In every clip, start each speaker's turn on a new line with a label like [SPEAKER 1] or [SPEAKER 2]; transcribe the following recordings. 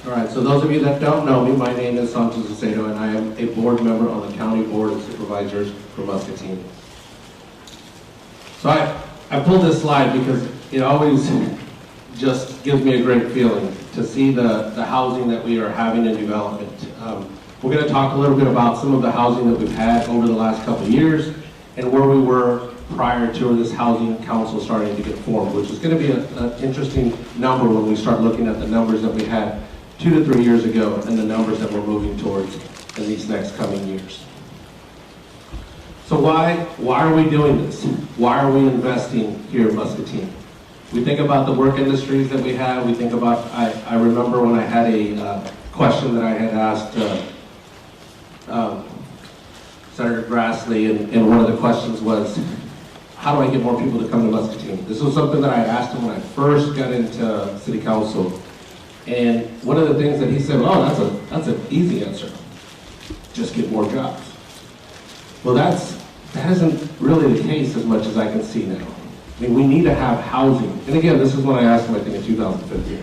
[SPEAKER 1] All right, so those of you that don't know me, my name is Santos Acedo, and I am a board member on the County Board of Supervisors for Muscatine. So I pulled this slide because it always just gives me a great feeling to see the housing that we are having in development. We're going to talk a little bit about some of the housing that we've had over the last couple of years and where we were prior to this housing council starting to get formed, which is going to be an interesting number when we start looking at the numbers that we had 2 to 3 years ago and the numbers that we're moving towards in these next coming years. So why are we doing this? Why are we investing here in Muscatine? We think about the work industries that we have. We think about, I remember when I had a question that I had asked Senator Grassley, and one of the questions was, how do I get more people to come to Muscatine? This was something that I asked him when I first got into city council. And one of the things that he said, oh, that's an easy answer. Just get more jobs. Well, that isn't really the case as much as I can see now. I mean, we need to have housing. And again, this is what I asked him, I think, in 2015.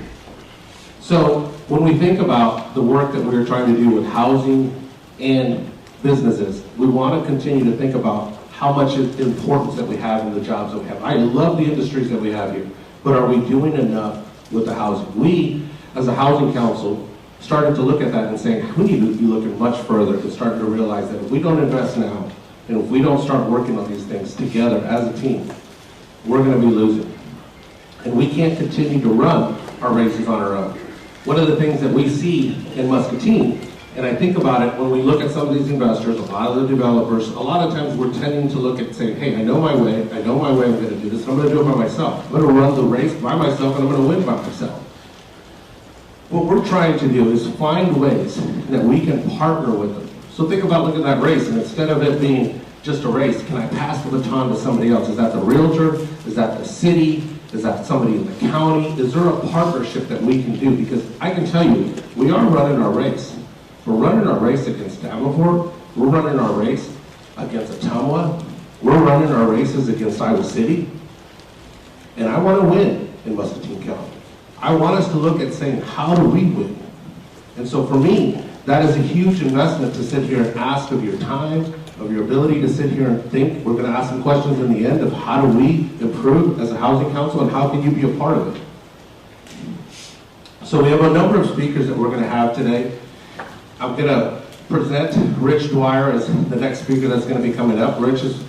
[SPEAKER 1] So when we think about the work that we're trying to do with housing and businesses, we want to continue to think about how much importance that we have in the jobs that we have. I love the industries that we have here, but are we doing enough with the housing? We, as a housing council, started to look at that and saying, we need to be looking much further and starting to realize that if we don't invest now, and if we don't start working on these things together as a team, we're going to be losing. And we can't continue to run our races on our own. One of the things that we see in Muscatine, and I think about it when we look at some of these investors, a lot of the developers, a lot of times we're tending to look at saying, hey, I know my way, I'm going to do this, and I'm going to do it by myself. I'm going to run the race by myself, and I'm going to win by myself. What we're trying to do is find ways that we can partner with them. So think about looking at that race, and instead of it being just a race, can I pass the baton to somebody else? Is that the realtor? Is that the city? Is that somebody in the county? Is there a partnership that we can do? Because I can tell you, we are running our race. We're running our race against Davenport. We're running our race against Ottumwa. We're running our races against Iowa City. And I want to win in Muscatine County. I want us to look at saying, how do we win? And so for me, that is a huge investment to sit here and ask of your time, of your ability to sit here and think. We're going to ask some questions in the end of how do we improve as a housing council and how can you be a part of it? So we have a number of speakers that we're going to have today. I'm going to present Rich Dwyer as the next speaker that's going to be coming up. Rich is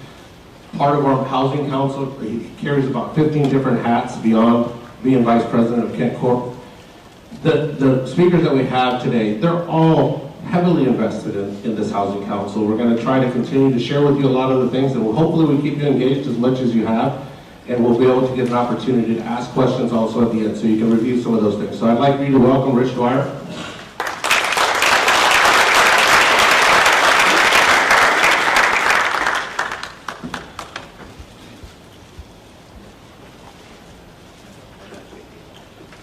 [SPEAKER 1] part of our housing council. He carries about 15 different hats beyond being vice president of Kent Corp. The speakers that we have today, they're all heavily invested in this housing council. We're going to try to continue to share with you a lot of the things, and hopefully we keep you engaged as much as you have, and we'll be able to get an opportunity to ask questions also at the end so you can review some of those things. So I'd like you to welcome Rich Dwyer.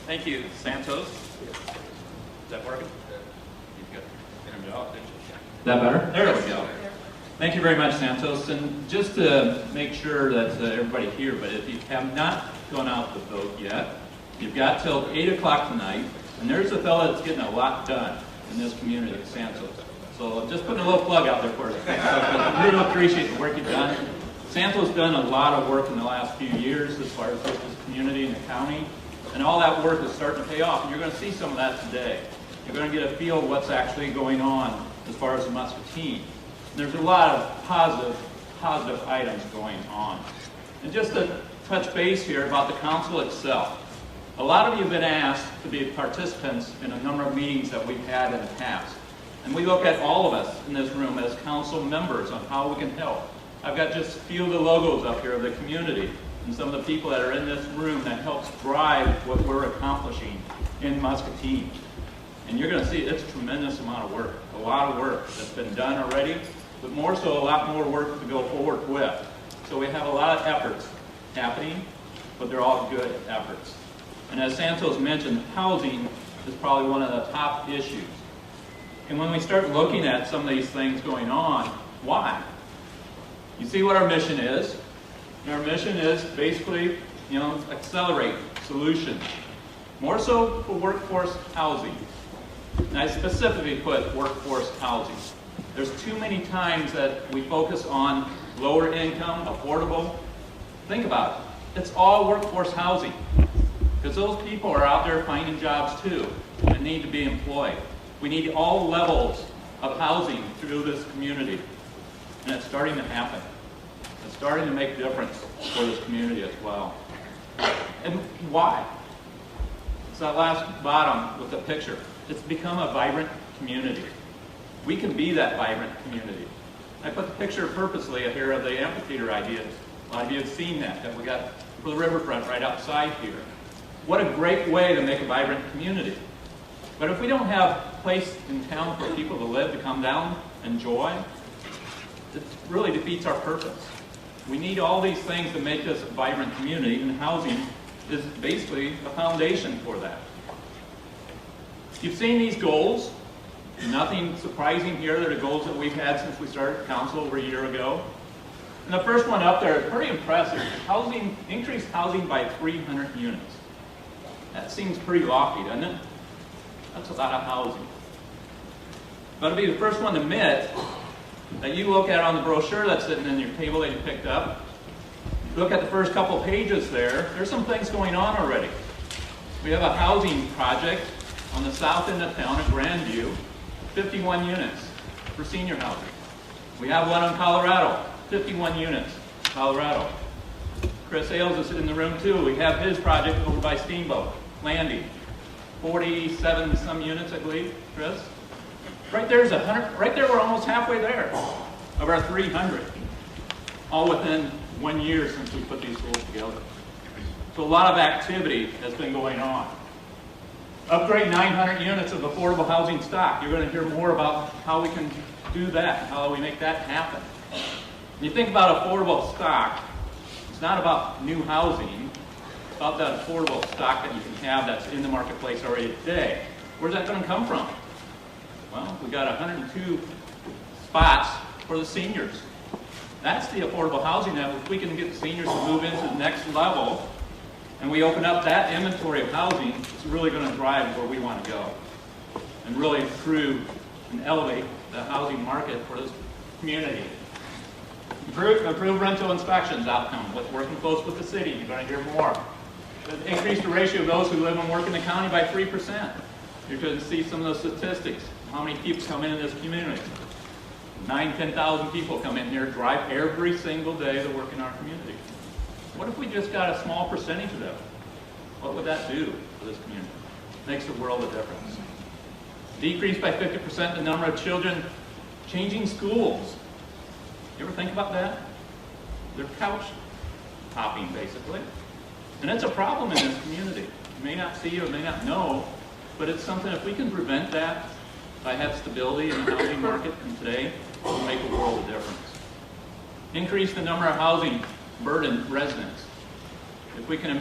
[SPEAKER 2] Thank you, Santos. Is that working? You've got Is that better? There we go. Thank you very much, Santos. And just to make sure that everybody here, but if you have not gone out to vote yet, you've got till 8 o'clock tonight, and there's a fella that's getting a lot done in this community, Santos. So just putting a little plug out there for us, Santos. I really appreciate the work you've done. Santos has done a lot of work in the last few years as far as this community and the county. And all that work is starting to pay off, and you're going to see some of that today. You're going to get a feel of what's actually going on as far as the Muscatine. There's a lot of positive items going on. And just to touch base here about the council itself. A lot of you have been asked to be participants in a number of meetings that we've had in the past. And we look at all of us in this room as council members on how we can help. I've got just a few of the logos up here of the community and some of the people that are in this room that helps drive what we're accomplishing in Muscatine. And you're going to see it's a tremendous amount of work, a lot of work that's been done already, but more so a lot more work to go forward with. So we have a lot of efforts happening, but they're all good efforts. And as Santos mentioned, housing is probably one of the top issues. And when we start looking at some of these things going on, why? You see what our mission is. And our mission is basically, accelerate solutions. More so for workforce housing. And I specifically put workforce housing. There's too many times that we focus on lower income, affordable. Think about it. It's all workforce housing. Because those people are out there finding jobs too and need to be employed. We need all levels of housing through this community. And it's starting to happen. It's starting to make a difference for this community as well. And why? It's that last bottom with the picture. It's become a vibrant community. We can be that vibrant community. I put the picture purposely here of the amphitheater ideas. A lot of you have seen that we got for the riverfront right outside here. What a great way to make a vibrant community. But if we don't have a place in town for people to live, to come down, enjoy, it really defeats our purpose. We need all these things to make this a vibrant community, and housing is basically a foundation for that. You've seen these goals. Nothing surprising here. They're the goals that we've had since we started council over a year ago. And the first one up there is pretty impressive. Housing, increased housing by 300 units. That seems pretty lofty, doesn't it? That's a lot of housing. But I'll be the first one to admit that you look at on the brochure that's sitting in your table that you picked up. Look at the first couple pages there. There's some things going on already. We have a housing project on the south end of town at Grandview, 51 units for senior housing. We have one in Colorado, 51 units, Colorado. Chris Ailes is in the room too. We have his project over by Steamboat Landing, 47 some units, I believe, Chris. Right there's 100. Right there, we're almost halfway there of our 300, all within 1 year since we put these schools together. So a lot of activity has been going on. Upgrade 900 units of affordable housing stock. You're going to hear more about how we can do that, how we make that happen. When you think about affordable stock, it's not about new housing. It's about that affordable stock that you can have that's in the marketplace already today. Where's that going to come from? Well, we got 102 spots for the seniors. That's the affordable housing that if we can get the seniors to move into the next level, and we open up that inventory of housing, it's really going to drive where we want to go and really improve and elevate the housing market for this community. Improve rental inspections outcome with working close with the city. You're going to hear more. Increase the ratio of those who live and work in the county by 3%. You're going to see some of those statistics. How many people come in this community? 10,000 people come in here, drive every single day to work in our community. What if we just got a small percentage of them? What would that do for this community? Makes a world of difference. Decrease by 50% the number of children changing schools. You ever think about that? They're couch hopping, basically. And it's a problem in this community. You may not see or may not know, but it's something, if we can prevent that by having stability in the housing market and today, it will make a world of difference. Increase the number of housing burden residents. If we can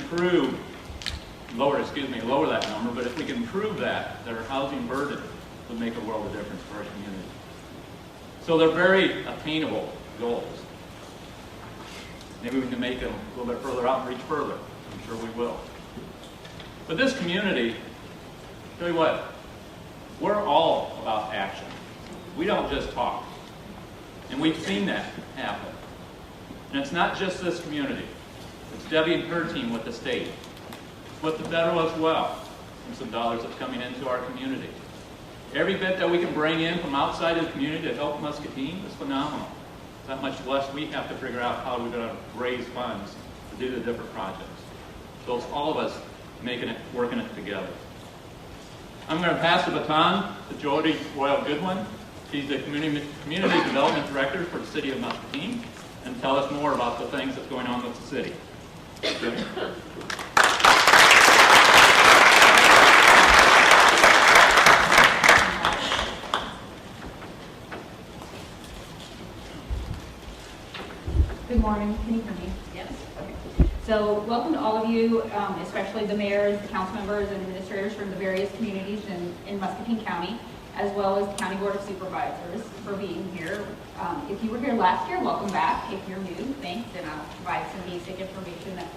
[SPEAKER 2] lower that number, but if we can improve that our housing burden would make a world of difference for our community. So they're very attainable goals. Maybe we can make them a little bit further out and reach further. I'm sure we will. But this community, tell you what, we're all about action. We don't just talk. And we've seen that happen. And it's not just this community. It's Debbie and her team with the state. It's with the federal as well. And some dollars that's coming into our community. Every bit that we can bring in from outside of the community to help Muscatine is phenomenal. That much less we have to figure out how we're going to raise funds to do the different projects. So it's all of us working it together. I'm going to pass the baton to Jody Royal Goodwin. She's the Community Development Director for the City of Muscatine, and tell us more about the things that's going on with the city. Jody?
[SPEAKER 3] Good morning. Can you hear me? Yes. Okay. So welcome to all of you, especially the mayors, the council members, and administrators from the various communities in Muscatine County, as well as the County Board of Supervisors for being here. If you were here last year, welcome back. If you're new, thanks, and I'll provide some basic information that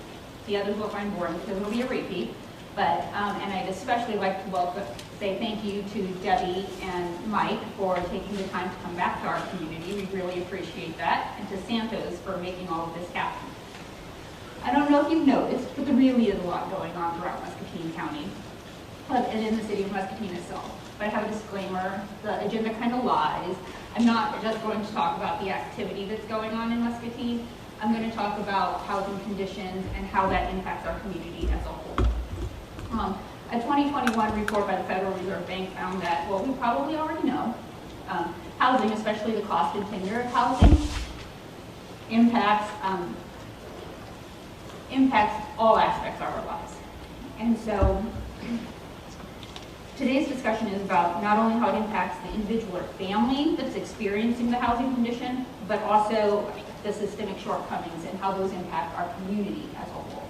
[SPEAKER 3] the others will find boring because it'll be a repeat. But, and I'd especially like to say thank you to Debbie and Mike for taking the time to come back to our community. We really appreciate that. And to Santos for making all of this happen. I don't know if you've noticed, but there really is a lot going on throughout Muscatine County and in the city of Muscatine itself. But I have a disclaimer, the agenda kind of lies. I'm not just going to talk about the activity that's going on in Muscatine. I'm going to talk about housing conditions and how that impacts our community as a whole. A 2021 report by the Federal Reserve Bank found that, well, we probably already know, housing, especially the cost and tenure of housing, impacts all aspects of our lives. And so today's discussion is about not only how it impacts the individual or family that's experiencing the housing condition, but also the systemic shortcomings and how those impact our community as a whole.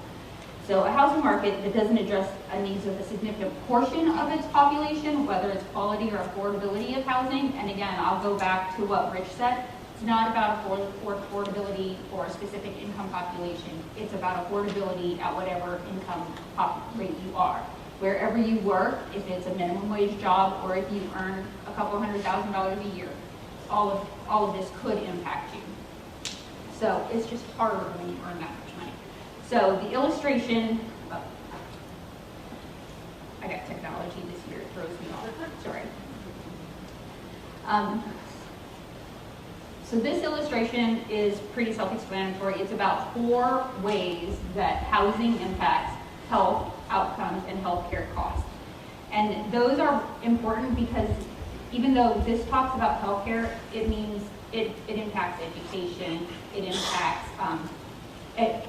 [SPEAKER 3] So a housing market that doesn't address the needs of a significant portion of its population, whether it's quality or affordability of housing, and again, I'll go back to what Rich said, it's not about affordability for a specific income population, it's about affordability at whatever income rate you are. Wherever you work, if it's a minimum wage job or if you earn a couple $100,000 a year, all of this could impact you. So it's just harder when you earn that much money. So the illustration, I got technology this year, it throws me off, sorry. So this illustration is pretty self-explanatory. It's about 4 ways that housing impacts health outcomes and healthcare costs. And those are important because even though this talks about healthcare, it means it impacts education, it impacts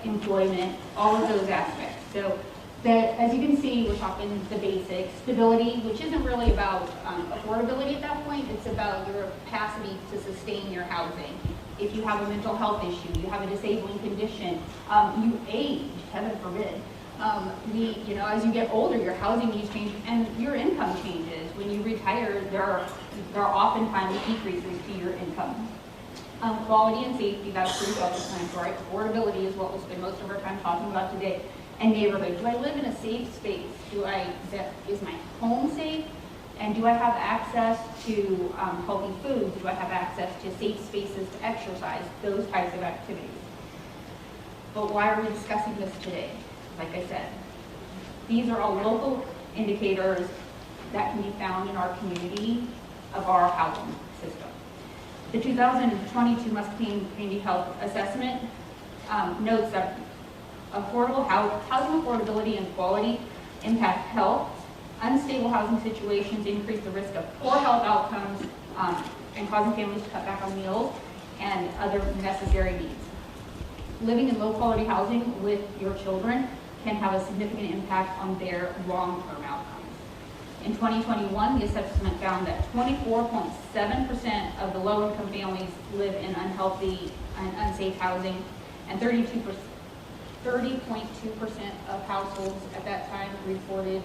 [SPEAKER 3] employment, all of those aspects. So that, as you can see, we're talking the basics. Stability, which isn't really about affordability at that point, it's about your capacity to sustain your housing. If you have a mental health issue, you have a disabling condition, you age, heaven forbid. As you get older, your housing needs change and your income changes. When you retire, there are oftentimes decreases to your income. Quality and safety, that's pretty self-explanatory. Affordability is what we'll spend most of our time talking about today. And neighborhood, do I live in a safe space? Is my home safe? And do I have access to healthy foods? Do I have access to safe spaces to exercise? Those types of activities. But why are we discussing this today? Like I said, these are all local indicators that can be found in our community of our housing system. The 2022 Muscatine Community Health Assessment notes that housing affordability and quality impact health. Unstable housing situations increase the risk of poor health outcomes and causing families to cut back on meals and other necessary needs. Living in low-quality housing with your children can have a significant impact on their long-term outcomes. In 2021, the assessment found that 24.7% of the low-income families live in unhealthy and unsafe housing, and 30.2% of households at that time reported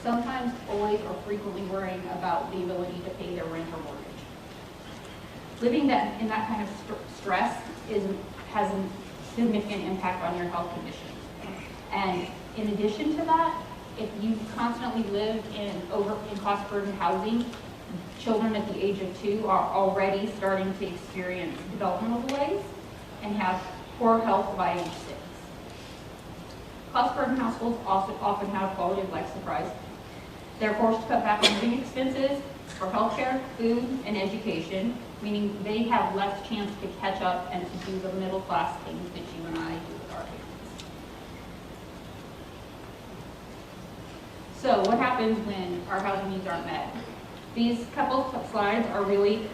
[SPEAKER 3] sometimes, always, or frequently worrying about the ability to pay their rent or mortgage. Living in that kind of stress has a significant impact on your health conditions. And in addition to that, if you constantly live in cost-burdened housing, children at the age of 2 are already starting to experience developmental delays and have poor health by age 6. Cost-burdened households also often have quality of life surprise. They're forced to cut back on living expenses for healthcare, food, and education, meaning they have less chance to catch up and to do the middle-class things that you and I do with our parents. So what happens when our housing needs aren't met? These couple of slides are really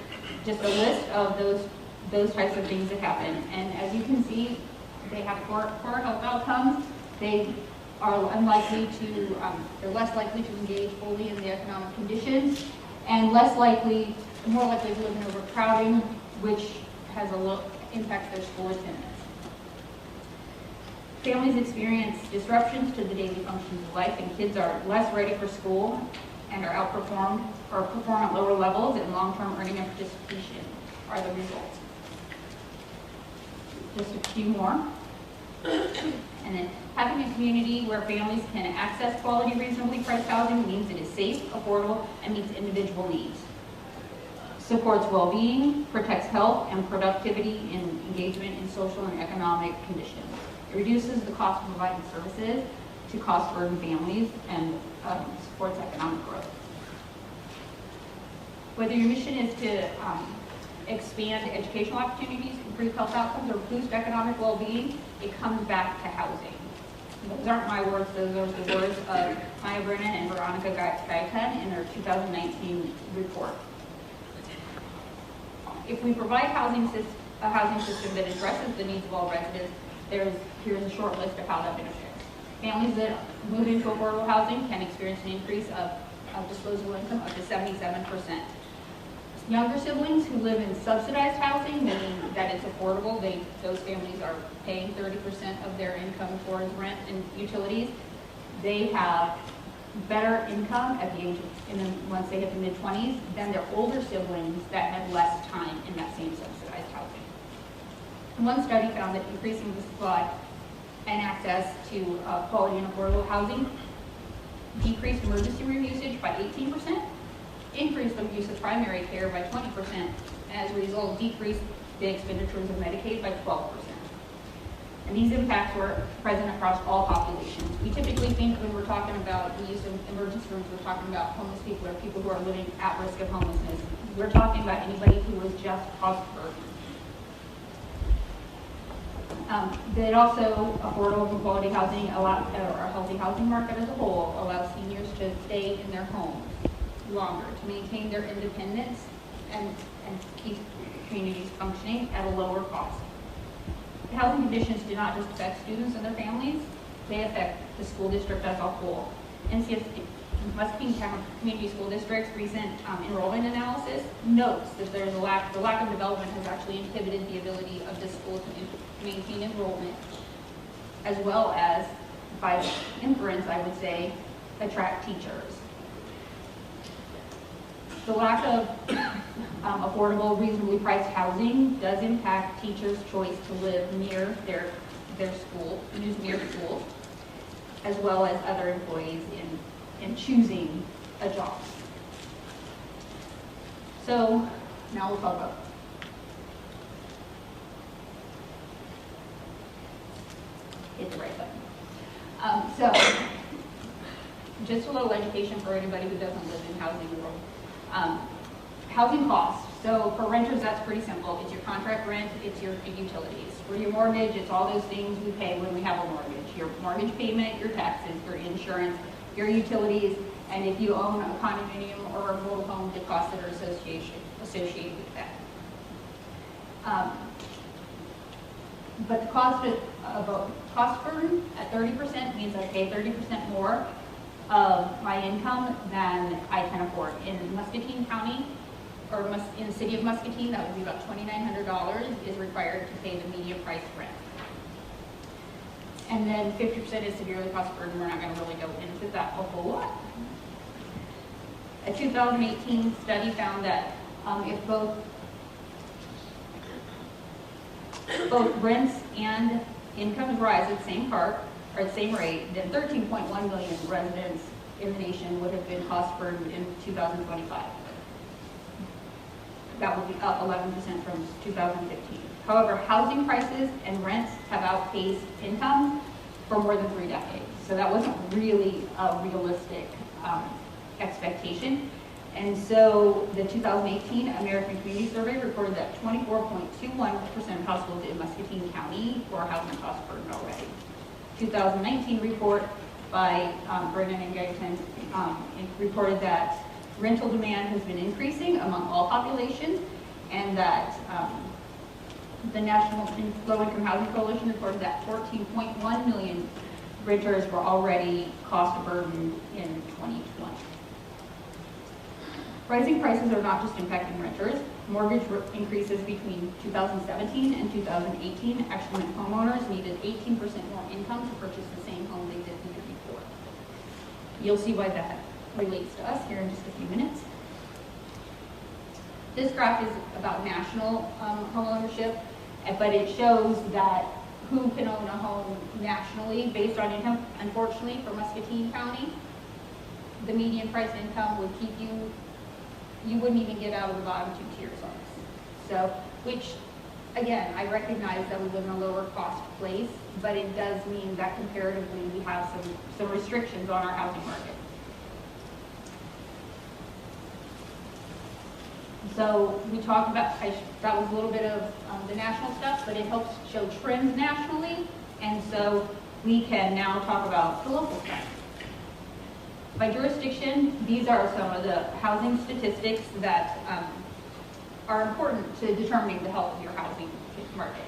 [SPEAKER 3] just a list of those types of things that happen. And as you can see, they have poor health outcomes. They are they're less likely to engage fully in the economic conditions, and more likely to live in overcrowding, which impacts their school attendance. Families experience disruptions to the daily functions of life, and kids are less ready for school and are outperformed or perform at lower levels, and long-term earning and participation are the results. Just a few more. And then having a community where families can access quality, reasonably priced housing means it is safe, affordable, and meets individual needs. Supports well-being, protects health and productivity and engagement in social and economic conditions. It reduces the cost of providing services to cost-burdened families and supports economic growth. Whether your mission is to expand educational opportunities, improve health outcomes, or boost economic well-being, it comes back to housing. Those aren't my words, those are the words of Maya Brennan and Veronica Guyton in their 2019 report. If we provide a housing system that addresses the needs of all residents, here's a short list of how that benefits. Families that move into affordable housing can experience an increase of disposable income up to 77%. Younger siblings who live in subsidized housing, meaning that it's affordable, those families are paying 30% of their income towards rent and utilities. They have better income at the age of, once they hit the mid-20s, than their older siblings that had less time in that same subsidized housing. One study found that increasing the supply and access to quality and affordable housing decreased emergency room usage by 18%, increased the use of primary care by 20%, and as a result, decreased the expenditures of Medicaid by 12%. And these impacts were present across all populations. We typically think when we're talking about the use of emergency rooms, we're talking about homeless people or people who are living at risk of homelessness. We're talking about anybody who was just cost burdened. That also affordable and quality housing, or a healthy housing market as a whole, allows seniors to stay in their homes longer, to maintain their independence and keep communities functioning at a lower cost. The housing conditions do not just affect students and their families, they affect the school district as a whole. Muscatine County Community School District's recent enrollment analysis notes that the lack of development has actually inhibited the ability of the school to maintain enrollment, as well as, by inference, I would say, attract teachers. The lack of affordable, reasonably priced housing does impact teachers' choice to live near their school, near schools, as well as other employees in choosing a job. So now we'll talk about hit the right button. So just a little education for anybody who doesn't live in housing world. Housing costs. So for renters, that's pretty simple. It's your contract rent, it's your utilities. For your mortgage, it's all those things we pay when we have a mortgage. Your mortgage payment, your taxes, your insurance, your utilities, and if you own a condominium or a mobile home, the costs that are associated with that. But the cost burden at 30% means I pay 30% more of my income than I can afford. In Muscatine County, or in the city of Muscatine, that would be about $2,900 is required to pay the median price rent. And then 50% is severely cost burden. We're not going to really go into that a whole lot. A 2018 study found that if both rents and incomes rise at the same rate, then 13.1 million residents in the nation would have been cost burdened in 2025. That would be up 11% from 2015. However, housing prices and rents have outpaced income for more than 3 decades. So that wasn't really a realistic expectation. And so the 2018 American Community Survey reported that 24.21% of households in Muscatine County were housing cost burdened already. 2019 report by Brennan and Guyton reported that rental demand has been increasing among all populations, and that the National Low-Income Housing Coalition reported that 14.1 million renters were already cost burdened in 2020. Rising prices are not just impacting renters. Mortgage increases between 2017 and 2018 actually meant homeowners needed 18% more income to purchase the same home they did the year before. You'll see why that relates to us here in just a few minutes. This graph is about national home ownership, but it shows that who can own a home nationally based on income. Unfortunately, for Muscatine County, the median price income would keep you wouldn't even get out of the bottom 2 tiers on this. So, which, again, I recognize that we live in a lower cost place, but it does mean that comparatively we have some restrictions on our housing market. So we talked about, that was a little bit of the national stuff, but it helps show trends nationally, and so we can now talk about the local stuff. By jurisdiction, these are some of the housing statistics that are important to determining the health of your housing market,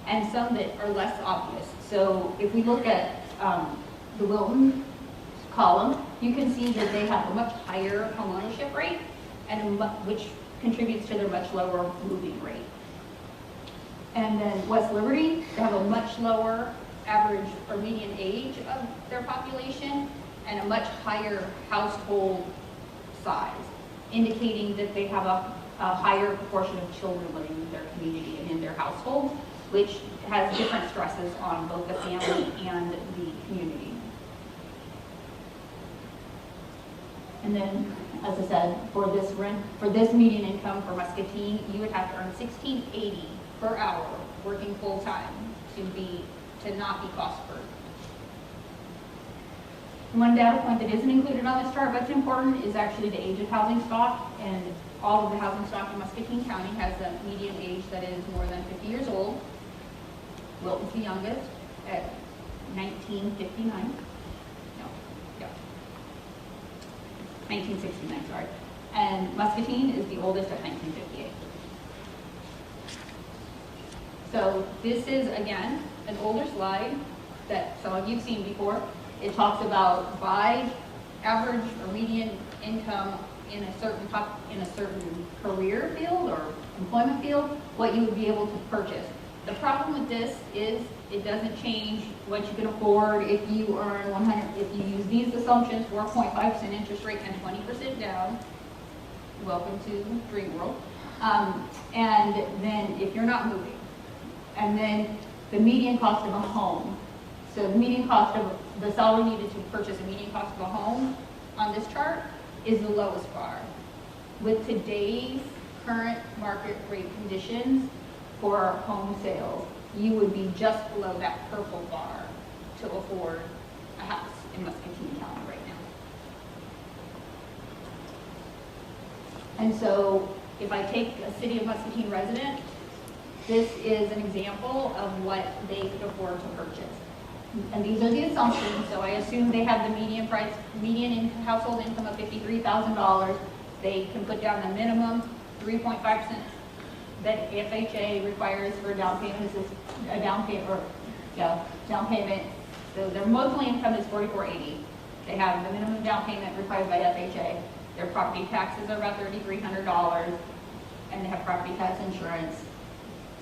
[SPEAKER 3] and some that are less obvious. So if we look at the Wilton column, you can see that they have a much higher homeownership rate, and which contributes to their much lower moving rate. And then West Liberty, they have a much lower average or median age of their population and a much higher household size, indicating that they have a higher proportion of children living in their community and in their household, which has different stresses on both the family and the community. And then, as I said, for this median income for Muscatine, you would have to earn $16.80 per hour working full time to not be cost burdened. One data point that isn't included on this chart, but it's important, is actually the age of housing stock, and all of the housing stock in Muscatine County has a median age that is more than 50 years old. Wilton's the youngest at 1959. 1969, sorry. And Muscatine is the oldest at 1958. So this is, again, an older slide that some of you have seen before. It talks about by average or median income in a certain career field or employment field, what you would be able to purchase. The problem with this is it doesn't change what you can afford if you earn 100, if you use these assumptions, 4.5% interest rate and 20% down. Welcome to Dream World. And then if you're not moving. And then the median cost of a home. So the median cost of the salary needed to purchase a median cost of a home on this chart is the lowest bar. With today's current market rate conditions for home sales, you would be just below that purple bar to afford a house in Muscatine County right now. And so if I take a city of Muscatine resident, this is an example of what they could afford to purchase. And these are the assumptions. So I assume they have the median household income of $53,000. They can put down the minimum 3.5% that FHA requires for down payment. Down payment. So their monthly income is $4,480. They have the minimum down payment required by FHA. Their property taxes are about $3,300, and they have property tax insurance.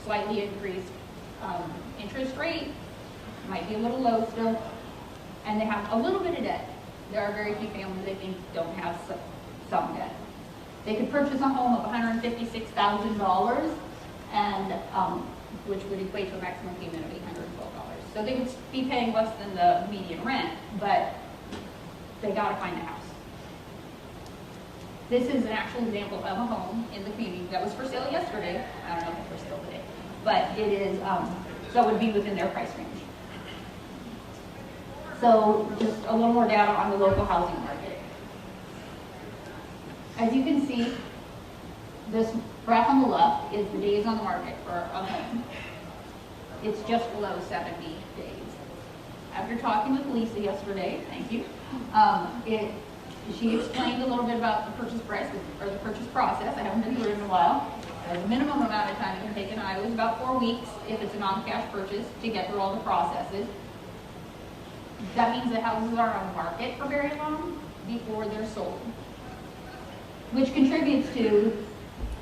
[SPEAKER 3] Slightly increased interest rate, might be a little low still, and they have a little bit of debt. There are very few families, I think, don't have some debt. They could purchase a home of $156,000, and which would equate to a maximum payment of $812. So they would be paying less than the median rent, but they got to find a house. This is an actual example of a home in the community that was for sale yesterday. I don't know if it's for sale today, but it is. So it would be within their price range. So just a little more data on the local housing market. As you can see, this graph on the left is the days on the market for a home. It's just below 70 days. After talking with Lisa yesterday, thank you, she explained a little bit about the purchase price or the purchase process. I haven't been through it in a while. The minimum amount of time it can take in Iowa is about 4 weeks if it's a non-cash purchase to get through all the processes. That means that houses are on the market for very long before they're sold, which contributes to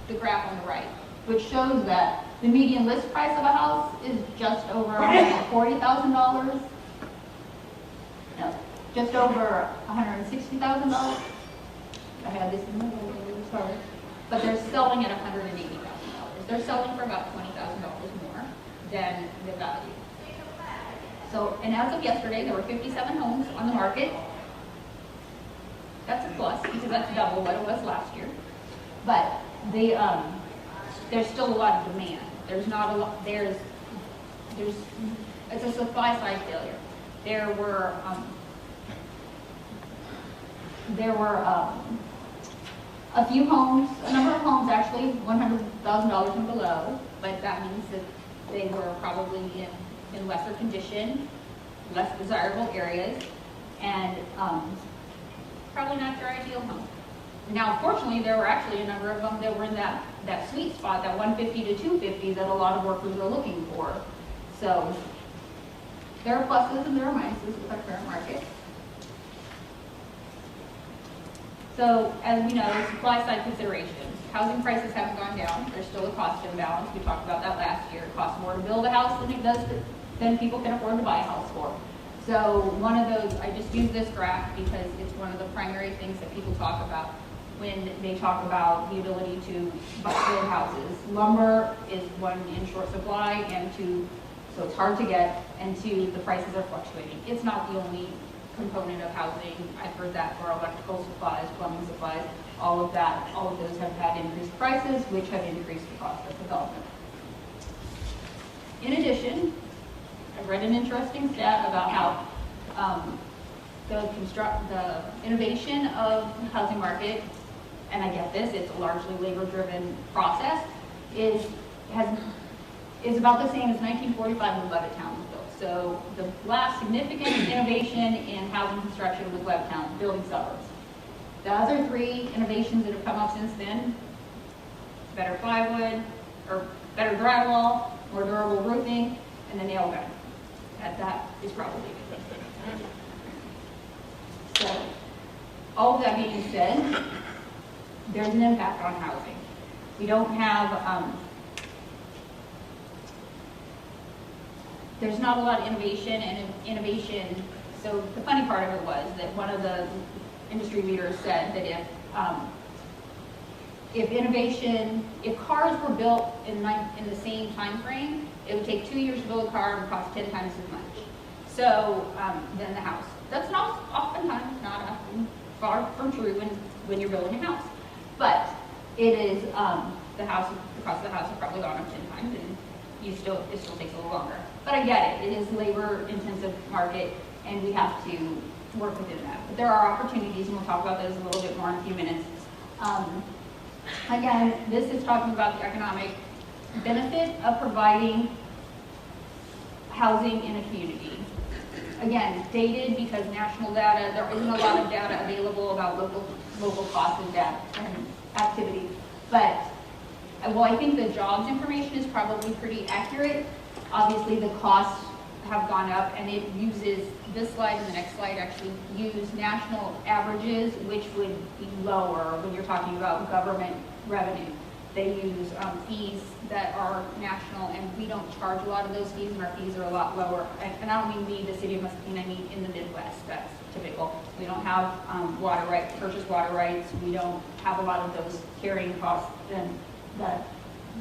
[SPEAKER 3] the graph on the right, which shows that the median list price of a house is just over $40,000. No, just over $160,000. I had this in the sorry. But they're selling at $180,000. They're selling for about $20,000 more than the value. So, and as of yesterday, there were 57 homes on the market. That's a plus, because that's double what it was last year. But they, there's still a lot of demand. There's not a lot, it's a supply side failure. There were a few homes, a number of homes actually $100,000 and below, but that means that they were probably in lesser condition, less desirable areas, and probably not your ideal home. Now, fortunately, there were actually a number of them that were in that sweet spot, that 150 to 250 that a lot of workers are looking for. So there are pluses and there are minuses with our current market. So as we know, supply side considerations. Housing prices haven't gone down. There's still a cost imbalance. We talked about that last year. It costs more to build a house than people can afford to buy a house for. So one of those, I just use this graph because it's one of the primary things that people talk about when they talk about the ability to build houses. Lumber is one, in short supply, and two, so it's hard to get, and two, the prices are fluctuating. It's not the only component of housing. I've heard that for electrical supplies, plumbing supplies, all of that. All of those have had increased prices, which have increased the cost of development. In addition, I read an interesting stat about how the innovation of the housing market, and I get this, it's a largely labor-driven process, is about the same as 1945 when Levittown was built. So the last significant innovation in housing construction was Levittown, building suburbs. The other three innovations that have come up since then, better plywood, or better drywall, more durable roofing, and the nail gun. That is probably it. So, all of that being said, there's an impact on housing. We don't have, there's not a lot of innovation, and innovation, so the funny part of it was that one of the industry leaders said that if cars were built in the same time frame, it would take 2 years to build a car and cost 10 times as much. So then the house. That's not oftentimes not often far from true when you're building a house. But it is the cost of the house has probably gone up 10 times, and it still takes a little longer. But I get it. It is a labor-intensive market, and we have to work within that. But there are opportunities, and we'll talk about those a little bit more in a few minutes. Again, this is talking about the economic benefit of providing housing in a community. Again, dated because national data, there isn't a lot of data available about local costs and data and activity. But, well, I think the jobs information is probably pretty accurate. Obviously, the costs have gone up, and it uses, this slide and the next slide actually use national averages, which would be lower when you're talking about government revenue. They use fees that are national, and we don't charge a lot of those fees, and our fees are a lot lower. And I don't mean the city of Muscatine, I mean in the Midwest. That's typical. We don't have water rights, purchase water rights. We don't have a lot of those carrying costs that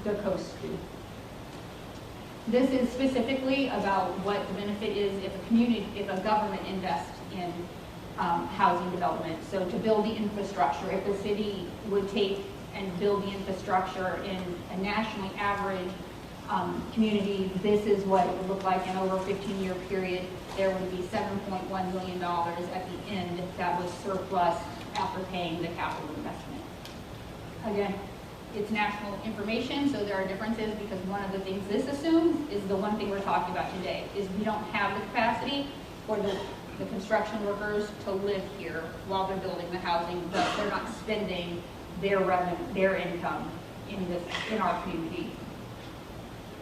[SPEAKER 3] the coast do. This is specifically about what the benefit is if a government invests in housing development. So to build the infrastructure, if the city would take and build the infrastructure in a nationally average community, this is what it would look like in over a 15-year period. There would be $7.1 million at the end that was surplus after paying the capital investment. Again, it's national information, so there are differences, because one of the things this assumes is the one thing we're talking about today, is we don't have the capacity for the construction workers to live here while they're building the housing, but they're not spending their revenue, their income in our community.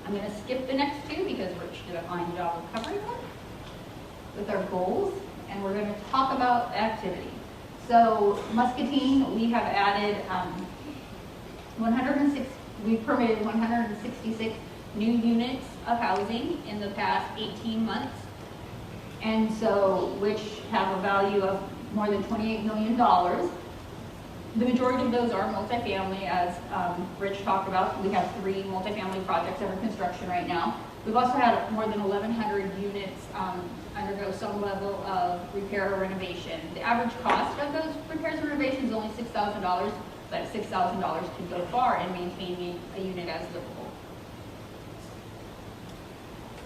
[SPEAKER 3] I'm going to skip the next two because Rich did a fine job of covering them with our goals, and we're going to talk about activity. So Muscatine, we have added we've permitted 166 new units of housing in the past 18 months, and so which have a value of more than $28 million. The majority of those are multifamily, as Rich talked about. We have 3 multifamily projects under construction right now. We've also had more than 1,100 units undergo some level of repair or renovation. The average cost of those repairs and renovations is only $6,000, but $6,000 can go far in maintaining a unit as livable.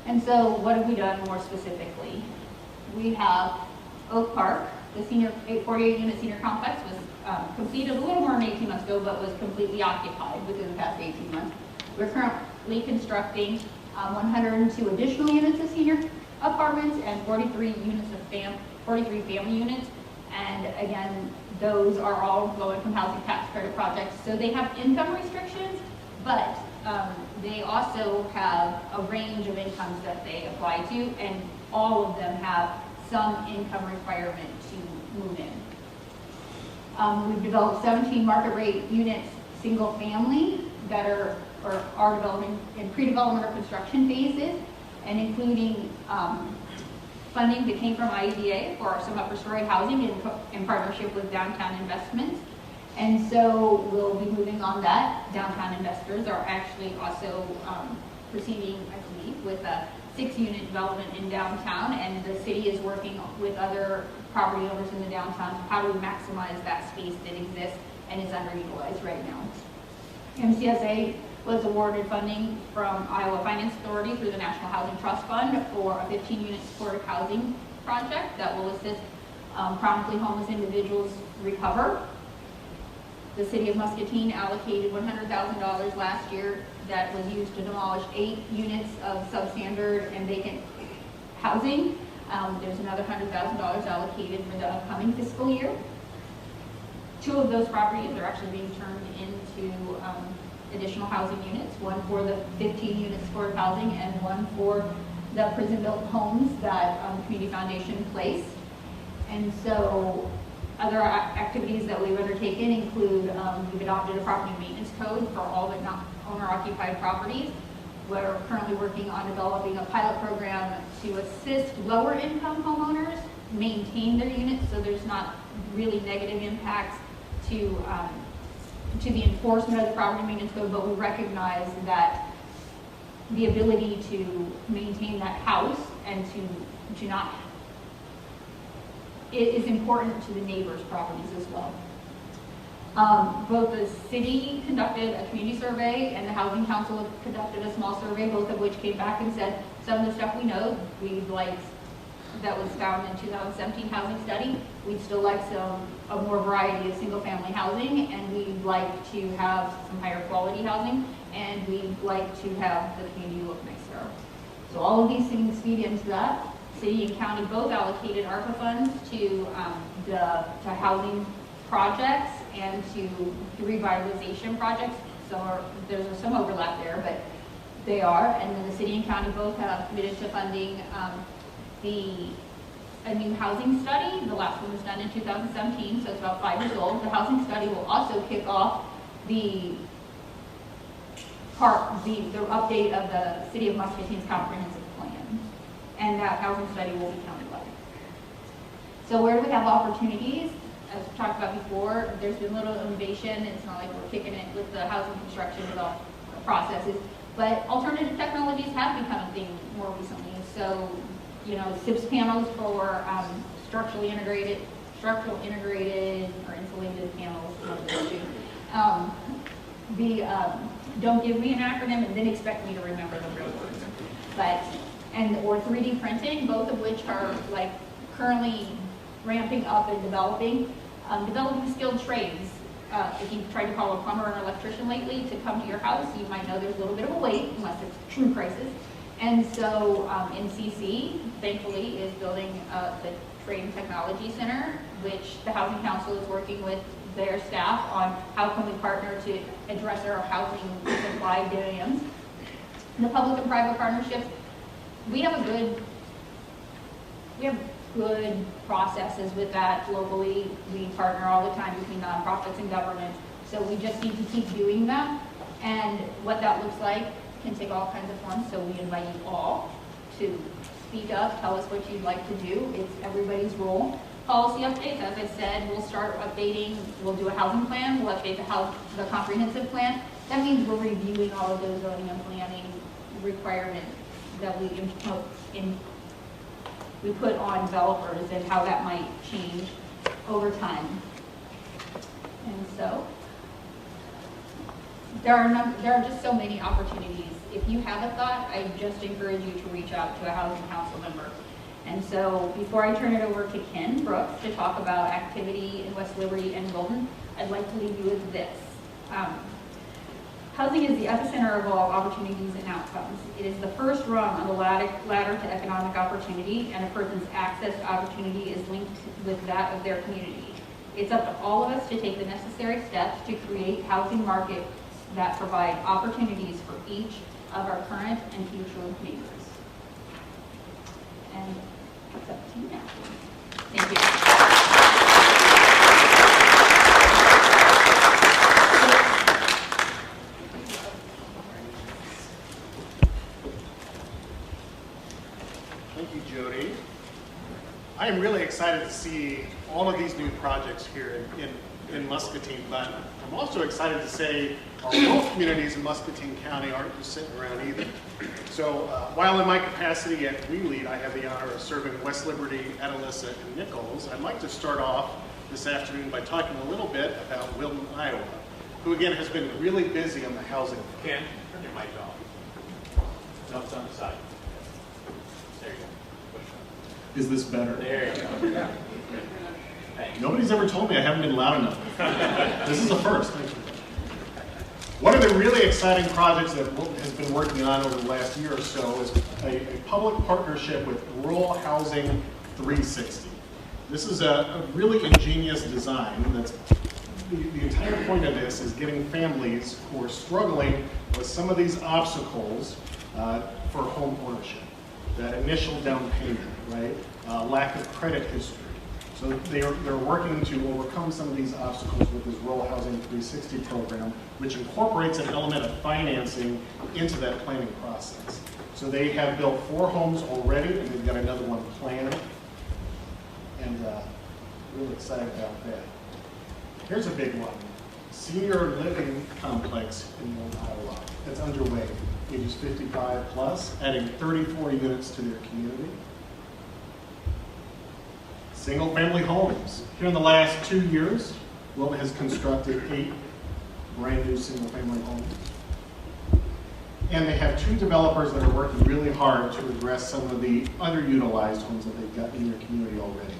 [SPEAKER 3] And so what have we done more specifically? We have Oak Park, the 48-unit senior complex was completed a little more than 18 months ago, but was completely occupied within the past 18 months. We're currently constructing 102 additional units of senior apartments and 43 family units. And again, those are all low-income housing tax credit projects. So they have income restrictions, but they also have a range of incomes that they apply to, and all of them have some income requirement to move in. We've developed 17 market rate units, single family, that are developing in pre-development or construction phases, and including funding that came from IEDA for some upper story housing in partnership with Downtown Investments. And so we'll be moving on that. Downtown investors are actually also proceeding, I believe, with a 6-unit development in downtown, and the city is working with other property owners in the downtown how to maximize that space that exists and is underutilized right now. MCSA was awarded funding from Iowa Finance Authority through the National Housing Trust Fund for a 15-unit supportive housing project that will assist chronically homeless individuals recover. The city of Muscatine allocated $100,000 last year that was used to demolish 8 units of substandard and vacant housing. There's another $100,000 allocated for the upcoming fiscal year. 2 of those properties are actually being turned into additional housing units, one for the 15-unit supportive housing and one for the prison-built homes that Community Foundation placed. And so other activities that we've undertaken include we've adopted a property maintenance code for all but not owner-occupied properties. We're currently working on developing a pilot program to assist lower-income homeowners maintain their units so there's not really negative impacts to the enforcement of the property maintenance code, but we recognize that the ability to maintain that house and to not, it is important to the neighbors' properties as well. Both the city conducted a community survey and the Housing Council conducted a small survey, both of which came back and said some of the stuff we know we'd like that was found in 2017 housing study. We'd still like a more variety of single-family housing, and we'd like to have some higher quality housing, and we'd like to have the community look nicer. So all of these things feed into that. City and county both allocated ARPA funds to housing projects and to revitalization projects. So there's some overlap there, but they are. And then the city and county both have committed to funding a new housing study. The last one was done in 2017, so it's about 5 years old. The housing study will also kick off the update of the City of Muscatine's comprehensive plan. And that housing study will be countywide. So where do we have opportunities? As we talked about before, there's been little innovation. It's not like we're kicking it with the housing construction processes, but alternative technologies have become a thing more recently. So, you know, SIPS panels for structural integrated or insulated panels. Don't give me an acronym and then expect me to remember the real words. Or 3D printing, both of which are like currently ramping up and developing skilled trades. If you've tried to call a plumber or an electrician lately to come to your house, you might know there's a little bit of a wait, unless it's true crisis. And so NCC, thankfully, is building the Trade and Technology Center, which the Housing Council is working with their staff on how can we partner to address our housing supply demands. The public and private partnerships, we have good processes with that locally. We partner all the time between nonprofits and government, so we just need to keep doing that. And what that looks like can take all kinds of forms, so we invite you all to speak up, tell us what you'd like to do. It's everybody's role. Policy updates, as I said, we'll start updating, we'll do a housing plan, we'll update the comprehensive plan. That means we're reviewing all of those zoning and planning requirements that we put on developers and how that might change over time. And so there are just so many opportunities. If you have a thought, I just encourage you to reach out to a housing council member. And so before I turn it over to Ken Brooks to talk about activity in West Liberty and Golden, I'd like to leave you with this. Housing is the epicenter of all opportunities and outcomes. It is the first rung on the ladder to economic opportunity, and a person's access to opportunity is linked with that of their community. It's up to all of us to take the necessary steps to create housing markets that provide opportunities for each of our current and future neighbors. And it's up to you now. Thank you.
[SPEAKER 4] Thank you, Jody. I am really excited to see all of these new projects here in Muscatine, but I'm also excited to say our rural communities in Muscatine County aren't just sitting around either. So while in my capacity at We Lead, I have the honor of serving West Liberty, Atalissa, and Nichols, I'd like to start off this afternoon by talking a little bit about Wilton, Iowa, who again has been really busy on the housing front.
[SPEAKER 5] Ken, turn your mic off. No, it's on the side. There you go.
[SPEAKER 4] Is this better?
[SPEAKER 5] There you go. Thanks.
[SPEAKER 4] Nobody's ever told me I haven't been loud enough. This is a first. Thank you. One of the really exciting projects that Wilton has been working on over the last year or so is a public partnership with Rural Housing 360. This is a really ingenious design. That's the entire point of this is getting families who are struggling with some of these obstacles for home ownership. That initial down payment, right? Lack of credit history. So they're working to overcome some of these obstacles with this Rural Housing 360 program, which incorporates an element of financing into that planning process. So they have built 4 homes already, and they've got another one planned. And really excited about that. Here's a big one. Senior living complex in Wilton, Iowa. That's underway. Ages 55 plus, adding 34 units to their community. Single-family homes. Here in the last 2 years, Wilton has constructed 8 brand new single-family homes. And they have 2 developers that are working really hard to address some of the underutilized homes that they've got in their community already.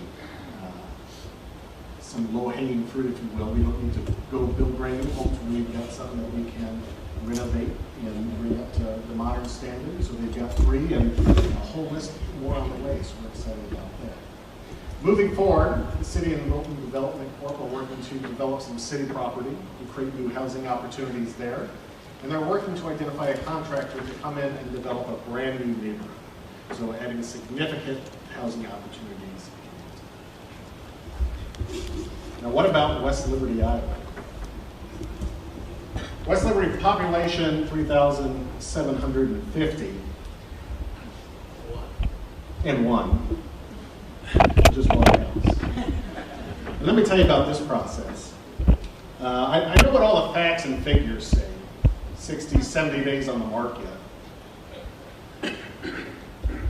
[SPEAKER 4] Some low-hanging fruit, if you will. We don't need to go build brand new homes. We've got something that we can renovate and bring up to the modern standard. So they've got 3 and a whole list more on the way, so we're excited about that. Moving forward, the City and Enrollment Development Corp are working to develop some city property to create new housing opportunities there. And they're working to identify a contractor to come in and develop a brand new neighborhood. So adding significant housing opportunities. Now what about West Liberty, Iowa? West Liberty population 3,750 and 1. Just one house. And let me tell you about this process. I know what all the facts and figures say. 60, 70 days on the market.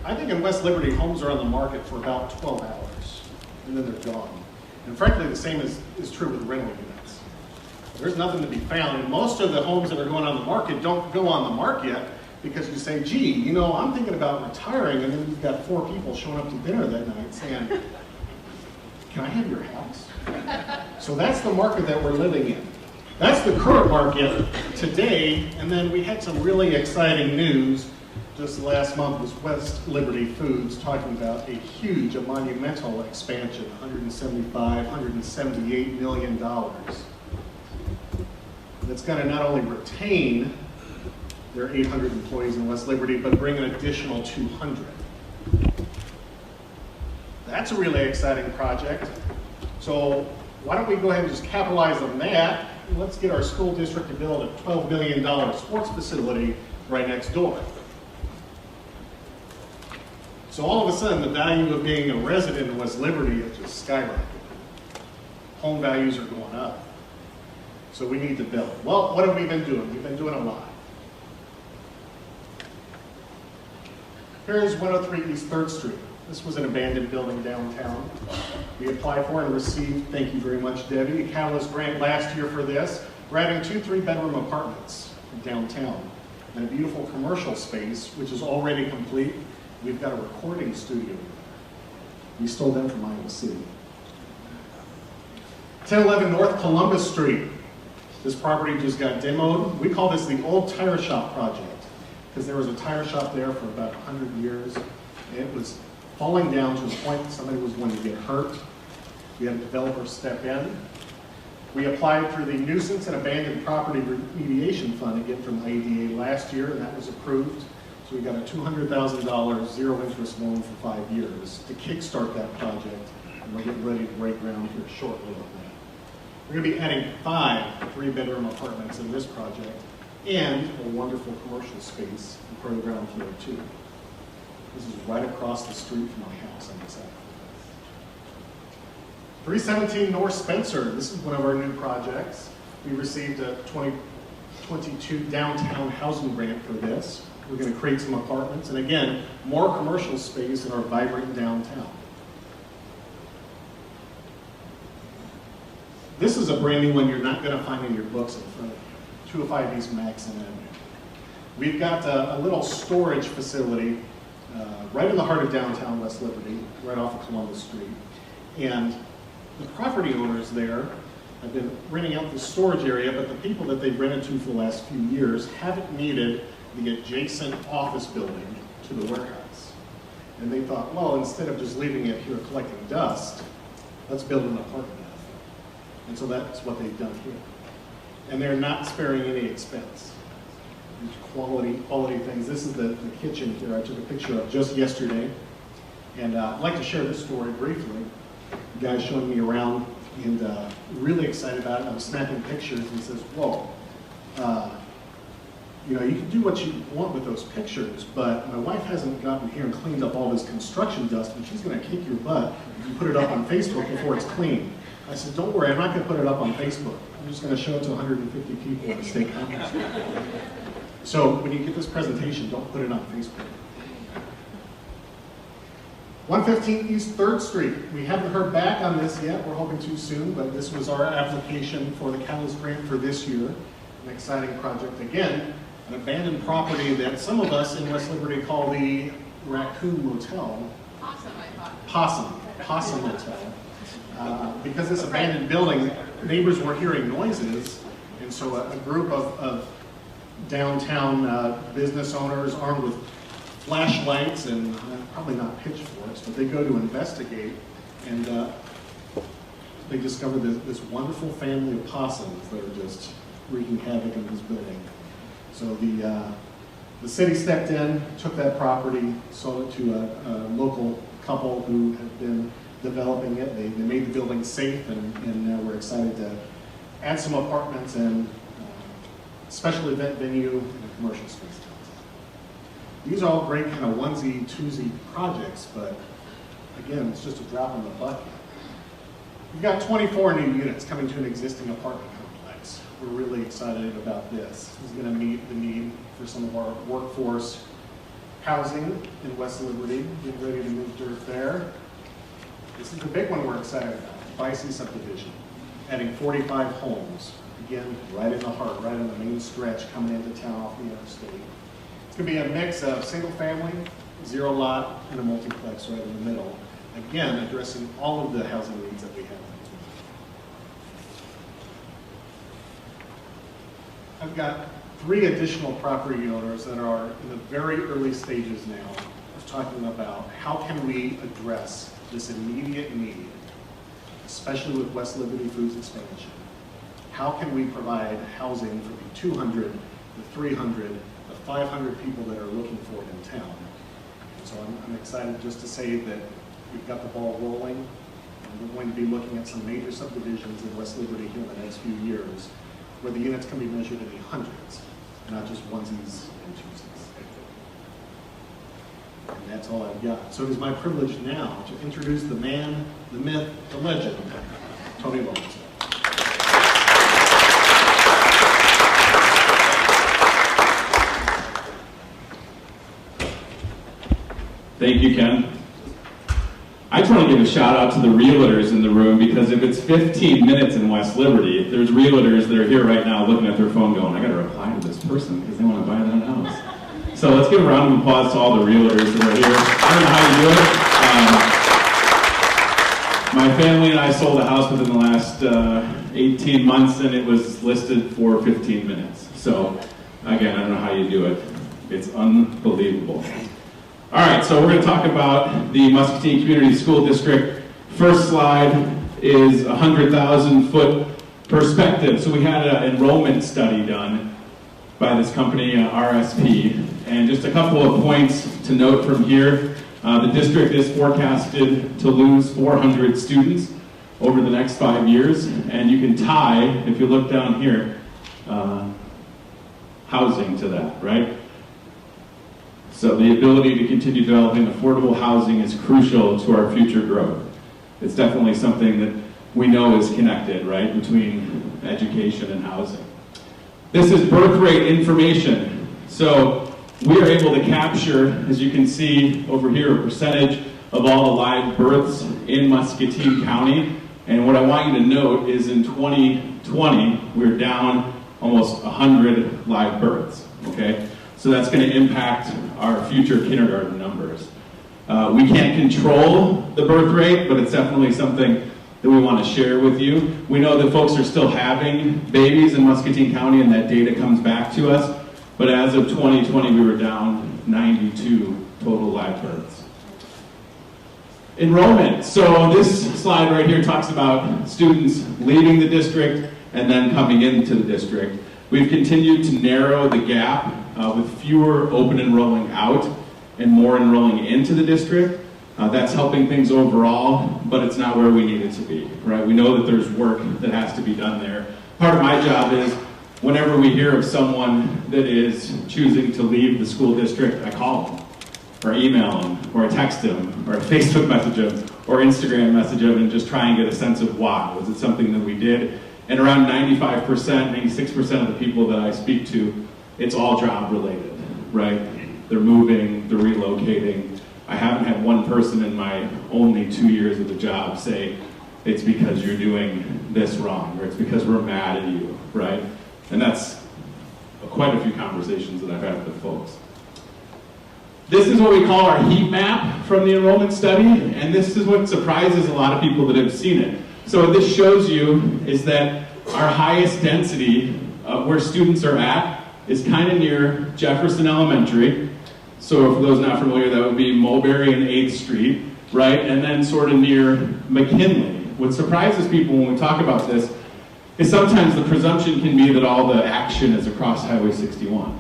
[SPEAKER 4] I think in West Liberty, homes are on the market for about 12 hours, and then they're gone. And frankly, the same is true with rental units. There's nothing to be found, and most of the homes that are going on the market don't go on the market because you say, gee, you know, I'm thinking about retiring, and then you've got 4 people showing up to dinner that night saying, can I have your house? So that's the market that we're living in. That's the current market today, and then we had some really exciting news just last month with West Liberty Foods talking about a monumental expansion, $178 million. That's going to not only retain their 800 employees in West Liberty, but bring an additional 200. That's a really exciting project. So why don't we go ahead and just capitalize on that? Let's get our school district to build a $12 million sports facility right next door. So all of a sudden, the value of being a resident in West Liberty is just skyrocketing. Home values are going up. So we need to build. Well, what have we been doing? We've been doing a lot. Here's 103 East 3rd Street. This was an abandoned building downtown. We applied for and received, thank you very much, Debbie, a Catalyst grant last year for this. We're adding 2 3-bedroom apartments downtown and a beautiful commercial space, which is already complete. We've got a recording studio. We stole them from Iowa City. 1011 North Columbus Street. This property just got demoed. We call this the old tire shop project because there was a tire shop there for about 100 years. It was falling down to the point that somebody was going to get hurt. We had a developer step in. We applied through the Nuisance and Abandoned Property Remediation Fund, again from IDA last year, and that was approved. So we got a $200,000 zero-interest loan for 5 years to kickstart that project, and we're getting ready to break ground here shortly on that. We're going to be adding 5 3-bedroom apartments in this project and a wonderful commercial space for the ground floor too. This is right across the street from my house. I'm excited. 317 North Spencer. This is one of our new projects. We received a 2022 downtown housing grant for this. We're going to create some apartments and again, more commercial space in our vibrant downtown. This is a brand new one you're not going to find in your books in front of you. 205 East Maxon Avenue. We've got a little storage facility right in the heart of downtown West Liberty, right off of Columbus Street. And the property owners there have been renting out the storage area, but the people that they've rented to for the last few years haven't needed the adjacent office building to the warehouse. And they thought, well, instead of just leaving it here collecting dust, let's build an apartment out of it. And so that's what they've done here. And they're not sparing any expense. These quality things. This is the kitchen here I took a picture of just yesterday. And I'd like to share this story briefly. The guy's showing me around and really excited about it. I'm snapping pictures and he says, whoa, you know, you can do what you want with those pictures, but my wife hasn't gotten here and cleaned up all this construction dust, and she's going to kick your butt if you put it up on Facebook before it's clean. I said, don't worry, I'm not going to put it up on Facebook. I'm just going to show it to 150 people at the state conference. So when you get this presentation, don't put it on Facebook. 115 East 3rd Street. We haven't heard back on this yet. We're hoping to soon, but this was our application for the Catalyst grant for this year. An exciting project. Again, an abandoned property that some of us in West Liberty call the Raccoon Hotel. Possum Hotel. Because this abandoned building, neighbors were hearing noises, and so a group of downtown business owners armed with flashlights and probably not pitchforks, but they go to investigate, and they discover this wonderful family of possums that are just wreaking havoc in this building. So the city stepped in, took that property, sold it to a local couple who had been developing it. They made the building safe, and now we're excited to add some apartments and special event venue and a commercial space. These are all great kind of onesie, twosie projects, but again, it's just a drop in the bucket. We've got 24 new units coming to an existing apartment complex. We're really excited about this. This is going to meet the need for some of our workforce housing in West Liberty. Getting ready to move dirt there. This is the big one we're excited about, Hvac subdivision, adding 45 homes. Again, right in the heart, right on the main stretch coming into town off the interstate. It's going to be a mix of single family, 0 lot, and a multiplex right in the middle. Again, addressing all of the housing needs that we have. I've got 3 additional property owners that are in the very early stages now of talking about how can we address this immediate need, especially with West Liberty Foods expansion. How can we provide housing for the 200, the 300, the 500 people that are looking for it in town? And so I'm excited just to say that we've got the ball rolling, and we're going to be looking at some major subdivisions in West Liberty here in the next few years, where the units can be measured in the hundreds, not just onesies and twosies. And that's all I've got. So it is my privilege now to introduce the man, the myth, the legend, Tony Lowenstein.
[SPEAKER 6] Thank you, Ken. I just want to give a shout out to the realtors in the room, because if it's 15 minutes in West Liberty, there's realtors that are here right now looking at their phone going, I got to reply to this person because they want to buy that house. So let's give a round of applause to all the realtors that are here. I don't know how you do it. My family and I sold a house within the last 18 months, and it was listed for 15 minutes. So again, I don't know how you do it. It's unbelievable. All right, so we're going to talk about the Muscatine Community School District. First slide is a 100,000-foot perspective. So we had an enrollment study done by this company, RSP. And just a couple of points to note from here. The district is forecasted to lose 400 students over the next 5 years. And you can tie, if you look down here, housing to that, right? So the ability to continue developing affordable housing is crucial to our future growth. It's definitely something that we know is connected, right, between education and housing. This is birth rate information. So we are able to capture, as you can see over here, a percentage of all the live births in Muscatine County. And what I want you to note is in 2020, we're down almost 100 live births, okay? So that's going to impact our future kindergarten numbers. We can't control the birth rate, but it's definitely something that we want to share with you. We know that folks are still having babies in Muscatine County, and that data comes back to us. But as of 2020, we were down 92 total live births. Enrollment. So this slide right here talks about students leaving the district and then coming into the district. We've continued to narrow the gap with fewer open enrolling out and more enrolling into the district. That's helping things overall, but it's not where we need it to be, right? We know that there's work that has to be done there. Part of my job is whenever we hear of someone that is choosing to leave the school district, I call them, or email them, or I text them, or I Facebook message them, or Instagram message them, and just try and get a sense of why. Was it something that we did? And around 95%, 96% of the people that I speak to, it's all job related, right? They're moving, they're relocating. I haven't had one person in my only 2 years of the job say, it's because you're doing this wrong, or it's because we're mad at you, right? And that's quite a few conversations that I've had with folks. This is what we call our heat map from the enrollment study, and this is what surprises a lot of people that have seen it. So what this shows you is that our highest density where students are at is kind of near Jefferson Elementary. So for those not familiar, that would be Mulberry and 8th Street, right? And then sort of near McKinley. What surprises people when we talk about this is sometimes the presumption can be that all the action is across Highway 61.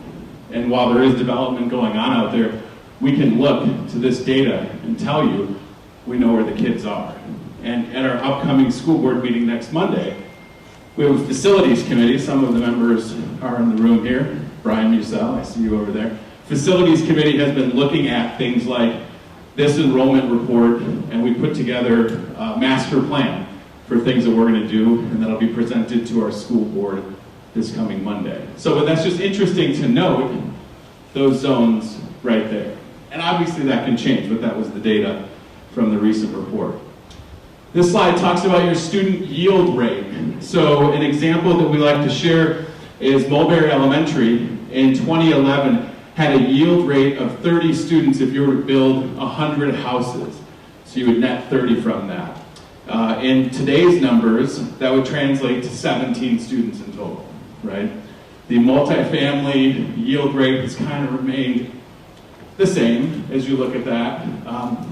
[SPEAKER 6] And while there is development going on out there, we can look to this data and tell you we know where the kids are. And at our upcoming school board meeting next Monday, we have a facilities committee. Some of the members are in the room here. Brian Musell, I see you over there. Facilities committee has been looking at things like this enrollment report, and we put together a master plan for things that we're going to do, and that'll be presented to our school board this coming Monday. So but that's just interesting to note, those zones right there. And obviously that can change, but that was the data from the recent report. This slide talks about your student yield rate. So an example that we like to share is Mulberry Elementary in 2011 had a yield rate of 30 students if you were to build 100 houses. So you would net 30 from that. In today's numbers, that would translate to 17 students in total, right? The multifamily yield rate has kind of remained the same as you look at that,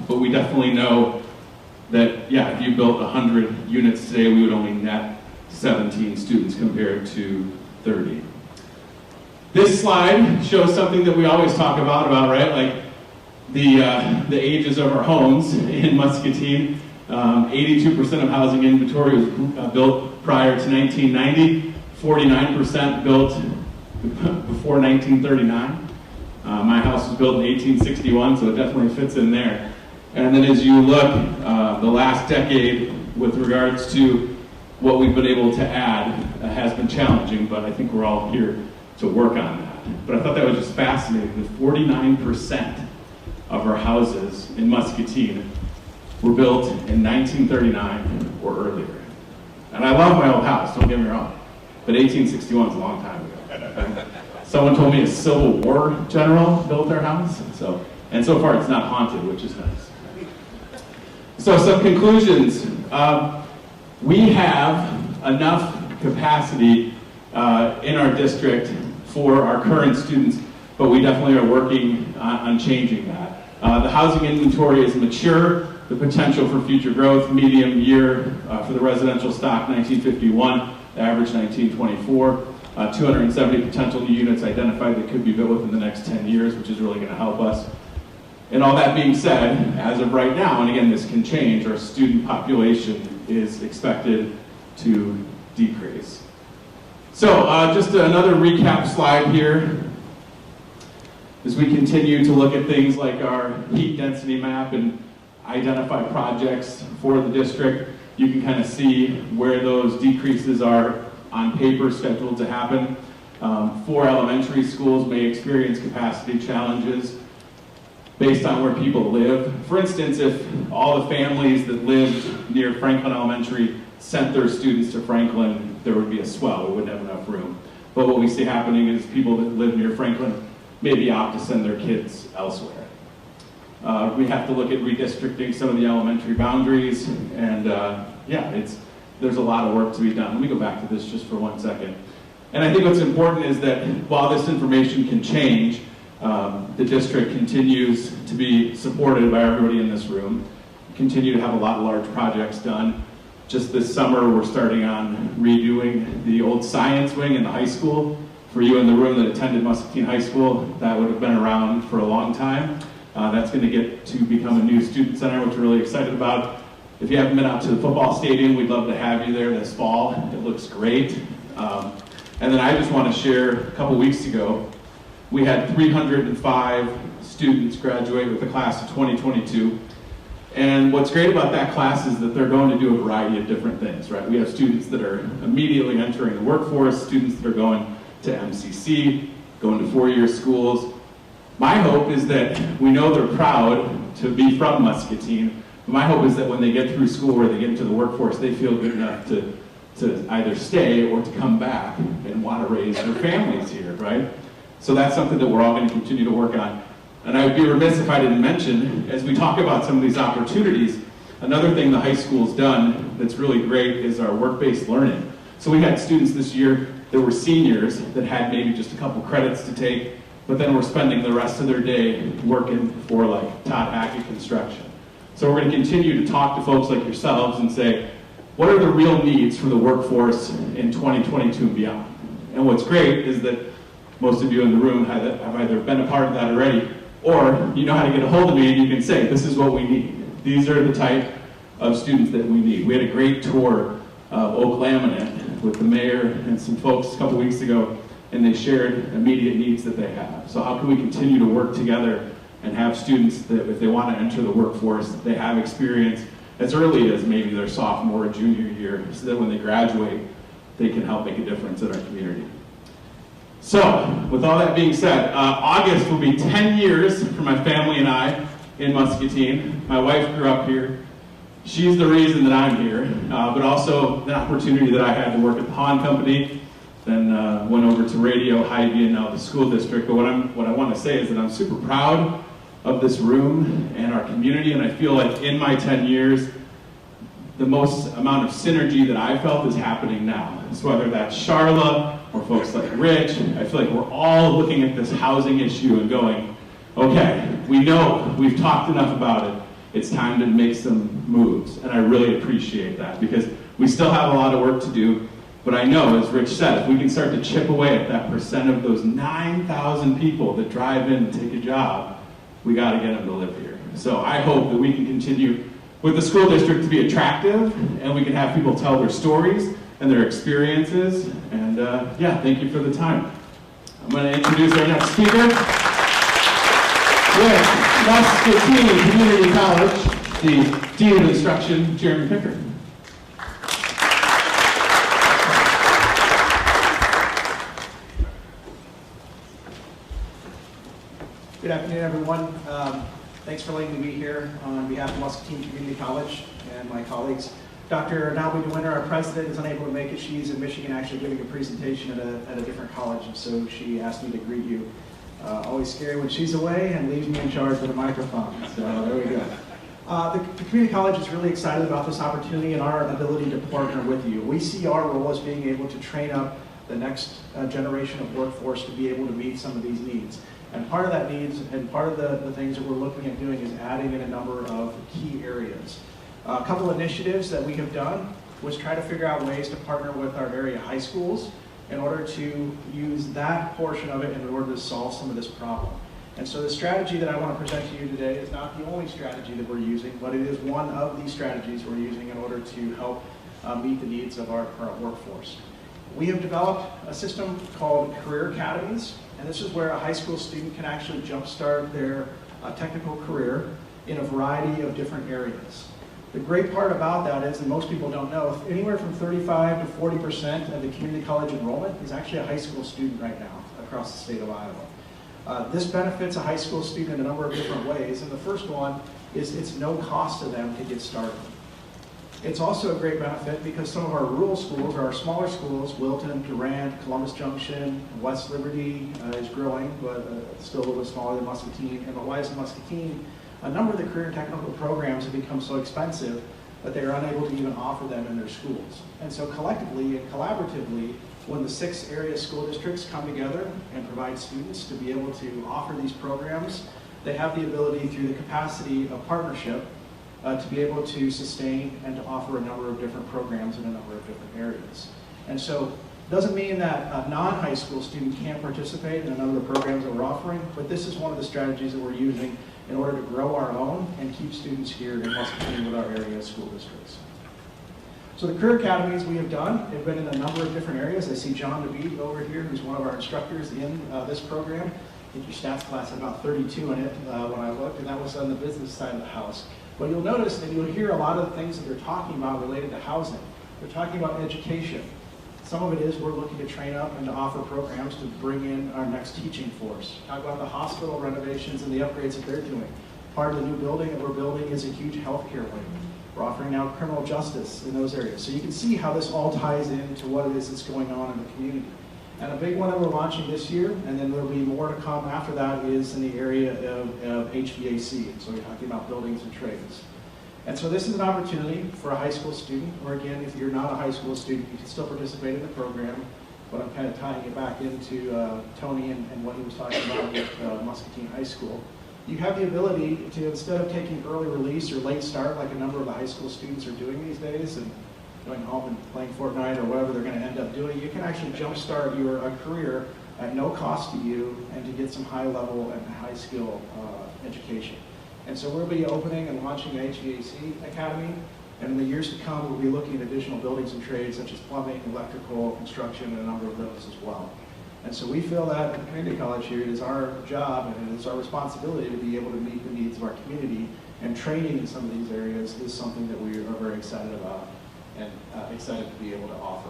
[SPEAKER 6] but we definitely know that, yeah, if you built 100 units today, we would only net 17 students compared to 30. This slide shows something that we always talk about, right? Like the ages of our homes in Muscatine. 82% of housing inventory was built prior to 1990, 49% built before 1939. My house was built in 1861, so it definitely fits in there. And then as you look, the last decade with regards to what we've been able to add has been challenging, but I think we're all here to work on that. But I thought that was just fascinating, that 49% of our houses in Muscatine were built in 1939 or earlier. And I love my old house, don't get me wrong, but 1861 is a long time ago. Someone told me a Civil War general built our house, and so far it's not haunted, which is nice. So some conclusions. We have enough capacity in our district for our current students, but we definitely are working on changing that. The housing inventory is mature. The potential for future growth, medium year for the residential stock, 1951, average 1924. 270 potential new units identified that could be built within the next 10 years, which is really going to help us. And all that being said, as of right now, and again, this can change, our student population is expected to decrease. So just another recap slide here. As we continue to look at things like our heat density map and identify projects for the district, you can kind of see where those decreases are on paper scheduled to happen. 4 elementary schools may experience capacity challenges based on where people live. For instance, if all the families that lived near Franklin Elementary sent their students to Franklin, there would be a swell. We wouldn't have enough room. But what we see happening is people that live near Franklin maybe opt to send their kids elsewhere. We have to look at redistricting some of the elementary boundaries, and there's a lot of work to be done. Let me go back to this just for 1 second. And I think what's important is that while this information can change, the district continues to be supported by everybody in this room. We continue to have a lot of large projects done. Just this summer, we're starting on redoing the old science wing in the high school. For you in the room that attended Muscatine High School, that would have been around for a long time. That's going to get to become a new student center, which we're really excited about. If you haven't been out to the football stadium, we'd love to have you there this fall. It looks great. And then I just want to share, a couple weeks ago, we had 305 students graduate with the class of 2022. And what's great about that class is that they're going to do a variety of different things, right? We have students that are immediately entering the workforce, students that are going to MCC, going to 4-year schools. My hope is that we know they're proud to be from Muscatine. My hope is that when they get through school or they get into the workforce, they feel good enough to either stay or to come back and want to raise their families here, right? So that's something that we're all going to continue to work on. And I would be remiss if I didn't mention, as we talk about some of these opportunities, another thing the high school's done that's really great is our work-based learning. So we had students this year that were seniors that had maybe just a couple credits to take, but then were spending the rest of their day working for like Todd Hvac Construction. So we're going to continue to talk to folks like yourselves and say, what are the real needs for the workforce in 2022 and beyond? And what's great is that most of you in the room have either been a part of that already, or you know how to get a hold of me and you can say, this is what we need. These are the type of students that we need. We had a great tour of Oak Laminate with the mayor and some folks a couple weeks ago, and they shared immediate needs that they have. So how can we continue to work together and have students that if they want to enter the workforce, they have experience as early as maybe their sophomore or junior year, so that when they graduate, they can help make a difference in our community. So, with all that being said, August will be 10 years for my family and I in Muscatine. My wife grew up here. She's the reason that I'm here, but also the opportunity that I had to work at the Hahn Company, then went over to radio, Hy-Vee, and now the school district. But what I want to say is that I'm super proud of this room and our community, and I feel like in my 10 years, the most amount of synergy that I felt is happening now. So whether that's Charla or folks like Rich, I feel like we're all looking at this housing issue and going, okay, we know, we've talked enough about it, it's time to make some moves. And I really appreciate that because we still have a lot of work to do, but I know, as Rich said, if we can start to chip away at that percent of those 9,000 people that drive in and take a job, we got to get them to live here. So I hope that we can continue with the school district to be attractive, and we can have people tell their stories and their experiences. And thank you for the time. I'm going to introduce our next speaker. With Muscatine Community College, the Dean of Instruction, Jeremy Picker.
[SPEAKER 7] Good afternoon, everyone. Thanks for letting me be here on behalf of Muscatine Community College and my colleagues. Dr. Nalby DeWinter, our president, is unable to make it. She's in Michigan actually giving a presentation at a different college, and so she asked me to greet you. Always scary when she's away and leaves me in charge with a microphone. So there we go. The community college is really excited about this opportunity and our ability to partner with you. We see our role as being able to train up the next generation of workforce to be able to meet some of these needs. And part of that needs and part of the things that we're looking at doing is adding in a number of key areas. A couple initiatives that we have done was try to figure out ways to partner with our area high schools in order to use that portion of it in order to solve some of this problem. And so the strategy that I want to present to you today is not the only strategy that we're using, but it is one of the strategies we're using in order to help meet the needs of our current workforce. We have developed a system called Career Academies, and this is where a high school student can actually jumpstart their technical career in a variety of different areas. The great part about that is, and most people don't know, anywhere from 35 to 40% of the community college enrollment is actually a high school student right now across the state of Iowa. This benefits a high school student in a number of different ways, and the first one is it's no cost to them to get started. It's also a great benefit because some of our rural schools, or our smaller schools, Wilton, Durham, Columbus Junction, West Liberty is growing, but still a little bit smaller than Muscatine, and the Wise and Muscatine, a number of the career and technical programs have become so expensive that they are unable to even offer them in their schools. And so collectively and collaboratively, when the 6 area school districts come together and provide students to be able to offer these programs, they have the ability through the capacity of partnership to be able to sustain and to offer a number of different programs in a number of different areas. And so it doesn't mean that a non-high school student can't participate in a number of the programs that we're offering, but this is one of the strategies that we're using in order to grow our own and keep students here in Muscatine with our area school districts. So the Career Academies we have done have been in a number of different areas. I see John DeBee over here, who's one of our instructors in this program. I think your stats class had about 32 in it when I looked, and that was on the business side of the house. But you'll notice that you'll hear a lot of the things that they're talking about related to housing. They're talking about education. Some of it is we're looking to train up and to offer programs to bring in our next teaching force. Talk about the hospital renovations and the upgrades that they're doing. Part of the new building that we're building is a huge healthcare wing. We're offering now criminal justice in those areas. So you can see how this all ties into what it is that's going on in the community. And a big one that we're launching this year, and then there'll be more to come after that, is in the area of HVAC. So we're talking about buildings and trades. And so this is an opportunity for a high school student, or again, if you're not a high school student, you can still participate in the program, but I'm kind of tying it back into Tony and what he was talking about with Muscatine High School. You have the ability to, instead of taking early release or late start like a number of the high school students are doing these days, and going home and playing Fortnite or whatever they're going to end up doing, you can actually jumpstart your career at no cost to you and to get some high level and high skill education. And so we'll be opening and launching an HVAC Academy, and in the years to come we'll be looking at additional buildings and trades such as plumbing, electrical, construction, and a number of those as well. And so we feel that at the community college here, it is our job and it is our responsibility to be able to meet the needs of our community, and training in some of these areas is something that we are very excited about and excited to be able to offer.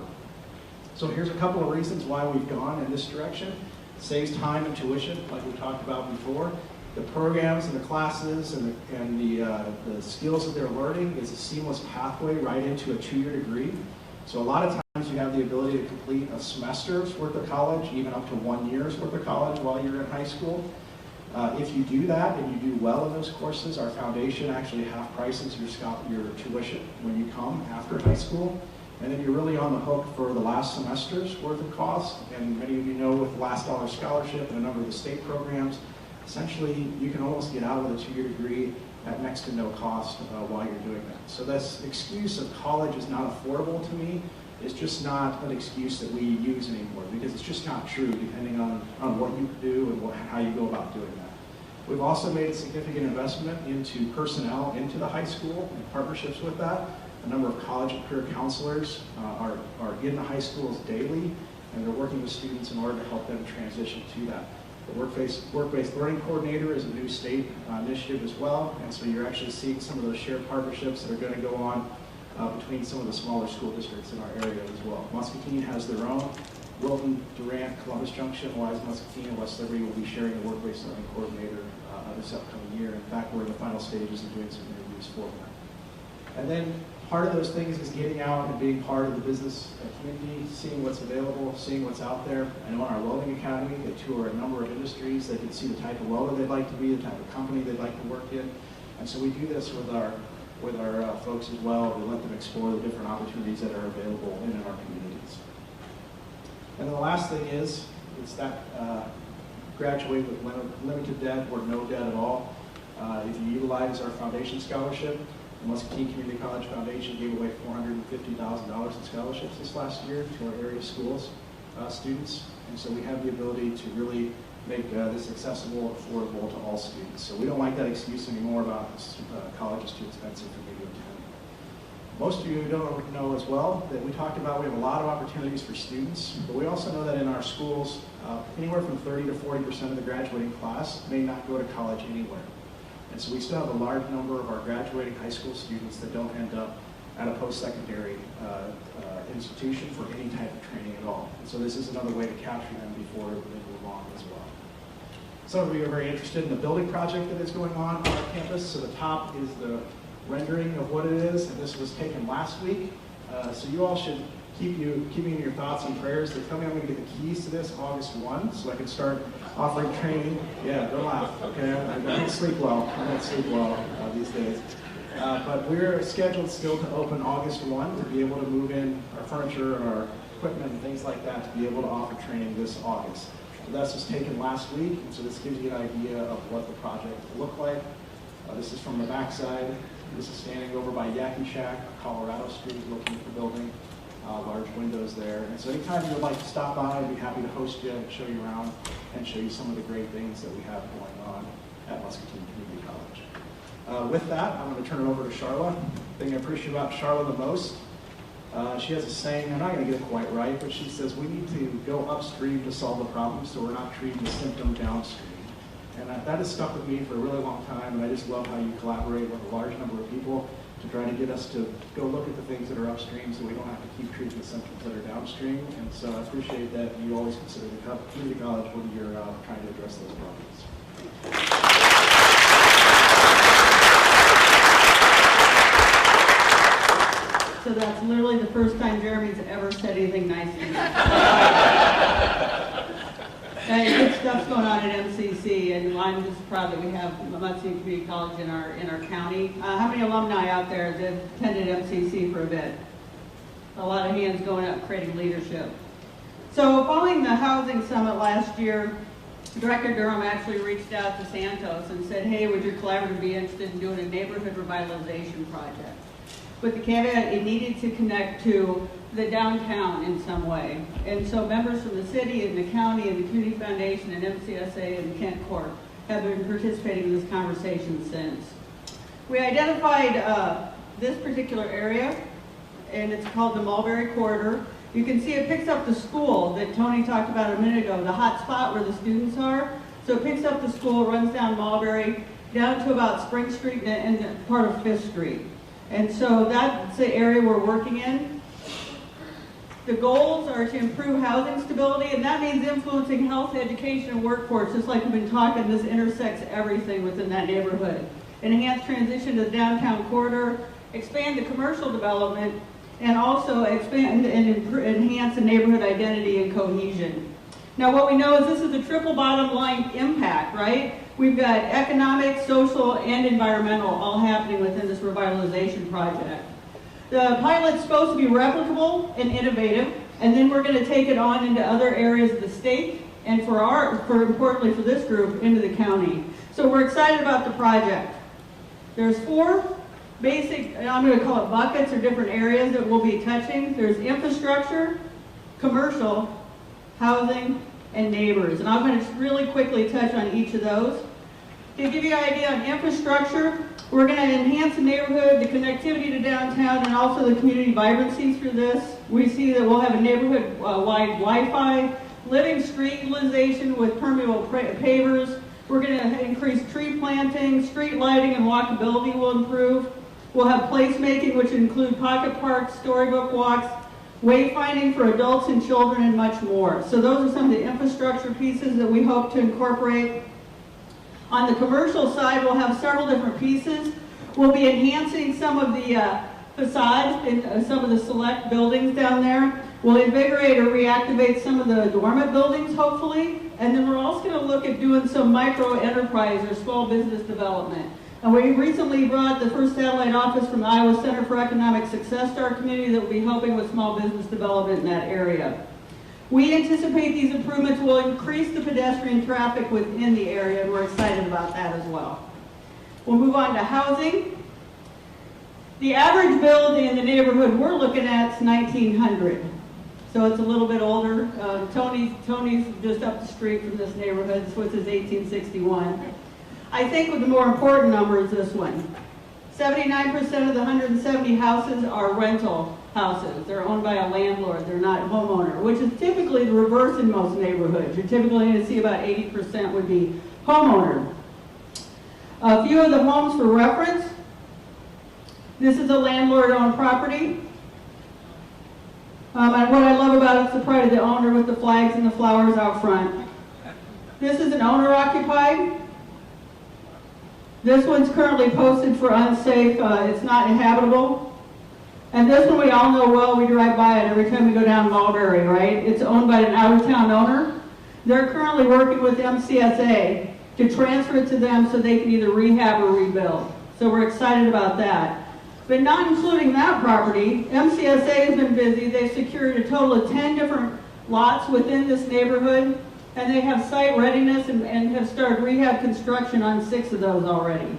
[SPEAKER 7] So here's a couple of reasons why we've gone in this direction. It saves time and tuition, like we talked about before. The programs and the classes and the skills that they're learning is a seamless pathway right into a 2-year degree. So a lot of times you have the ability to complete a semester's worth of college, even up to 1 year's worth of college while you're in high school. If you do that and you do well in those courses, our foundation actually half prices your tuition when you come after high school. And then you're really on the hook for the last semester's worth of cost. And many of you know with Last Dollar Scholarship and a number of the state programs, essentially you can almost get out with a 2-year degree at next to no cost while you're doing that. So this excuse of college is not affordable to me is just not an excuse that we use anymore, because it's just not true depending on what you do and how you go about doing that. We've also made a significant investment into personnel into the high school and partnerships with that. A number of college and career counselors are in the high schools daily, and they're working with students in order to help them transition to that. The work-based learning coordinator is a new state initiative as well, and so you're actually seeing some of those shared partnerships that are going to go on between some of the smaller school districts in our area as well. Muscatine has their own. Wilton, Durant, Columbus Junction, Wise, Muscatine, and West Liberty will be sharing the work-based learning coordinator this upcoming year. In fact, we're in the final stages of doing some interviews for them. And then part of those things is getting out and being part of the business community, seeing what's available, seeing what's out there. I know in our Welding Academy, they tour a number of industries. They can see the type of welder they'd like to be, the type of company they'd like to work in. And so we do this with our folks as well. We let them explore the different opportunities that are available in our communities. And the last thing is that graduate with limited debt or no debt at all. If you utilize our foundation scholarship, the Muscatine Community College Foundation gave away $450,000 in scholarships this last year to our area schools students. And so we have the ability to really make this accessible, affordable to all students. So we don't like that excuse anymore about college is too expensive for me to attend. Most of you don't know as well that we talked about we have a lot of opportunities for students, but we also know that in our schools, anywhere from 30 to 40% of the graduating class may not go to college anywhere. And so we still have a large number of our graduating high school students that don't end up at a post-secondary institution for any type of training at all. And so this is another way to capture them before they move on as well. Some of you are very interested in the building project that is going on our campus. So the top is the rendering of what it is, and this was taken last week. So you all should keep me in your thoughts and prayers. They tell me I'm going to get the keys to this August 1, so I can start offering training. Yeah, don't laugh, okay? I don't sleep well. I don't sleep well these days. But we're scheduled still to open August 1 to be able to move in our furniture and our equipment and things like that to be able to offer training this August. So this was taken last week, and so this gives you an idea of what the project will look like. This is from the backside. This is standing over by Hvac, Colorado Street, looking at the building. Large windows there. And so anytime you would like to stop by, I'd be happy to host you and show you around and show you some of the great things that we have going on at Muscatine Community College. With that, I'm going to turn it over to Charla. The thing I appreciate about Charla the most, she has a saying, I'm not going to get it quite right, but she says we need to go upstream to solve the problem so we're not treating the symptom downstream. And that has stuck with me for a really long time, and I just love how you collaborate with a large number of people to try to get us to go look at the things that are upstream so we don't have to keep treating the symptoms that are downstream. And so I appreciate that you always consider the community college when you're trying to address those problems.
[SPEAKER 8] So that's literally the first time Jeremy's ever said anything nice to me. Good stuff's going on at MCC, and I'm just proud that we have Muscatine Community College in our county. How many alumni out there that attended MCC for a bit? A lot of hands going up, creating leadership. So following the housing summit last year, Director Durham actually reached out to Santos and said, hey, would your collaborative be interested in doing a neighborhood revitalization project? With the caveat, it needed to connect to the downtown in some way. And so members from the city and the county and the Community Foundation and MCSA and Kent Corp have been participating in this conversation since. We identified this particular area, and it's called the Mulberry Corridor. You can see it picks up the school that Tony talked about a minute ago, the hot spot where the students are. So it picks up the school, runs down Mulberry, down to about Spring Street and part of 5th Street. And so that's the area we're working in. The goals are to improve housing stability, and that means influencing health, education, and workforce, just like we've been talking, this intersects everything within that neighborhood. Enhance transition to the downtown corridor, expand the commercial development, and also expand and enhance the neighborhood identity and cohesion. Now what we know is this is a triple bottom line impact, right? We've got economic, social, and environmental all happening within this revitalization project. The pilot's supposed to be replicable and innovative, and then we're going to take it on into other areas of the state, and importantly for this group, into the county. So we're excited about the project. There's 4 basic, I'm going to call it buckets or different areas that we'll be touching. There's infrastructure, commercial, housing, and neighbors. And I'm going to really quickly touch on each of those. To give you an idea on infrastructure, we're going to enhance the neighborhood, the connectivity to downtown, and also the community vibrancy through this. We see that we'll have a neighborhood-wide Wi-Fi, living street utilization with permeable pavers. We're going to increase tree planting, street lighting, and walkability will improve. We'll have placemaking, which include pocket parks, storybook walks, wayfinding for adults and children, and much more. So those are some of the infrastructure pieces that we hope to incorporate. On the commercial side, we'll have several different pieces. We'll be enhancing some of the facades in some of the select buildings down there. We'll invigorate or reactivate some of the dormant buildings, hopefully. And then we're also going to look at doing some micro enterprise or small business development. And we recently brought the first satellite office from the Iowa Center for Economic Success to our community that will be helping with small business development in that area. We anticipate these improvements will increase the pedestrian traffic within the area, and we're excited about that as well. We'll move on to housing. The average build in the neighborhood we're looking at is 1900. So it's a little bit older. Tony's just up the street from this neighborhood, so it's his 1861. I think the more important number is this one. 79% of the 170 houses are rental houses. They're owned by a landlord. They're not homeowner, which is typically the reverse in most neighborhoods. You're typically going to see about 80% would be homeowner. A few of the homes for reference. This is a landlord-owned property. And what I love about it is the pride of the owner with the flags and the flowers out front. This is an owner-occupied. This one's currently posted for unsafe. It's not inhabitable. And this one we all know well. We drive by it every time we go down Mulberry, right? It's owned by an out-of-town owner. They're currently working with MCSA to transfer it to them so they can either rehab or rebuild. So we're excited about that. But not including that property, MCSA has been busy. They've secured a total of 10 different lots within this neighborhood, and they have site readiness and have started rehab construction on 6 of those already.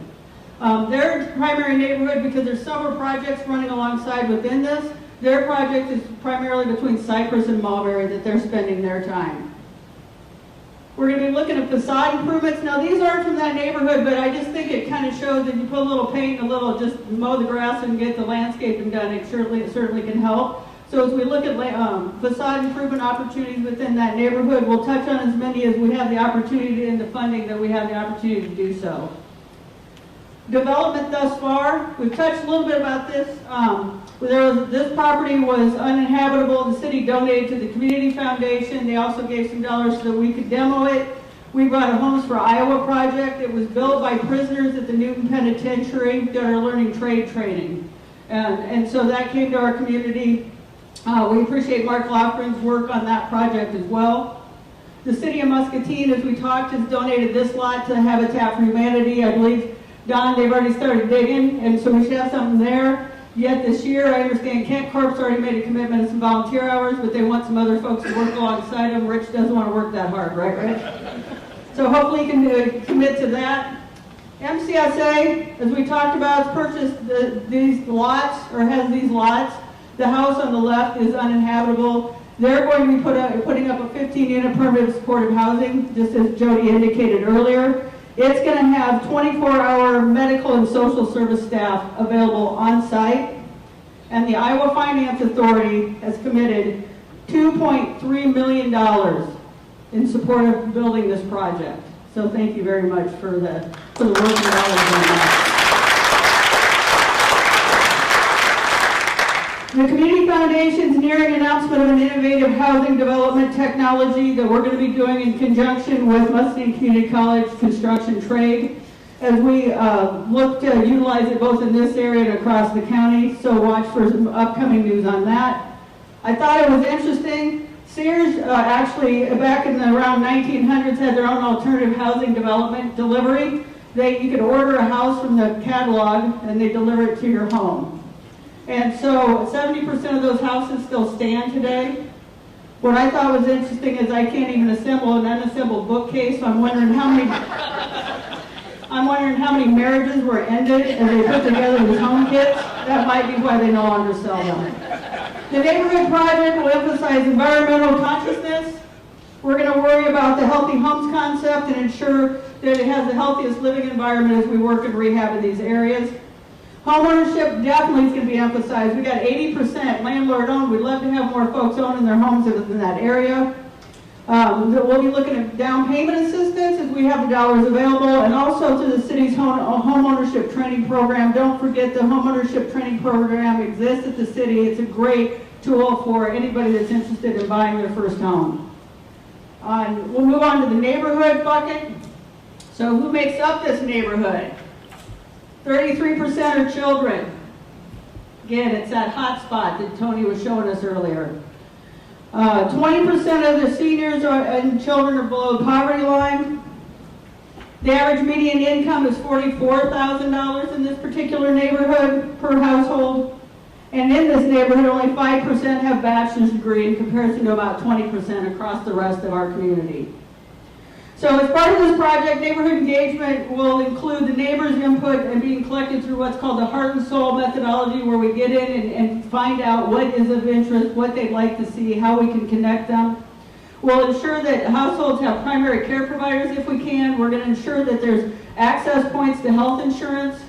[SPEAKER 8] Their primary neighborhood, because there's several projects running alongside within this, their project is primarily between Cypress and Mulberry that they're spending their time. We're going to be looking at facade improvements. Now these aren't from that neighborhood, but I just think it kind of shows that you put a little paint and a little, just mow the grass and get the landscaping done. It certainly can help. So as we look at facade improvement opportunities within that neighborhood, we'll touch on as many as we have the opportunity in the funding that we have the opportunity to do so. Development thus far, we've touched a little bit about this. This property was uninhabitable. The city donated to the Community Foundation. They also gave some dollars so that we could demo it. We brought a Homes for Iowa project. It was built by prisoners at the Newton Penitentiary that are learning trade training. And so that came to our community. We appreciate Mark Loughran's work on that project as well. The city of Muscatine, as we talked, has donated this lot to Habitat for Humanity. I believe, Don, they've already started digging, and so we should have something there. Yet this year, I understand Kent Corp's already made a commitment to some volunteer hours, but they want some other folks to work alongside them. Rich doesn't want to work that hard, right, Rich? So hopefully you can commit to that. MCSA, as we talked about, has purchased these lots, or has these lots. The house on the left is uninhabitable. They're going to be putting up a 15-unit permanent supportive housing, just as Jody indicated earlier. It's going to have 24-hour medical and social service staff available on site. And the Iowa Finance Authority has committed $2.3 million in support of building this project. So thank you very much for the work that all has done that. The Community Foundation is nearing announcement of an innovative housing development technology that we're going to be doing in conjunction with Muscatine Community College Construction Trade as we look to utilize it both in this area and across the county. So watch for some upcoming news on that. I thought it was interesting. Sears actually back in the around 1900s had their own alternative housing development delivery. You could order a house from the catalog and they deliver it to your home. And so 70% of those houses still stand today. What I thought was interesting is I can't even assemble an unassembled bookcase. So I'm wondering how many marriages were ended as they put together these home kits. That might be why they no longer sell them. The neighborhood project will emphasize environmental consciousness. We're going to worry about the healthy homes concept and ensure that it has the healthiest living environment as we work in rehab in these areas. Homeownership definitely is going to be emphasized. We got 80% landlord owned. We'd love to have more folks owning their homes in that area. We'll be looking at down payment assistance as we have the dollars available, and also to the city's homeownership training program. Don't forget the homeownership training program exists at the city. It's a great tool for anybody that's interested in buying their first home. We'll move on to the neighborhood bucket. So who makes up this neighborhood? 33% are children. Again, it's that hot spot that Tony was showing us earlier. 20% of the seniors and children are below the poverty line. The average median income is $44,000 in this particular neighborhood per household. And in this neighborhood, only 5% have bachelor's degree in comparison to about 20% across the rest of our community. So as part of this project, neighborhood engagement will include the neighbors' input and being collected through what's called the heart and soul methodology, where we get in and find out what is of interest, what they'd like to see, how we can connect them. We'll ensure that households have primary care providers if we can. We're going to ensure that there's access points to health insurance.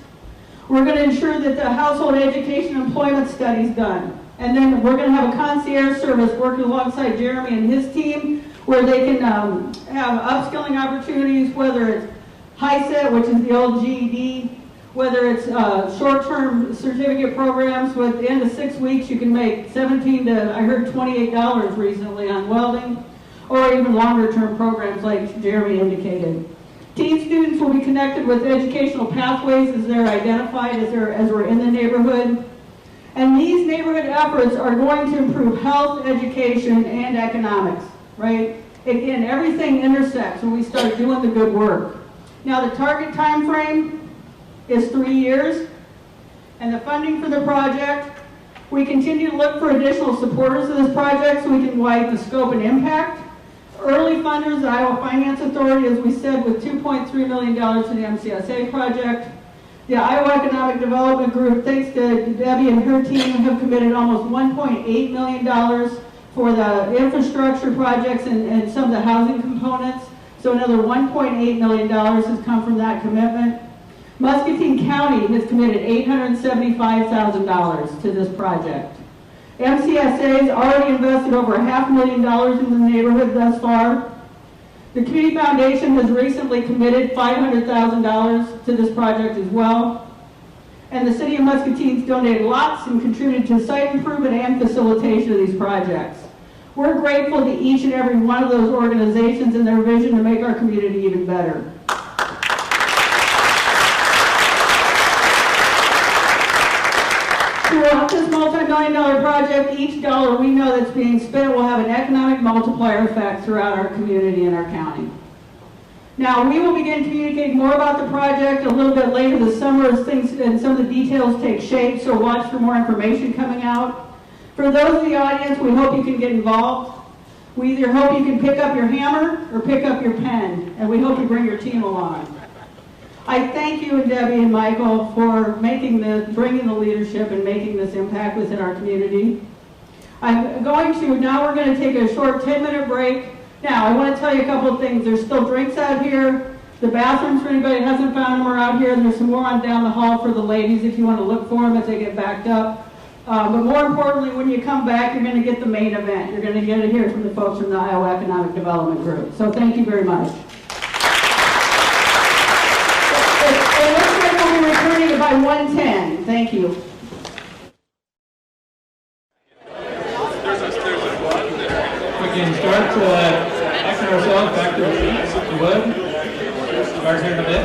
[SPEAKER 8] We're going to ensure that the household education and employment study is done. And then we're going to have a concierge service working alongside Jeremy and his team, where they can have upskilling opportunities, whether it's HISET, which is the old GED, whether it's short-term certificate programs. With the end of 6 weeks, you can make $17 to, I heard $28 recently on welding, or even longer-term programs like Jeremy indicated. Teen students will be connected with educational pathways as they're identified as we're in the neighborhood. And these neighborhood efforts are going to improve health, education, and economics, right? Again, everything intersects when we start doing the good work. Now, the target time frame is 3 years, and the funding for the project, we continue to look for additional supporters of this project so we can widen the scope and impact. Early funders, the Iowa Finance Authority, as we said, with $2.3 million to the MCSA project. The Iowa Economic Development Group, thanks to Debbie and her team, have committed almost $1.8 million for the infrastructure projects and some of the housing components. So another $1.8 million has come from that commitment. Muscatine County has committed $875,000 to this project. MCSA has already invested over $500,000 in the neighborhood thus far. The Community Foundation has recently committed $500,000 to this project as well. And the City of Muscatine's donated lots and contributed to site improvement and facilitation of these projects. We're grateful to each and every one of those organizations and their vision to make our community even better. Throughout this multi-million-dollar project, each dollar we know that's being spent will have an economic multiplier effect throughout our community and our county. Now, we will begin communicating more about the project a little bit later this summer as things and some of the details take shape, so watch for more information coming out. For those in the audience, we hope you can get involved. We either hope you can pick up your hammer or pick up your pen, and we hope you bring your team along. I thank you, and Debbie and Michael, for bringing the leadership and making this impact within our community. Now we're going to take a short 10-minute break. Now, I want to tell you a couple of things. There's still drinks out here. The bathrooms, for anybody that hasn't found them, are out here. And there's some more on down the hall for the ladies if you want to look for them as they get backed up. But more importantly, when you come back, you're going to get the main event. You're going to get to hear from the folks from the Iowa Economic Development Group. So thank you very much. It looks like we'll be returning by 1:10. Thank you.
[SPEAKER 2] We can start acting ourselves back to the seats, if you would. Start here in a bit.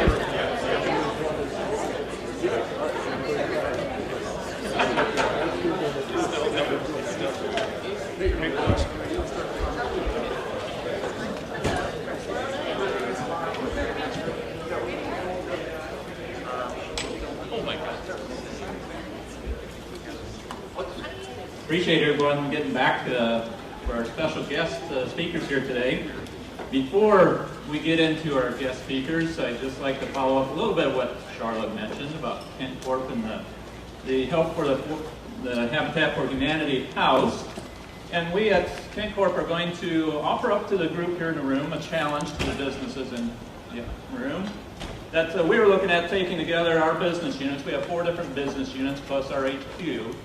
[SPEAKER 2] Appreciate everyone getting back for our special guest speakers here today. Before we get into our guest speakers, I'd just like to follow up a little bit of what Charlotte mentioned about Kent Corp and the help for the Habitat for Humanity house. And we at Kent Corp are going to offer up to the group here in the room a challenge to the businesses in the room. That we were looking at taking together our business units. We have 4 different business units plus our HQ.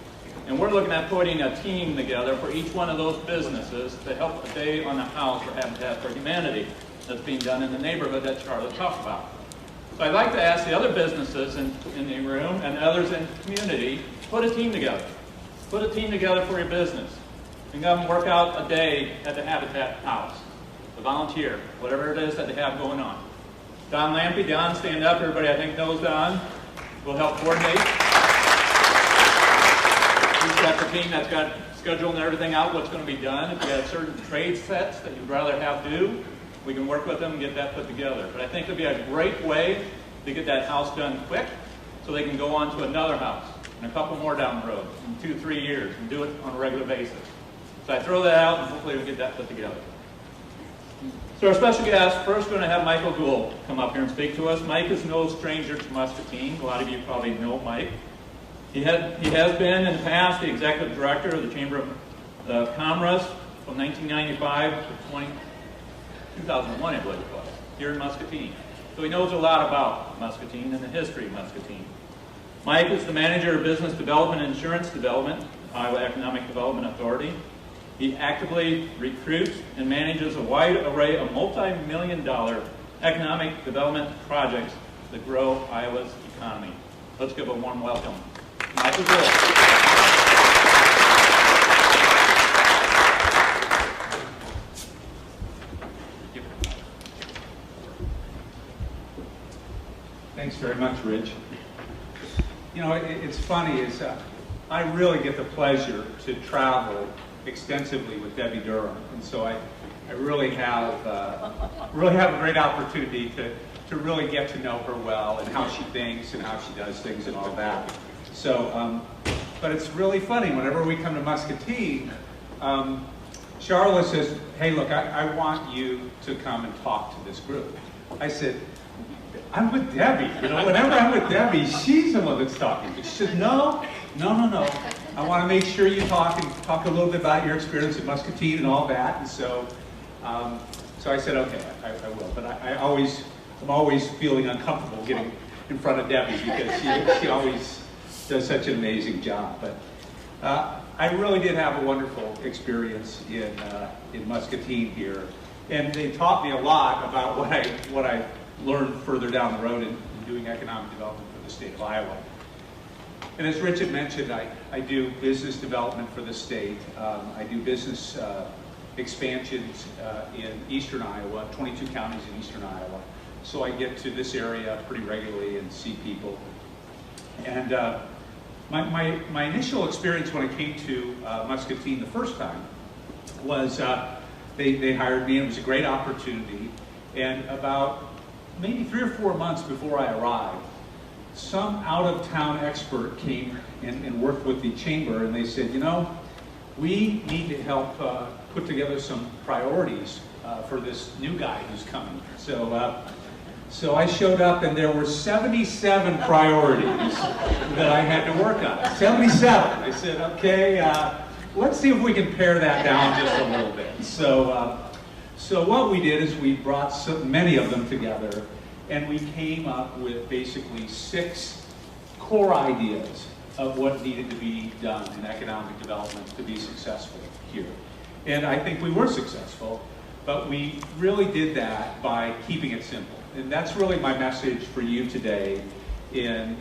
[SPEAKER 2] And we're looking at putting a team together for each one of those businesses to help a day on the house for Habitat for Humanity that's being done in the neighborhood that Charlotte talked about. So I'd like to ask the other businesses in the room and others in the community, put a team together. Put a team together for your business. And come work out a day at the Habitat house. A volunteer, whatever it is that they have going on. Don Lampy. Don, stand up. Everybody I think knows Don. Will help coordinate. He's got the team that's got schedule and everything out, what's going to be done. If you have certain trade sets that you'd rather have do, we can work with them and get that put together. But I think it'd be a great way to get that house done quick so they can go on to another house and a couple more down the road in 2-3 years and do it on a regular basis. So I throw that out and hopefully we'll get that put together. So our special guest, first going to have Michael Gould come up here and speak to us. Mike is no stranger to Muscatine. A lot of you probably know Mike. He has been in the past the executive director of the Chamber of Commerce from 1995 to 2001, I believe it was, here in Muscatine. So he knows a lot about Muscatine and the history of Muscatine. Mike is the manager of business development and insurance development, Iowa Economic Development Authority. He actively recruits and manages a wide array of multi-million-dollar economic development projects that grow Iowa's economy. Let's give a warm welcome. Michael Gould.
[SPEAKER 9] Thanks very much, Rich. You know, it's funny, I really get the pleasure to travel extensively with Debbie Durham, and so I really have a great opportunity to really get to know her well and how she thinks and how she does things and all that. So, but it's really funny, whenever we come to Muscatine, Charlotte says, hey, look, I want you to come and talk to this group. I said, I'm with Debbie. You know, whenever I'm with Debbie, she's the one that's talking. She said, no. I want to make sure you talk a little bit about your experience in Muscatine and all that. And so, so I said, okay, I will. But I'm always feeling uncomfortable getting in front of Debbie because she always does such an amazing job. But I really did have a wonderful experience in Muscatine here, and they taught me a lot about what I learned further down the road in doing economic development for the state of Iowa. And as Rich had mentioned, I do business development for the state. I do business expansions in eastern Iowa, 22 counties in eastern Iowa. So I get to this area pretty regularly and see people. And my initial experience when I came to Muscatine the first time was they hired me, and it was a great opportunity. And about maybe 3 or 4 months before I arrived, some out-of-town expert came and worked with the chamber, and they said, you know, we need to help put together some priorities for this new guy who's coming. So I showed up, and there were 77 priorities that I had to work on. 77. I said, okay, let's see if we can pare that down just a little bit. So what we did is we brought many of them together, and we came up with basically 6 core ideas of what needed to be done in economic development to be successful here. And I think we were successful, but we really did that by keeping it simple. And that's really my message for you today in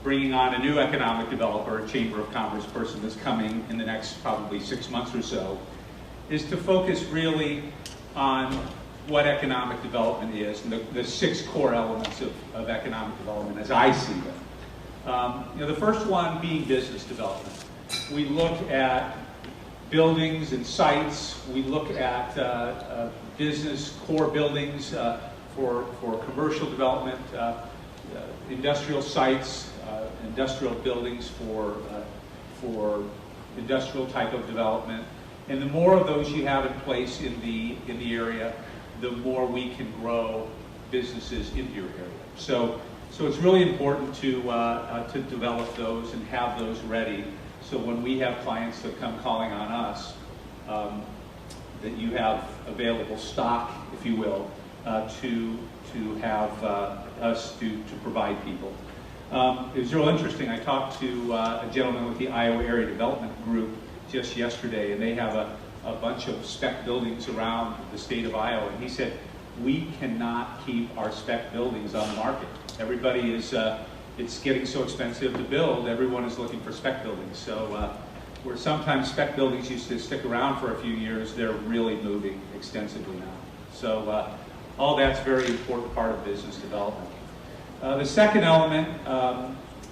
[SPEAKER 9] bringing on a new economic developer, a Chamber of Commerce person that's coming in the next probably 6 months or so, is to focus really on what economic development is and the 6 core elements of economic development as I see them. You know, the first one being business development. We look at buildings and sites. We look at business core buildings for commercial development, industrial sites, industrial buildings for industrial type of development. And the more of those you have in place in the area, the more we can grow businesses into your area. So it's really important to develop those and have those ready. So when we have clients that come calling on us, that you have available stock, if you will, to have us to provide people. It was real interesting. I talked to a gentleman with the Iowa Area Development Group just yesterday, and they have a bunch of spec buildings around the state of Iowa, and he said, we cannot keep our spec buildings on the market. Everybody is, it's getting so expensive to build, everyone is looking for spec buildings. So where sometimes spec buildings used to stick around for a few years, they're really moving extensively now. So all that's very important part of business development. The second element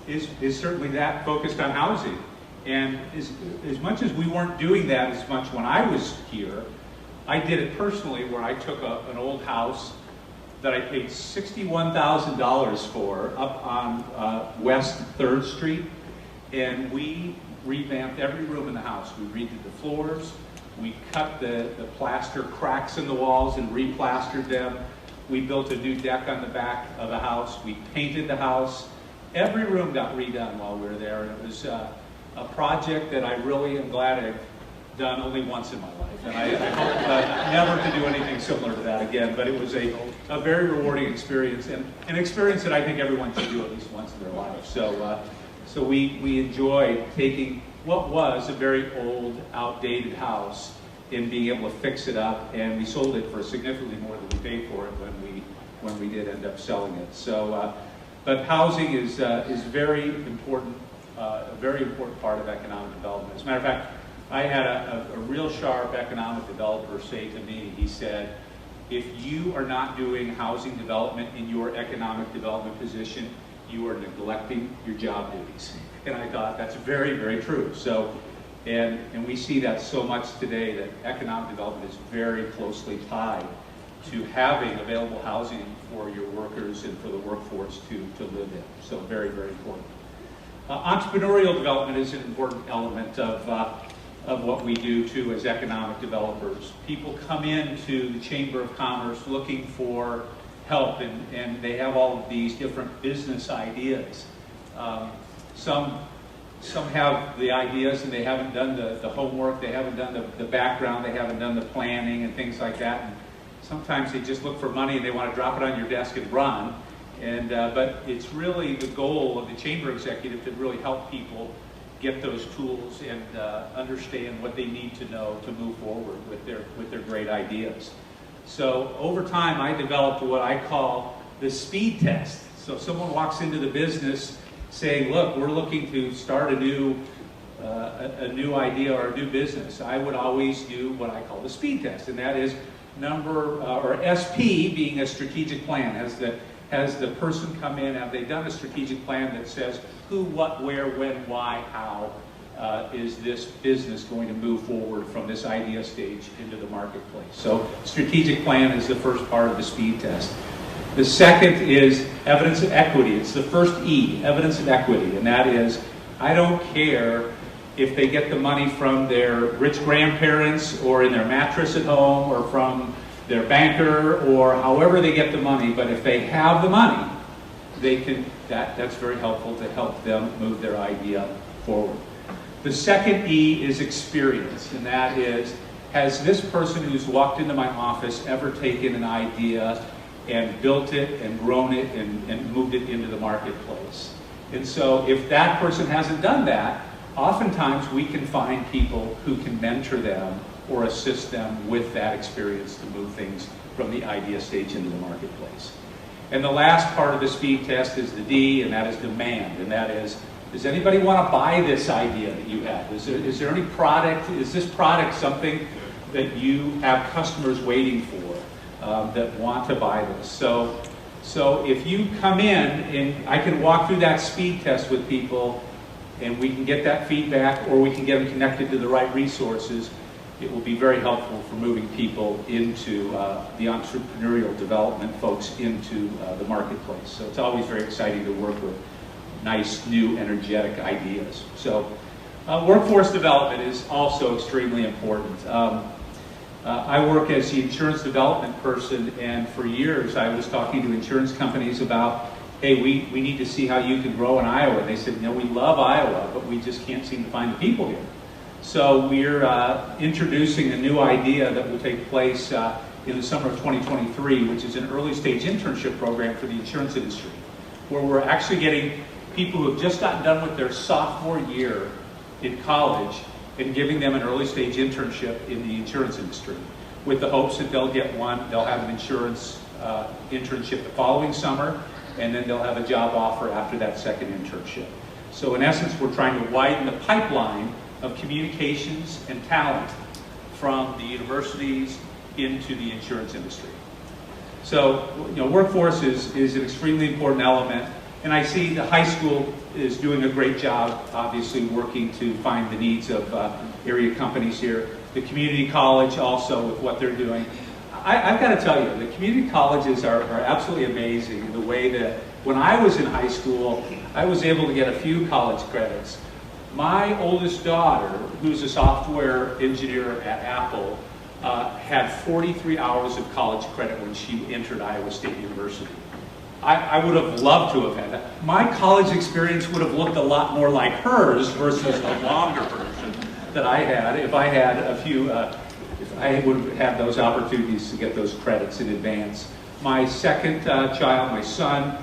[SPEAKER 9] is certainly that focused on housing. And as much as we weren't doing that as much when I was here, I did it personally where I took an old house that I paid $61,000 for up on West 3rd Street, and we revamped every room in the house. We redid the floors, we cut the plaster cracks in the walls and replastered them. We built a new deck on the back of the house. We painted the house. Every room got redone while we were there, and it was a project that I really am glad I've done only once in my life. And I hope never to do anything similar to that again, but it was a very rewarding experience, and an experience that I think everyone should do at least once in their life. So we enjoyed taking what was a very old, outdated house and being able to fix it up, and we sold it for significantly more than we paid for it when we did end up selling it. So, but housing is very important, a very important part of economic development. As a matter of fact, I had a real sharp economic developer say to me, he said, if you are not doing housing development in your economic development position, you are neglecting your job duties. And I thought that's very, very true. So, and we see that so much today, that economic development is very closely tied to having available housing for your workers and for the workforce to live in. So very, very important. Entrepreneurial development is an important element of what we do too as economic developers. People come into the Chamber of Commerce looking for help, and they have all of these different business ideas. Some have the ideas and they haven't done the homework, they haven't done the background, they haven't done the planning and things like that. And sometimes they just look for money and they want to drop it on your desk and run. And but it's really the goal of the Chamber Executive to really help people get those tools and understand what they need to know to move forward with their great ideas. So over time, I developed what I call the speed test. So if someone walks into the business saying, look, we're looking to start a new idea or a new business, I would always do what I call the speed test, and that is or SP being a strategic plan. Has the person come in, have they done a strategic plan that says who, what, where, when, why, how is this business going to move forward from this idea stage into the marketplace? So strategic plan is the first part of the speed test. The second is evidence of equity. It's the first E, evidence of equity, and that is, I don't care if they get the money from their rich grandparents or in their mattress at home or from their banker or however they get the money, but if they have the money, they can. That's very helpful to help them move their idea forward. The second E is experience, and that is, has this person who's walked into my office ever taken an idea and built it and grown it and moved it into the marketplace? And so if that person hasn't done that, oftentimes we can find people who can mentor them or assist them with that experience to move things from the idea stage into the marketplace. And the last part of the speed test is the D, and that is demand. And that is, does anybody want to buy this idea that you have? Is there any product, is this product something that you have customers waiting for that want to buy this? So if you come in, and I can walk through that speed test with people, and we can get that feedback, or we can get them connected to the right resources, it will be very helpful for moving people into the entrepreneurial development folks into the marketplace. So it's always very exciting to work with nice, new, energetic ideas. So workforce development is also extremely important. I work as the insurance development person, and for years I was talking to insurance companies about, hey, we need to see how you can grow in Iowa. And they said, no, we love Iowa, but we just can't seem to find the people here. So we're introducing a new idea that will take place in the summer of 2023, which is an early stage internship program for the insurance industry, where we're actually getting people who have just gotten done with their sophomore year in college and giving them an early stage internship in the insurance industry, with the hopes that they'll have an insurance internship the following summer, and then they'll have a job offer after that second internship. So in essence, we're trying to widen the pipeline of communications and talent from the universities into the insurance industry. So, workforce is an extremely important element, and I see the high school is doing a great job, obviously working to find the needs of area companies here. The community college also with what they're doing. I've got to tell you, the community colleges are absolutely amazing in the way that when I was in high school, I was able to get a few college credits. My oldest daughter, who's a software engineer at Apple, had 43 hours of college credit when she entered Iowa State University. I would have loved to have had that. My college experience would have looked a lot more like hers versus the longer version that I had if I had a few, if I would have had those opportunities to get those credits in advance. My second child, my son,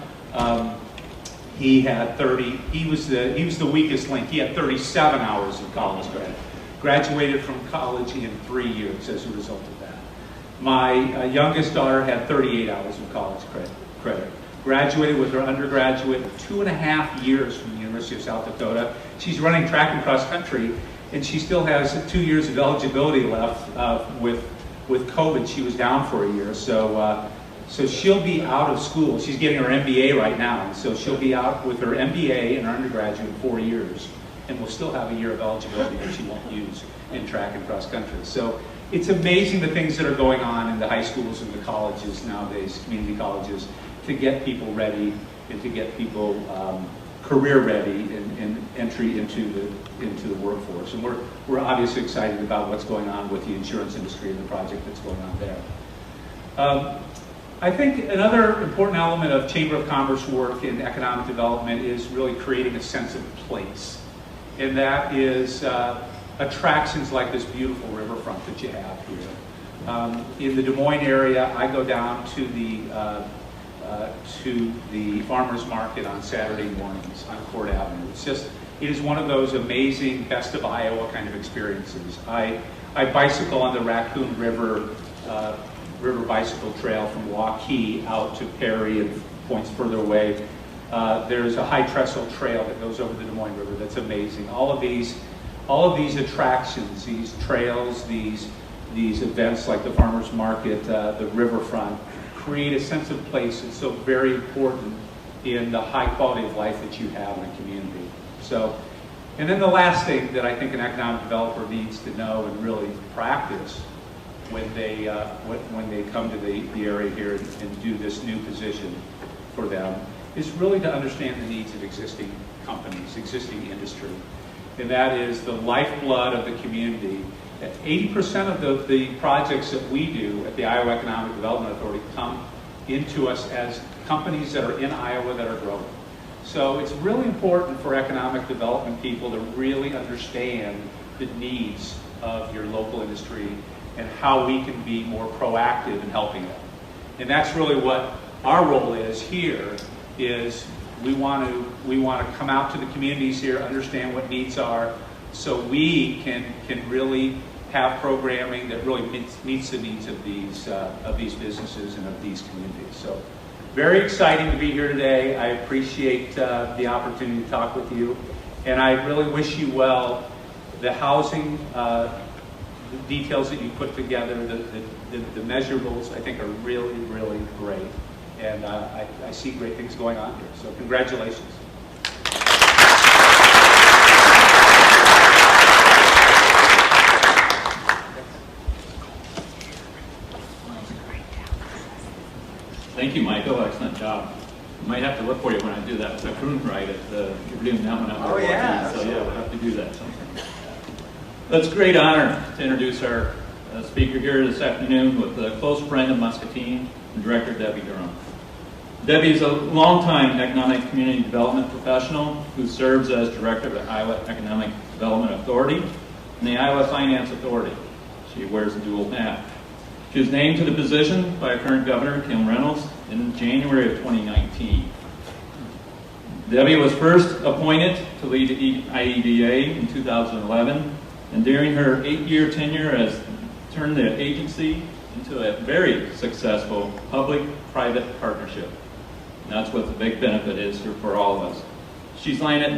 [SPEAKER 9] he had 30, he was the weakest link. He had 37 hours of college credit. Graduated from college in 3 years as a result of that. My youngest daughter had 38 hours of college credit. Graduated with her undergraduate 2.5 years from the University of South Dakota. She's running track and cross country, and she still has 2 years of eligibility left with COVID. She was down for a year, so she'll be out of school. She's getting her MBA right now, and so she'll be out with her MBA and her undergraduate in 4 years, and will still have a year of eligibility that she won't use in track and cross country. So it's amazing the things that are going on in the high schools and the colleges nowadays, community colleges, to get people ready and to get people career ready and entry into the workforce. And we're obviously excited about what's going on with the insurance industry and the project that's going on there. I think another important element of Chamber of Commerce work in economic development is really creating a sense of place. And that is attractions like this beautiful riverfront that you have here. In the Des Moines area, I go down to the farmers market on Saturday mornings on Court Avenue. It is one of those amazing best of Iowa kind of experiences. I bicycle on the Raccoon River bicycle trail from Waukee out to Perry and points further away. There's a high trestle trail that goes over the Des Moines River that's amazing. All of these attractions, these trails, these events like the farmers market, the riverfront, create a sense of place that's so very important in the high quality of life that you have in a community. So, and then the last thing that I think an economic developer needs to know and really practice when they come to the area here and do this new position for them is really to understand the needs of existing companies, existing industry. And that is the lifeblood of the community. 80% of the projects that we do at the Iowa Economic Development Authority come into us as companies that are in Iowa that are growing. So it's really important for economic development people to really understand the needs of your local industry and how we can be more proactive in helping them. And that's really what our role is here, is we want to come out to the communities here, understand what needs are, so we can really have programming that really meets the needs of these businesses and of these communities. So very exciting to be here today. I appreciate the opportunity to talk with you, and I really wish you well. The housing the details that you put together, the measurables, I think are really, really great. And I see great things going on here. So congratulations.
[SPEAKER 2] Thank you, Michael. Excellent job. I might have to look for you when I do that Raccoon ride at the doing that one out there.
[SPEAKER 7] Oh, yeah.
[SPEAKER 2] So yeah, we'll have to do that sometime. It's a great honor to introduce our speaker here this afternoon with a close friend of Muscatine, and Director Debbie Durham. Debbie is a longtime economic community development professional who serves as Director of the Iowa Economic Development Authority and the Iowa Finance Authority. She wears a dual hat. She was named to the position by current Governor Kim Reynolds in January of 2019. Debbie was first appointed to lead the IEDA in 2011, and during her 8-year tenure has turned the agency into a very successful public-private partnership. And that's what the big benefit is for all of us. She's lined up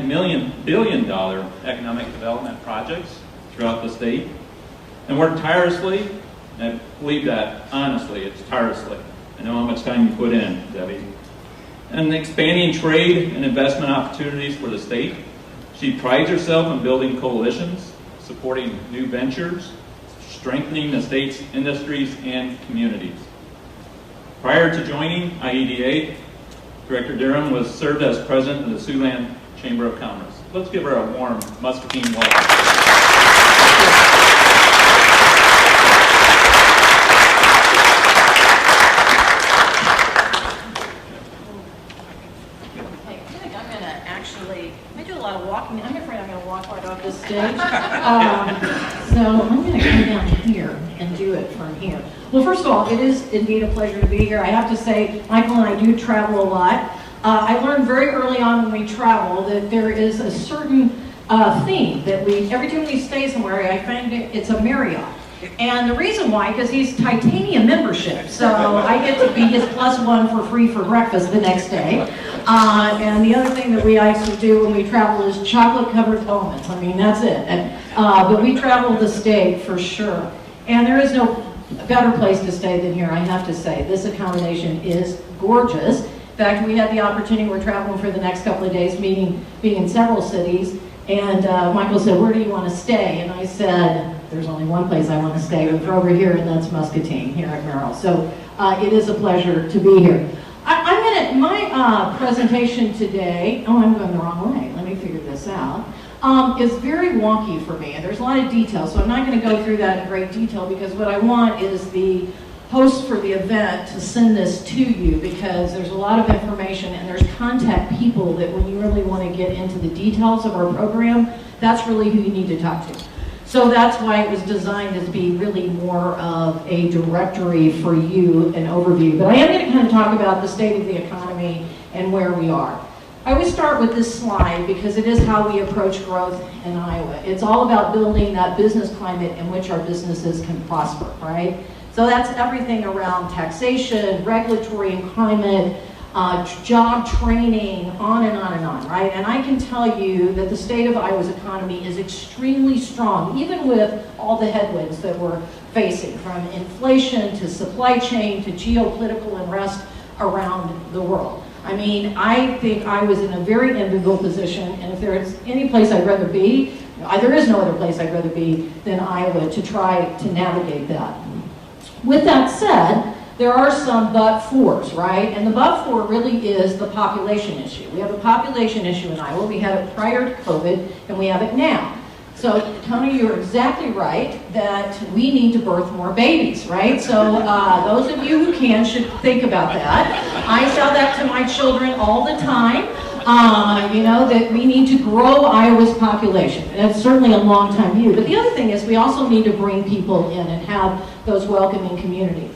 [SPEAKER 2] billion-dollar economic development projects throughout the state and worked tirelessly, and I believe that, honestly, it's tirelessly, I know how much time you put in, Debbie. And expanding trade and investment opportunities for the state. She prides herself in building coalitions, supporting new ventures, strengthening the state's industries and communities. Prior to joining IEDA, Director Durham served as president of the Siouxland Chamber of Commerce. Let's give her a warm Muscatine welcome.
[SPEAKER 10] I do a lot of walking. I'm afraid I'm going to walk right off this stage. So I'm going to come down here and do it from here. Well, first of all, it is indeed a pleasure to be here. I have to say, Michael and I do travel a lot. I learned very early on when we travel that there is a certain theme that every time we stay somewhere, I find it's a Marriott. And the reason why, because he's titanium membership, so I get to be his +1 for free for breakfast the next day. And the other thing that we actually do when we travel is chocolate-covered almonds. I mean, that's it. But we travel the state for sure. And there is no better place to stay than here, I have to say. This accommodation is gorgeous. In fact, we had the opportunity, we're traveling for the next couple of days, being in several cities. And Michael said, where do you want to stay? And I said, there's only one place I want to stay. We're over here, and that's Muscatine, here at Merrill. So it is a pleasure to be here. My presentation today, I'm going the wrong way. Let me figure this out. Is very wonky for me, and there's a lot of detail. So I'm not going to go through that in great detail, because what I want is the host for the event to send this to you, because there's a lot of information and there's contact people that when you really want to get into the details of our program, that's really who you need to talk to. So that's why it was designed to be really more of a directory for you, an overview. But I am going to kind of talk about the state of the economy and where we are. I always start with this slide because it is how we approach growth in Iowa. It's all about building that business climate in which our businesses can prosper, right? So that's everything around taxation, regulatory and climate, job training, on and on and on, right? And I can tell you that the state of Iowa's economy is extremely strong, even with all the headwinds that we're facing, from inflation to supply chain to geopolitical unrest around the world. I mean, I think I was in a very enviable position, and if there is any place I'd rather be, there is no other place I'd rather be than Iowa to try to navigate that. With that said, there are some but-fors, right? And the but-for really is the population issue. We have a population issue in Iowa. We had it prior to COVID, and we have it now. So, Tony, you're exactly right that we need to birth more babies, right? So those of you who can should think about that. I tell that to my children all the time, that we need to grow Iowa's population. And it's certainly a long-time view. But the other thing is we also need to bring people in and have those welcoming communities.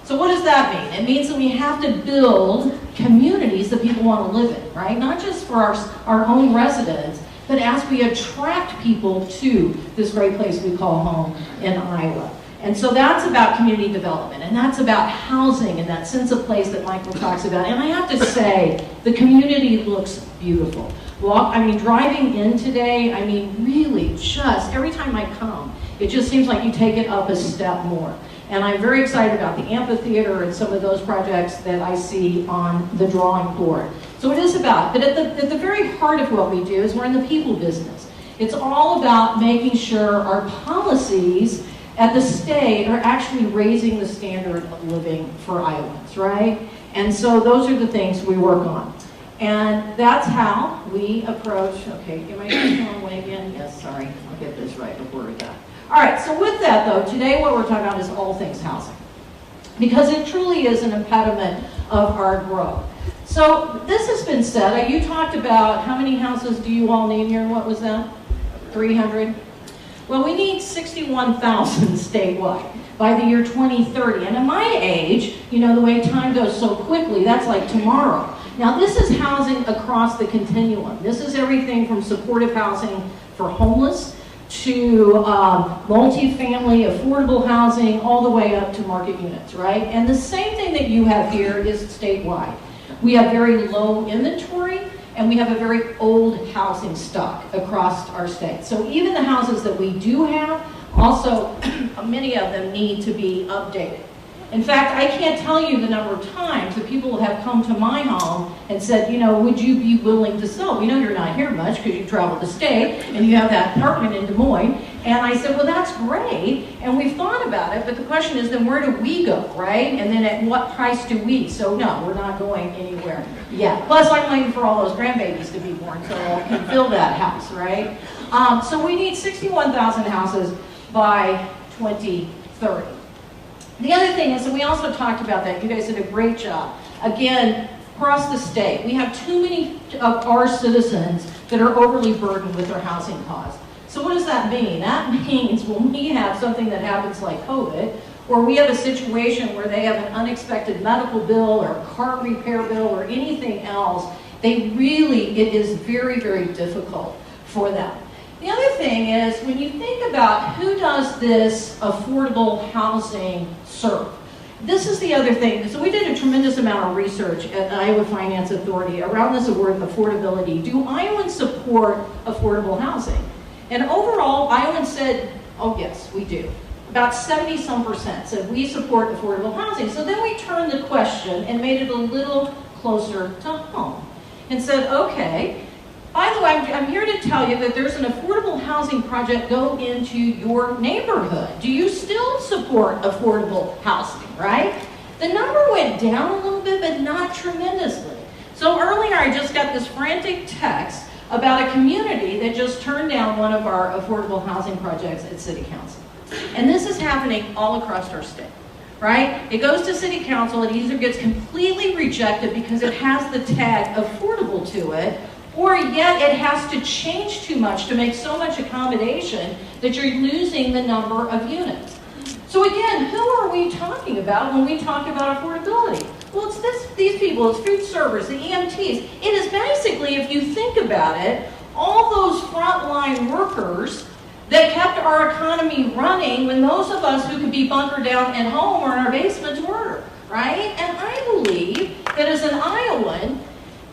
[SPEAKER 10] So what does that mean? It means that we have to build communities that people want to live in, right? Not just for our own residents, but as we attract people to this great place we call home in Iowa. And so that's about community development, and that's about housing and that sense of place that Michael talks about. And I have to say, the community looks beautiful. Driving in today, really just, every time I come, it just seems like you take it up a step more. And I'm very excited about the amphitheater and some of those projects that I see on the drawing board. So it is about, but at the very heart of what we do is we're in the people business. It's all about making sure our policies at the state are actually raising the standard of living for Iowans, right? And so those are the things we work on. And that's how we approach, okay, am I going the wrong way again? Yes, sorry, I'll get this right before we go. All right, so with that though, today what we're talking about is all things housing, because it truly is an impediment of our growth. So this has been said. You talked about how many houses do you all need here? What was that? 300? Well, we need 61,000 statewide by the year 2030. And at my age, the way time goes so quickly, that's like tomorrow. Now this is housing across the continuum. This is everything from supportive housing for homeless to multifamily, affordable housing, all the way up to market units, right? And the same thing that you have here is statewide. We have very low inventory, and we have a very old housing stock across our state. So even the houses that we do have, also many of them need to be updated. In fact, I can't tell you the number of times that people have come to my home and said, you know, would you be willing to sell? We know you're not here much because you travel the state and you have that apartment in Des Moines. And I said, well, that's great. And we've thought about it, but the question is then where do we go, right? And then at what price do we? So no, we're not going anywhere yet. Plus, I'm waiting for all those grandbabies to be born so I can fill that house, right? So we need 61,000 houses by 2030. The other thing is, and we also talked about that, you guys did a great job. Again, across the state, we have too many of our citizens that are overly burdened with their housing costs. So what does that mean? That means when we have something that happens like COVID, or we have a situation where they have an unexpected medical bill or a car repair bill or anything else, it is very, very difficult for them. The other thing is, when you think about who does this affordable housing serve, this is the other thing. So we did a tremendous amount of research at the Iowa Finance Authority around this word affordability. Do Iowans support affordable housing? And overall, Iowans said, oh yes, we do. About 70-some% said we support affordable housing. So then we turned the question and made it a little closer to home and said, okay, by the way, I'm here to tell you that there's an affordable housing project go into your neighborhood. Do you still support affordable housing, right? The number went down a little bit, but not tremendously. So earlier I just got this frantic text about a community that just turned down one of our affordable housing projects at City Council. And this is happening all across our state, right? It goes to City Council, it either gets completely rejected because it has the tag affordable to it, or yet it has to change too much to make so much accommodation that you're losing the number of units. So again, who are we talking about when we talk about affordability? Well, it's these people, it's food servers, the EMTs. It is basically, if you think about it, all those frontline workers that kept our economy running when those of us who could be bunkered down at home or in our basements were, right? And I believe that as an Iowan,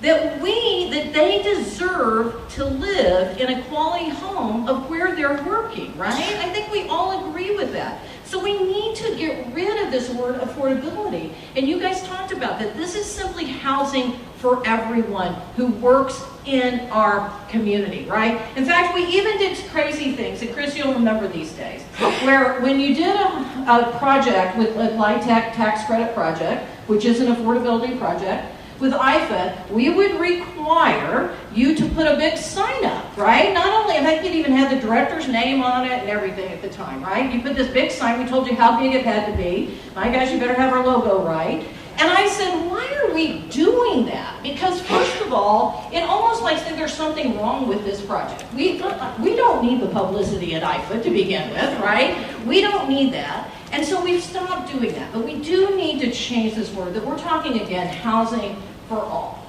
[SPEAKER 10] that they deserve to live in a quality home of where they're working, right? I think we all agree with that. So we need to get rid of this word affordability. And you guys talked about that. This is simply housing for everyone who works in our community, right? In fact, we even did crazy things, and Chris, you'll remember these days, where when you did a project with a Hvac tax credit project, which is an affordability project, with Hvac, we would require you to put a big sign up, right? Not only, I think it even had the director's name on it and everything at the time, right? You put this big sign, we told you how big it had to be. My gosh, you better have our logo right. And I said, why are we doing that? Because first of all, it almost like there's something wrong with this project. We don't need the publicity at Hvac to begin with, right? We don't need that. And so we've stopped doing that. But we do need to change this word, that we're talking again, housing for all.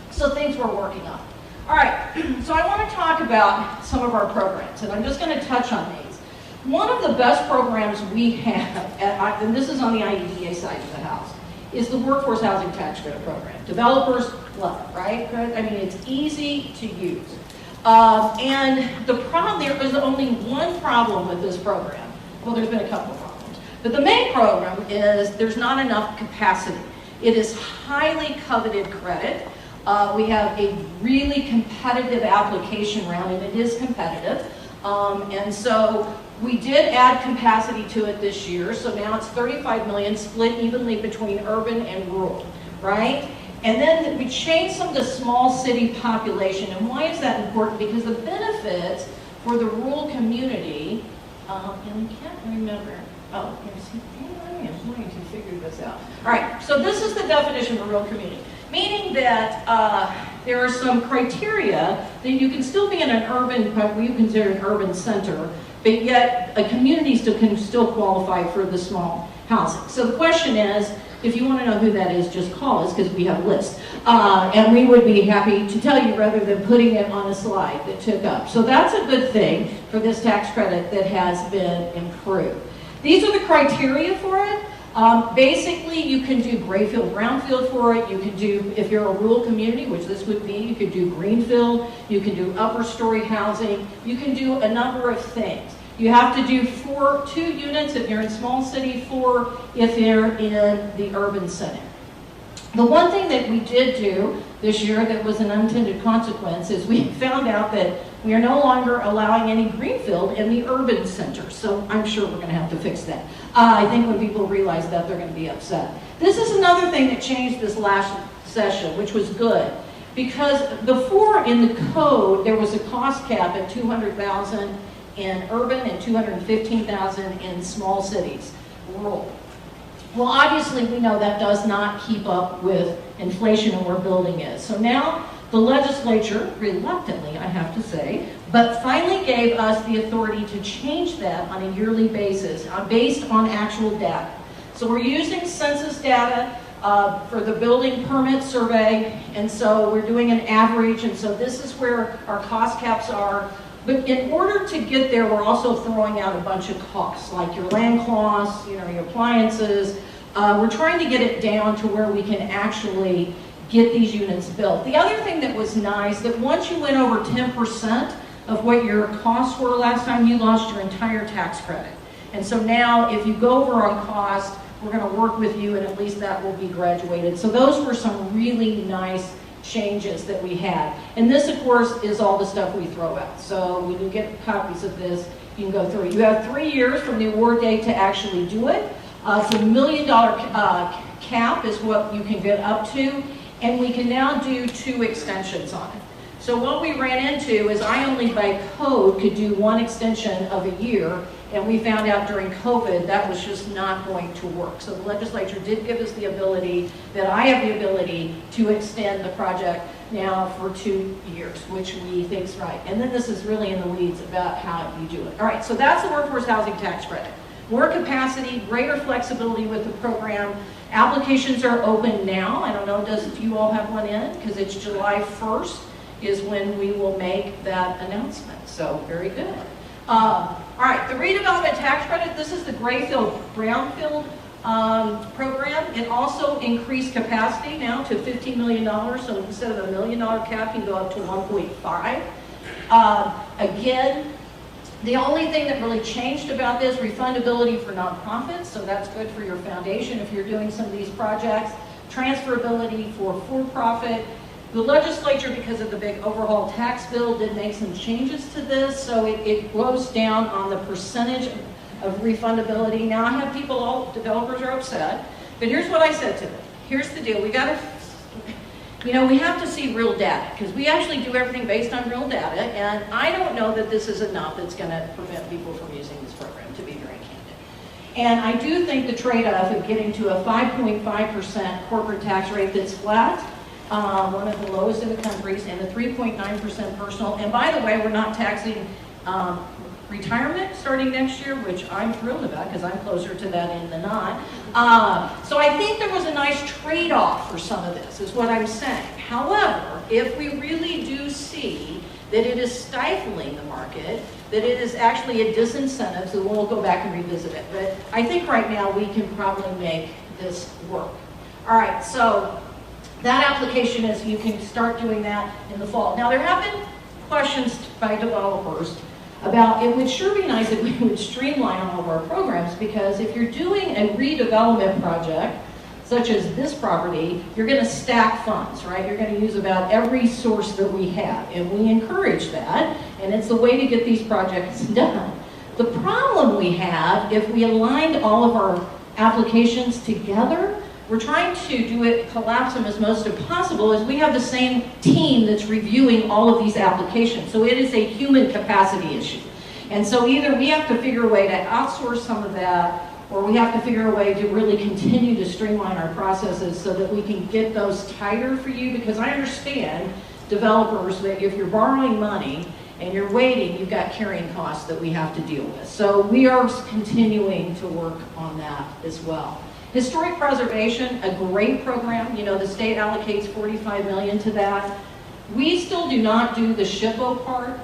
[SPEAKER 10] So things we're working on. All right, so I want to talk about some of our programs, and I'm just going to touch on these. One of the best programs we have, and this is on the IEDA side of the house, is the Workforce Housing Tax Credit Program. Developers love it, right? I mean, it's easy to use. And the problem, there is only one problem with this program. Well, there's been a couple of problems. But the main problem is there's not enough capacity. It is highly coveted credit. We have a really competitive application round, and it is competitive. And so we did add capacity to it this year, so now it's 35 million split evenly between urban and rural, right? And then we changed some of the small city population, and why is that important? Because the benefits for the rural community, and I can't remember, oh, I am going to figure this out. All right, so this is the definition of a rural community, meaning that there are some criteria that you can still be in an urban, what we consider an urban center, but yet a community can still qualify for the small housing. So the question is, if you want to know who that is, just call us because we have a list. And we would be happy to tell you rather than putting it on a slide that took up. So that's a good thing for this tax credit that has been improved. These are the criteria for it. Basically, you can do grayfield, brownfield for it. You can do, if you're a rural community, which this would be, you could do greenfield. You can do upper story housing. You can do a number of things. You have to do 2 units if you're in small city, 4 if you're in the urban center. The one thing that we did do this year that was an unintended consequence is we found out that we are no longer allowing any greenfield in the urban center. So I'm sure we're going to have to fix that. I think when people realize that, they're going to be upset. This is another thing that changed this last session, which was good. Because before in the code, there was a cost cap at $200,000 in urban and $215,000 in small cities, rural. Well, obviously, we know that does not keep up with inflation and where building is. So now the legislature, reluctantly, I have to say, but finally gave us the authority to change that on a yearly basis, based on actual data. So we're using census data for the building permit survey, and so we're doing an average, and so this is where our cost caps are. But in order to get there, we're also throwing out a bunch of costs, like your land costs, your appliances. We're trying to get it down to where we can actually get these units built. The other thing that was nice, that once you went over 10% of what your costs were last time, you lost your entire tax credit. And so now, if you go over on cost, we're going to work with you, and at least that will be graduated. So those were some really nice changes that we had. And this, of course, is all the stuff we throw out. So when you get copies of this, you can go through it. You have 3 years from the award date to actually do it. It's $1 million cap is what you can get up to, and we can now do 2 extensions on it. So what we ran into is I only by code could do 1 extension of a year, and we found out during COVID that was just not going to work. So the legislature did give us the ability, that I have the ability to extend the project now for 2 years, which we think is right. And then this is really in the weeds about how you do it. All right, so that's the workforce housing tax credit. More capacity, greater flexibility with the program. Applications are open now. I don't know, if you all have one in? Because it's July 1st is when we will make that announcement. So very good. All right, the redevelopment tax credit, this is the Grayfield Brownfield program. It also increased capacity now to $15 million. So instead of a $1 million cap, you can go up to 1.5. Again, the only thing that really changed about this, refundability for nonprofits, so that's good for your foundation if you're doing some of these projects. Transferability for for-profit. The legislature, because of the big overhaul tax bill, did make some changes to this, so it goes down on the percentage of refundability. Now I have people, all developers are upset, but here's what I said to them. Here's the deal, we have to see real data, because we actually do everything based on real data, and I don't know that this is enough that's going to prevent people from using this program, to be very candid. And I do think the trade-off of getting to a 5.5% corporate tax rate that's flat, one of the lowest in the countries, and a 3.9% personal. And by the way, we're not taxing retirement starting next year, which I'm thrilled about because I'm closer to that end than not. So I think there was a nice trade-off for some of this, is what I'm saying. However, if we really do see that it is stifling the market, that it is actually a disincentive, so we'll go back and revisit it. But I think right now we can probably make this work. All right, so that application is, you can start doing that in the fall. Now there have been questions by developers about, it would sure be nice if we would streamline all of our programs, because if you're doing a redevelopment project, such as this property, you're going to stack funds, right? You're going to use about every source that we have, and we encourage that, and it's the way to get these projects done. The problem we have, if we aligned all of our applications together, we're trying to do it, collapse them as most as possible, is we have the same team that's reviewing all of these applications. So it is a human capacity issue. And so either we have to figure a way to outsource some of that, or we have to figure a way to really continue to streamline our processes so that we can get those tighter for you, because I understand developers that if you're borrowing money and you're waiting, you've got carrying costs that we have to deal with. So we are continuing to work on that as well. Historic preservation, a great program. The state allocates $45 million to that. We still do not do the SHPO part.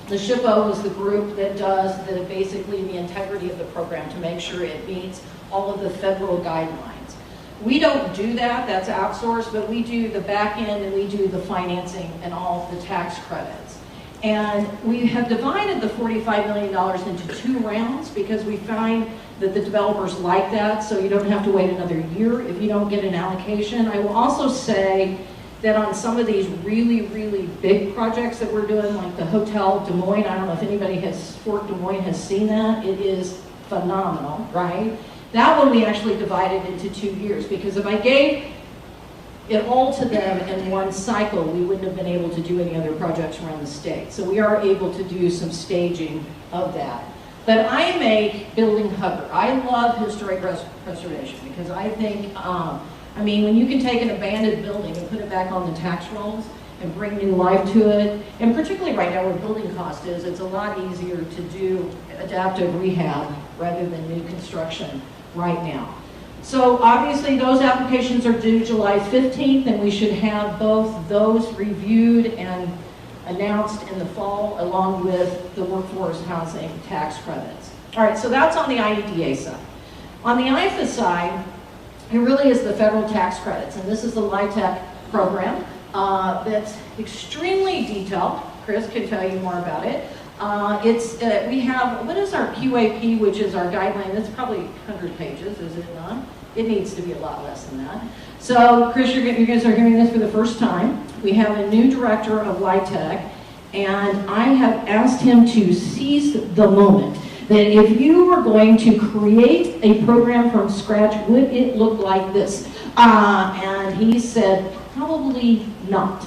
[SPEAKER 10] The SHPO is the group that does basically the integrity of the program to make sure it meets all of the federal guidelines. We don't do that, that's outsourced, but we do the back end and we do the financing and all of the tax credits. And we have divided the $45 million into 2 rounds because we find that the developers like that, so you don't have to wait another year if you don't get an allocation. I will also say that on some of these really, really big projects that we're doing, like the Hotel Des Moines, I don't know if anybody has, Fort Des Moines has seen that. It is phenomenal, right? That one we actually divided into 2 years, because if I gave it all to them in one cycle, we wouldn't have been able to do any other projects around the state. So we are able to do some staging of that. But I am a building hugger. I love historic preservation because I think, I mean, when you can take an abandoned building and put it back on the tax rolls and bring new life to it, and particularly right now where building cost is, it's a lot easier to do adaptive rehab rather than new construction right now. So obviously those applications are due July 15th, and we should have both those reviewed and announced in the fall, along with the workforce housing tax credits. All right, so that's on the IEDA side. On the IFA side, it really is the federal tax credits, and this is the LIHTC program that's extremely detailed. Chris can tell you more about it. We have, what is our QAP, which is our guideline? That's probably 100 pages, is it not? It needs to be a lot less than that. So, Chris, you guys are hearing this for the first time. We have a new director of LIHTC, and I have asked him to seize the moment. That if you were going to create a program from scratch, would it look like this? And he said, probably not.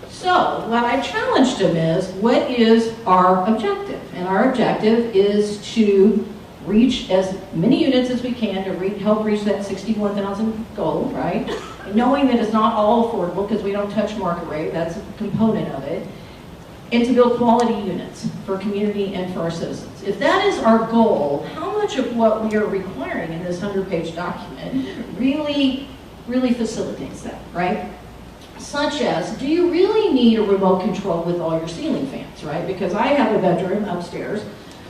[SPEAKER 10] So what I challenged him is, what is our objective? And our objective is to reach as many units as we can to help reach that 61,000 goal, right? And knowing that it's not all affordable because we don't touch market rate, that's a component of it. And to build quality units for community and for our citizens. If that is our goal, how much of what we are requiring in this 100-page document really facilitates that, right? Such as, do you really need a remote control with all your ceiling fans, right? Because I have a bedroom upstairs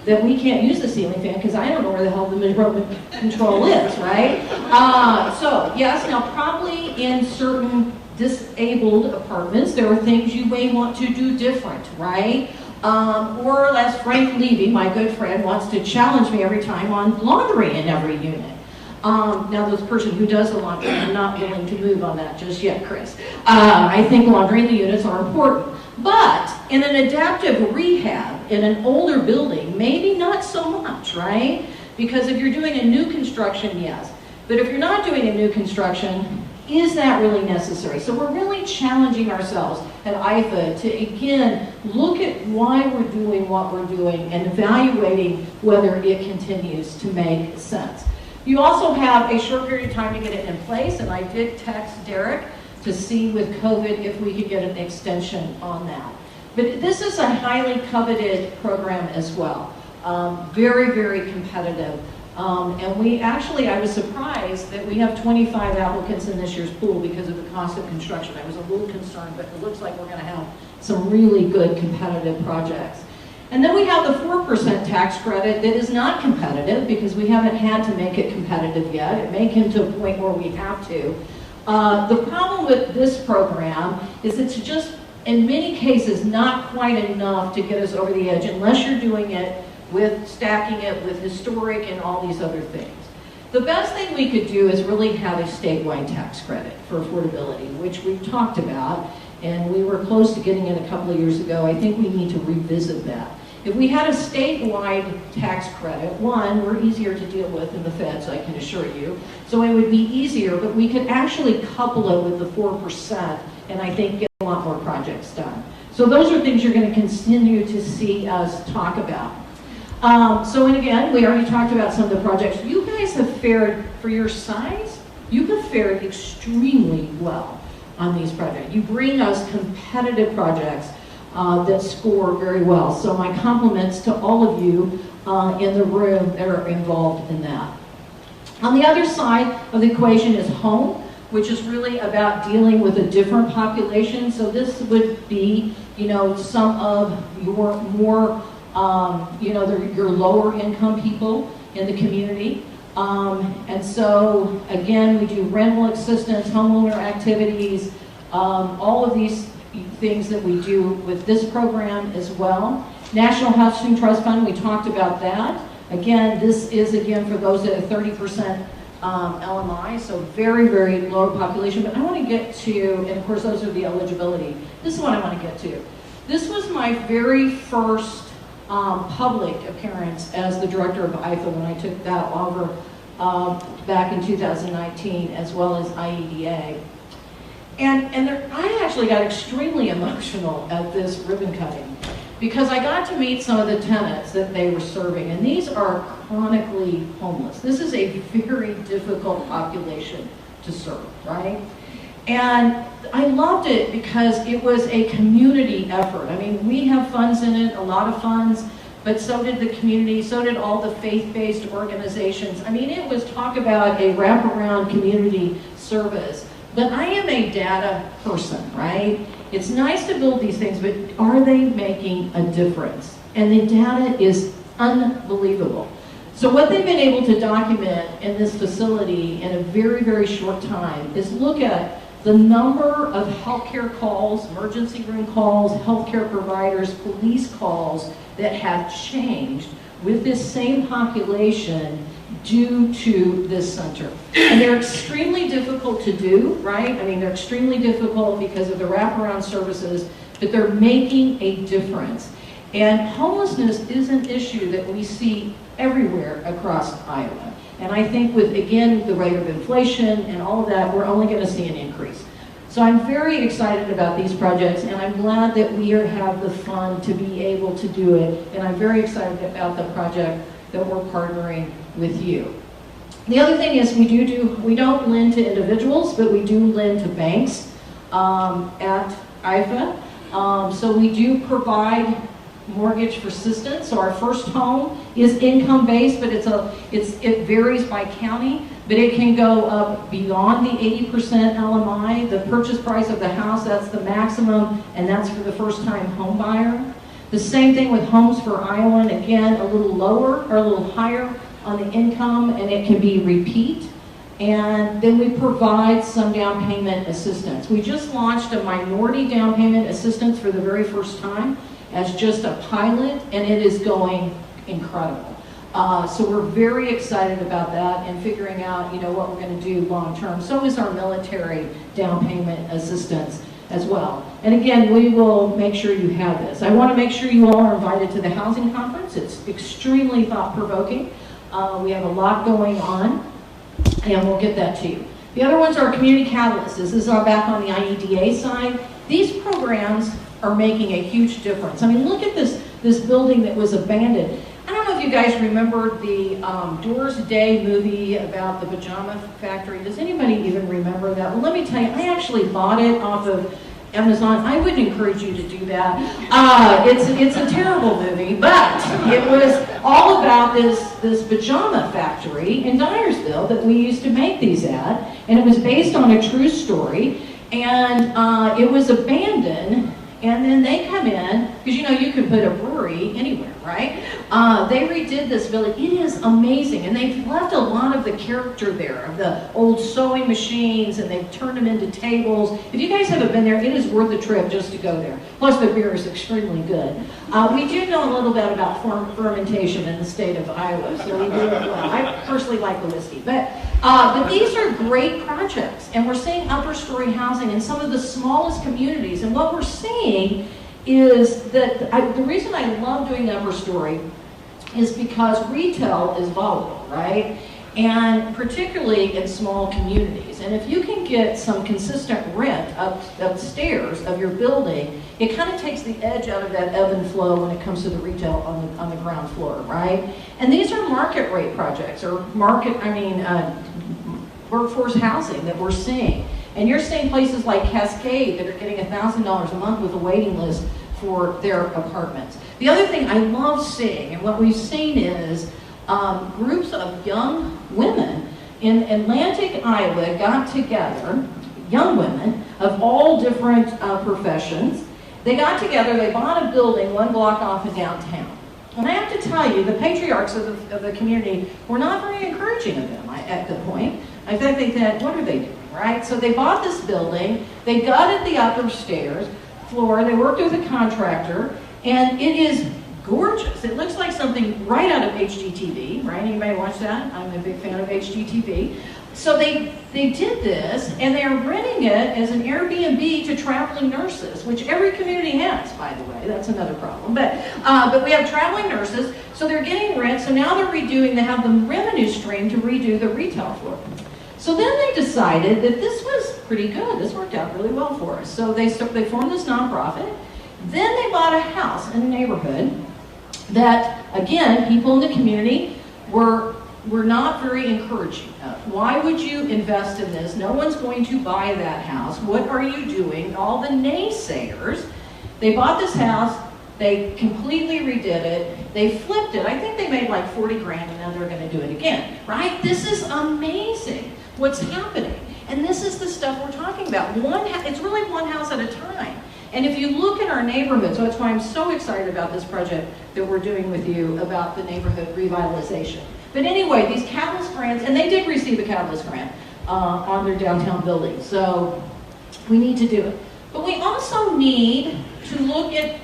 [SPEAKER 10] that we can't use the ceiling fan because I don't know where the hell the remote control is, right? So, yes, now probably in certain disabled apartments, there are things you may want to do different, right? Or as Frank Levy, my good friend, wants to challenge me every time on laundry in every unit. Now, this person who does the laundry, I'm not willing to move on that just yet, Chris. I think laundry in the units are important. But in an adaptive rehab, in an older building, maybe not so much, right? Because if you're doing a new construction, yes. But if you're not doing a new construction, is that really necessary? So we're really challenging ourselves at IFA to, again, look at why we're doing what we're doing and evaluating whether it continues to make sense. You also have a short period of time to get it in place, and I did text Derek to see with COVID if we could get an extension on that. But this is a highly coveted program as well. Very, very competitive. And we actually, I was surprised that we have 25 applicants in this year's pool because of the cost of construction. I was a little concerned, but it looks like we're going to have some really good competitive projects. And then we have the 4% tax credit that is not competitive because we haven't had to make it competitive yet. It may come to a point where we have to. The problem with this program is it's just, in many cases, not quite enough to get us over the edge unless you're doing it with stacking it with historic and all these other things. The best thing we could do is really have a statewide tax credit for affordability, which we've talked about, and we were close to getting it a couple of years ago. I think we need to revisit that. If we had a statewide tax credit, one, we're easier to deal with in the feds, I can assure you, so it would be easier, but we could actually couple it with the 4% and I think get a lot more projects done. So those are things you're going to continue to see us talk about. And again, we already talked about some of the projects. You guys have fared, for your size, you have fared extremely well on these projects. You bring us competitive projects that score very well. So my compliments to all of you in the room that are involved in that. On the other side of the equation is home, which is really about dealing with a different population. So this would be, some of your more your lower income people in the community. And so, again, we do rental assistance, homeowner activities, all of these, things that we do with this program as well. National Housing Trust Fund, we talked about that. Again, this is, again, for those that are 30% LMI, so very, very low population. But I want to get to, and of course those are the eligibility. This is what I want to get to. This was my very first public appearance as the director of IFA when I took that over back in 2019, as well as IEDA. And I actually got extremely emotional at this ribbon cutting because I got to meet some of the tenants that they were serving, and these are chronically homeless. This is a very difficult population to serve, right? And I loved it because it was a community effort. I mean, we have funds in it, a lot of funds, but so did the community, so did all the faith-based organizations. I mean, it was talk about a wraparound community service. But I am a data person, right? It's nice to build these things, but are they making a difference? And the data is unbelievable. So what they've been able to document in this facility in a very, very short time is look at the number of healthcare calls, emergency room calls, healthcare providers, police calls that have changed with this same population due to this center. And they're extremely difficult to do, right? I mean, they're extremely difficult because of the wraparound services, but they're making a difference. And homelessness is an issue that we see everywhere across Iowa. And I think with, again, the rate of inflation and all of that, we're only going to see an increase. So I'm very excited about these projects, and I'm glad that we have the fund to be able to do it. And I'm very excited about the project that we're partnering with you. The other thing is we don't lend to individuals, but we do lend to banks at IFA. So we do provide mortgage for assistance. So our first home is income-based, but it varies by county, but it can go up beyond the 80% LMI. The purchase price of the house, that's the maximum, and that's for the first-time home buyer. The same thing with Homes for Iowa, again, a little lower or a little higher on the income, and it can be repeat. And then we provide some down payment assistance. We just launched a minority down payment assistance for the very first time as just a pilot, and it is going incredible. So we're very excited about that and figuring out, what we're going to do long term. So is our military down payment assistance as well. And again, we will make sure you have this. I want to make sure you all are invited to the housing conference. It's extremely thought-provoking. We have a lot going on, and we'll get that to you. The other ones are community catalysts. This is back on the IEDA side. These programs are making a huge difference. I mean, look at this building that was abandoned. I don't know if you guys remember the Doors Day movie about the pajama factory. Does anybody even remember that? Well, let me tell you, I actually bought it off of Amazon. I would encourage you to do that. It's a terrible movie, but it was all about this pajama factory in Dyersville that we used to make these at, and it was based on a true story, and it was abandoned. And then they come in, because you could put a brewery anywhere, right? They redid this village. It is amazing. And they've left a lot of the character there, of the old sewing machines, and they've turned them into tables. If you guys haven't been there, it is worth the trip just to go there. Plus, the beer is extremely good. We do know a little bit about fermentation in the state of Iowa, so we do it well. I personally like the whiskey. But these are great projects, and we're seeing upper story housing in some of the smallest communities. And what we're seeing is that the reason I love doing the upper story is because retail is volatile, right? And particularly in small communities. And if you can get some consistent rent upstairs of your building, it kind of takes the edge out of that ebb and flow when it comes to the retail on the ground floor, right? And these are market rate projects, or workforce housing that we're seeing. And you're seeing places like Cascade that are getting $1,000 a month with a waiting list for their apartments. The other thing I love seeing, and what we've seen is groups of young women in Atlantic, Iowa got together, young women of all different professions. They got together, they bought a building 1 block off of downtown. And I have to tell you, the patriarchs of the community were not very encouraging of them at the point. I think they said, what are they doing, right? So they bought this building, they gutted the upper stairs, floor. They worked with a contractor, and it is gorgeous. It looks like something right out of HGTV, right? Anybody watch that? I'm a big fan of HGTV. So they did this, and they're renting it as an Airbnb to traveling nurses, which every community has, by the way. That's another problem. But we have traveling nurses, so they're getting rent. So now they're redoing. They have the revenue stream to redo the retail floor. So then they decided that this was pretty good. This worked out really well for us. So they formed this nonprofit. Then they bought a house in a neighborhood that, again, people in the community were not very encouraging of. Why would you invest in this? No one's going to buy that house. What are you doing? All the naysayers. They bought this house. They completely redid it. They flipped it. I think they made like 40 grand, and now they're going to do it again, right? This is amazing what's happening. And this is the stuff we're talking about. It's really one house at a time. And if you look at our neighborhood, so that's why I'm so excited about this project that we're doing with you about the neighborhood revitalization. But anyway, these Catalyst grants, and they did receive a Catalyst grant on their downtown building, so we need to do it. But we also need to look at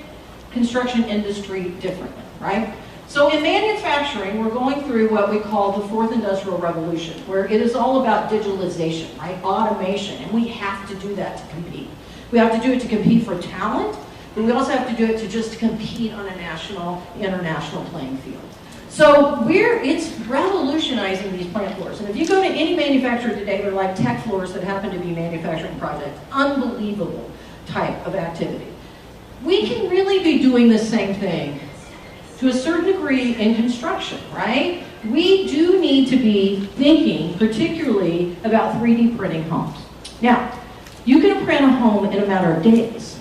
[SPEAKER 10] construction industry differently, right? So in manufacturing, we're going through what we call the fourth industrial revolution, where it is all about digitalization, right? Automation, and we have to do that to compete. We have to do it to compete for talent, but we also have to do it to just compete on a national, international playing field. So it's revolutionizing these plant floors. And if you go to any manufacturer today, they're like tech floors that happen to be manufacturing projects. Unbelievable type of activity. We can really be doing the same thing to a certain degree in construction, right? We do need to be thinking particularly about 3D printing homes. Now, you can print a home in a matter of days,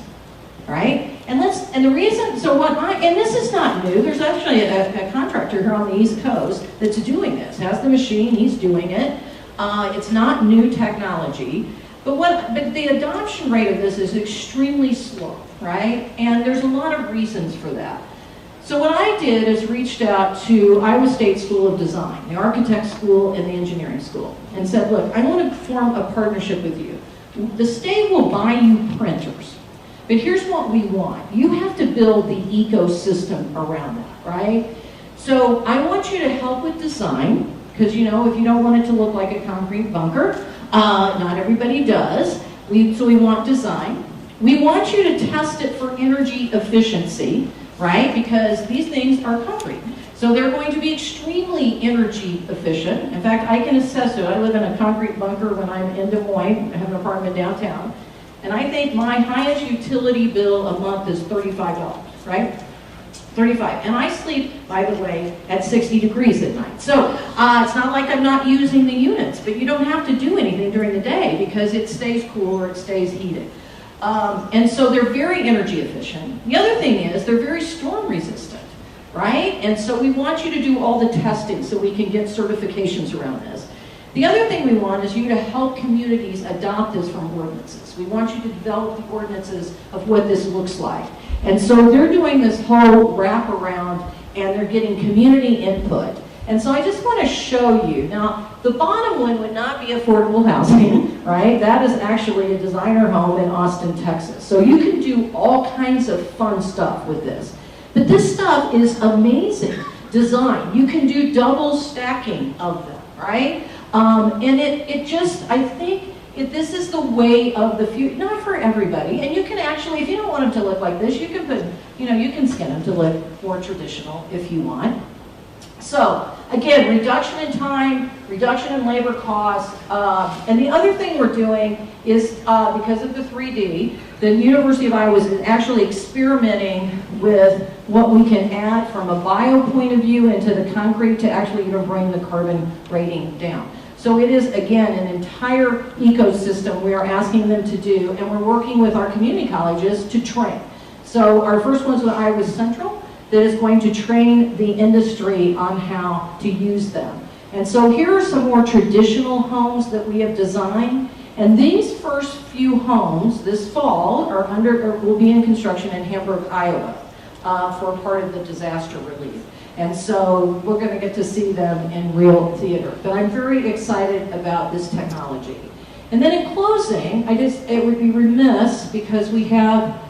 [SPEAKER 10] right? And the reason, and this is not new. There's actually a contractor here on the East Coast that's doing this. Has the machine, he's doing it. It's not new technology, but the adoption rate of this is extremely slow, right? And there's a lot of reasons for that. So what I did is reached out to Iowa State School of Design, the architect school and the engineering school, and said, look, I want to form a partnership with you. The state will buy you printers, but here's what we want. You have to build the ecosystem around that, right? So I want you to help with design, because if you don't want it to look like a concrete bunker, not everybody does. So we want design. We want you to test it for energy efficiency, right? Because these things are concrete. So they're going to be extremely energy efficient. In fact, I can attest to it. I live in a concrete bunker when I'm in Des Moines. I have an apartment downtown. And I think my highest utility bill a month is $35, right? 35. And I sleep, by the way, at 60 degrees at night. So it's not like I'm not using the units, but you don't have to do anything during the day because it stays cool or it stays heated. And so they're very energy efficient. The other thing is they're very storm resistant, right? And so we want you to do all the testing so we can get certifications around this. The other thing we want is you to help communities adopt this from ordinances. We want you to develop the ordinances of what this looks like. And so they're doing this whole wraparound and they're getting community input. And so I just want to show you. Now, the bottom one would not be affordable housing, right? That is actually a designer home in Austin, Texas. So you can do all kinds of fun stuff with this. But this stuff is amazing design. You can do double stacking of them, right? And it just, I think, this is the way of the future, not for everybody. And you can actually, if you don't want them to look like this, you can put, you can skin them to look more traditional if you want. So, again, reduction in time, reduction in labor costs, and the other thing we're doing is, because of the 3D, the University of Iowa is actually experimenting with what we can add from a bio point of view into the concrete to actually even bring the carbon rating down. So it is, again, an entire ecosystem we are asking them to do, and we're working with our community colleges to train. So our first one's with Iowa Central, that is going to train the industry on how to use them. And so here are some more traditional homes that we have designed. And these first few homes this fall will be in construction in Hamburg, Iowa, for part of the disaster relief. And so we're going to get to see them in real theater. But I'm very excited about this technology. And then in closing, it would be remiss because we have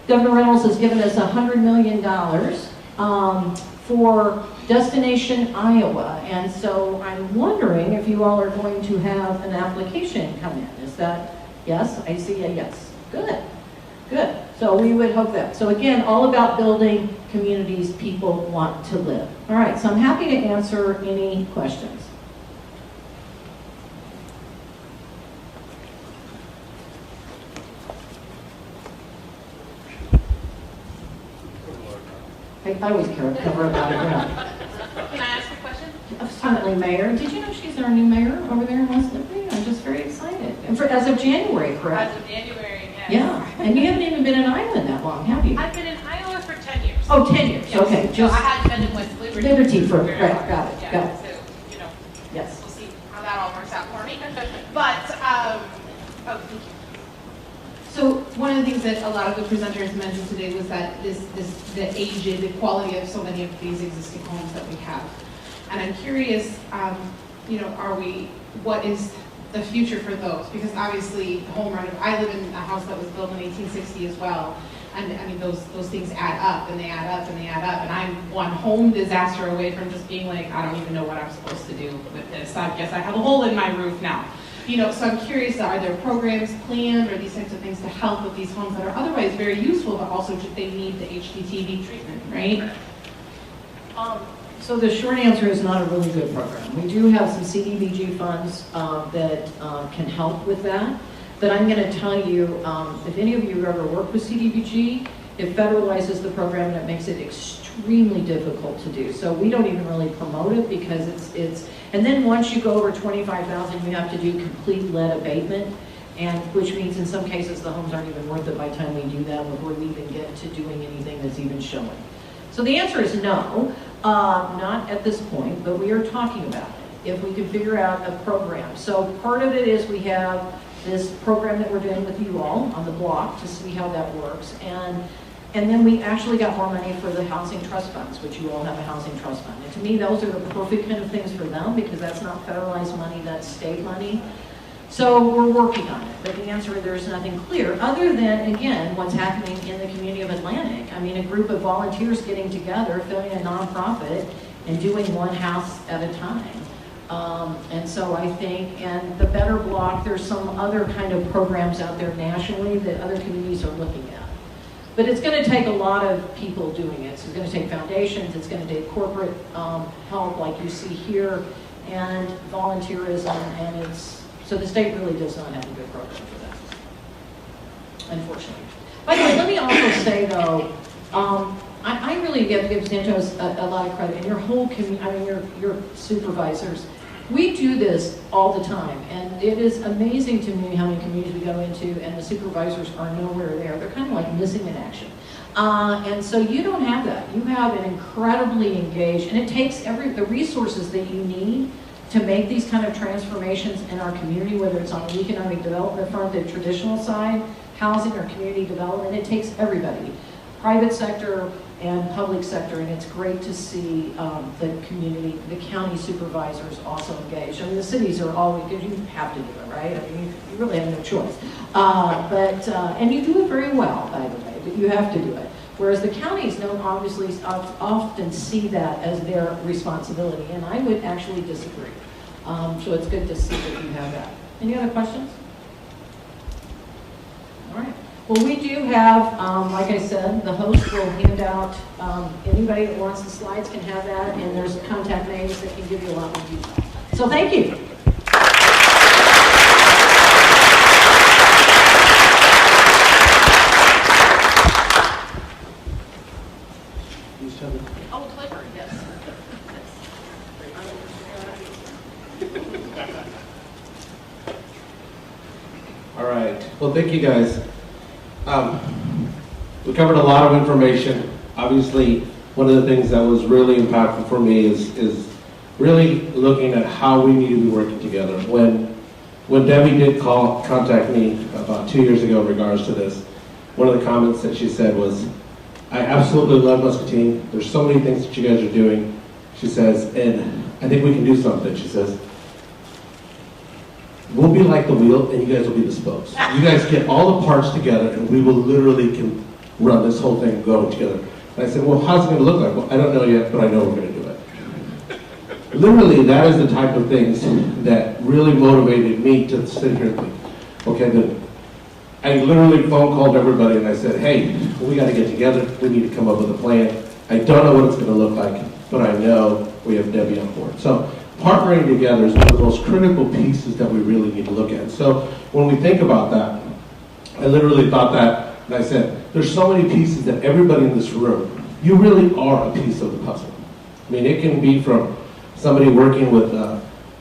[SPEAKER 10] Governor Reynolds has given us $100 million for Destination Iowa. And so I'm wondering if you all are going to have an application come in. Is that, yes? I see a yes. Good, good. So we would hope that. So again, all about building communities people want to live. All right, so I'm happy to answer any questions. I always cover about it.
[SPEAKER 11] Can I ask a question?
[SPEAKER 10] Certainly, Mayor. Did you know she's our new mayor over there in West Liberty? I'm just very excited. And as of January, correct?
[SPEAKER 11] As of January, yes.
[SPEAKER 10] Yeah, and you haven't even been in Iowa that long, have you?
[SPEAKER 11] I've been in Iowa for 10 years.
[SPEAKER 10] Oh, 10 years,
[SPEAKER 11] Yes.
[SPEAKER 10] okay.
[SPEAKER 11] So
[SPEAKER 10] Just
[SPEAKER 11] I had been in West Liberty.
[SPEAKER 10] Liberty for,
[SPEAKER 11] very
[SPEAKER 10] right,
[SPEAKER 11] long.
[SPEAKER 10] got it,
[SPEAKER 11] Yeah,
[SPEAKER 10] got it.
[SPEAKER 11] So, you know,
[SPEAKER 10] Yes.
[SPEAKER 11] we'll see how that all works out for me. But, oh, thank you.
[SPEAKER 12] So one of the things that a lot of the presenters mentioned today was that the aged, the quality of so many of these existing homes that we have. And I'm curious, you know, what is the future for those? Because obviously, home run, I live in a house that was built in 1860 as well. And I mean, those things add up and they add up and they add up. And I'm one home disaster away from just being like, I don't even know what I'm supposed to do with this. I guess I have a hole in my roof now. You know, so I'm curious, are there programs planned or these types of things to help with these homes that are otherwise very useful, but also they need the HGTV treatment, right?
[SPEAKER 10] So the short answer is not a really good program. We do have some CDBG funds that can help with that. But I'm going to tell you, if any of you have ever worked with CDBG, it federalizes the program and it makes it extremely difficult to do. So we don't even really promote it because it's and then once you go over 25,000, you have to do complete lead abatement, and which means in some cases the homes aren't even worth it by the time we do that before we even get to doing anything that's even showing. So the answer is no, not at this point, but we are talking about it if we can figure out a program. So part of it is we have this program that we're doing with you all on the block to see how that works, and then we actually got more money for the housing trust funds, which you all have a housing trust fund. And to me, those are the perfect kind of things for them because that's not federalized money, that's state money. So we're working on it, but the answer is there's nothing clear other than, again, what's happening in the community of Atlantic. I mean, a group of volunteers getting together, filling a nonprofit, and doing one house at a time. And so I think, and the Better Block, there's some other kind of programs out there nationally that other communities are looking at. But it's going to take a lot of people doing it. So it's going to take foundations, it's going to take corporate help like you see here, and volunteerism, and so the state really does not have a good program for that, unfortunately. By the way, let me also say though, I really give Santos a lot of credit, and your whole community, I mean your supervisors. We do this all the time, and it is amazing to me how many communities we go into, and the supervisors are nowhere there. They're kind of like missing in action. And so you don't have that. You have an incredibly engaged, and it takes the resources that you need to make these kind of transformations in our community, whether it's on the economic development front, the traditional side, housing or community development. It takes everybody, private sector and public sector, and it's great to see the community, the county supervisors also engaged. I mean, the cities are always, because you have to do it, right? I mean, you really have no choice. And you do it very well, by the way, but you have to do it. Whereas the counties don't obviously often see that as their responsibility, and I would actually disagree. So it's good to see that you have that. Any other questions? All right. Well, we do have, like I said, the host will hand out, anybody that wants the slides can have that, and there's contact names that can give you a lot more detail. So thank you.
[SPEAKER 11] Oh, Clifford, yes.
[SPEAKER 1] All right. Well, thank you guys. We covered a lot of information. Obviously, one of the things that was really impactful for me is really looking at how we need to be working together. When Debbie did contact me about 2 years ago in regards to this, one of the comments that she said was, I absolutely love Muscatine. There's so many things that you guys are doing. She says, and I think we can do something. She says, we'll be like the wheel and you guys will be the spokes. You guys get all the parts together and we will literally can run this whole thing, go together. And I said, well, how's it going to look like? Well, I don't know yet, but I know we're going to do it. Literally, that is the type of things that really motivated me to sit here and think, okay, then I literally phone called everybody and I said, hey, we got to get together. We need to come up with a plan. I don't know what it's going to look like, but I know we have Debbie on board. So partnering together is one of those critical pieces that we really need to look at. So when we think about that, I literally thought that, and I said, there's so many pieces that everybody in this room, you really are a piece of the puzzle. I mean, it can be from somebody working with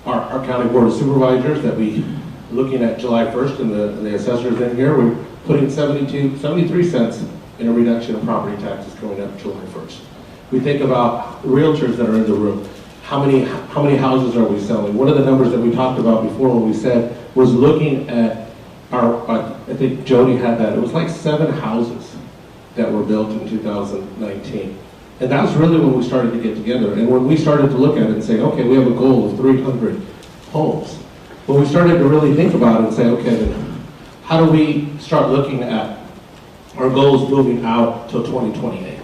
[SPEAKER 1] our county board of supervisors that we, looking at July 1st and the assessors in here, we're putting 73 cents in a reduction in property taxes coming up July 1st. We think about realtors that are in the room. How many houses are we selling? One of the numbers that we talked about before when we said was looking at I think Jody had that. It was like 7 houses that were built in 2019. And that's really when we started to get together. And when we started to look at it and say, okay, we have a goal of 300 homes. When we started to really think about it and say, okay, then how do we start looking at our goals moving out till 2028?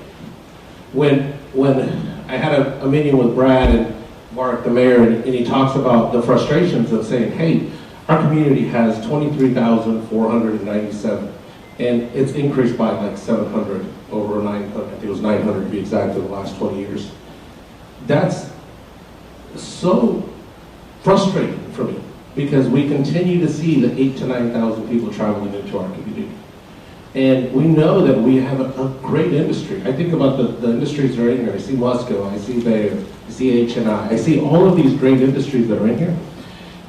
[SPEAKER 1] When I had a meeting with Brad and Mark, the mayor, and he talks about the frustrations of saying, hey, our community has 23,497, and it's increased by like 700 over 900, I think it was 900 to be exact, in the last 20 years. That's so frustrating for me because we continue to see the 8,000 to 9,000 people traveling into our community. And we know that we have a great industry. I think about the industries that are in here. I see Musco, I see Bayer, I see H&I. I see all of these great industries that are in here.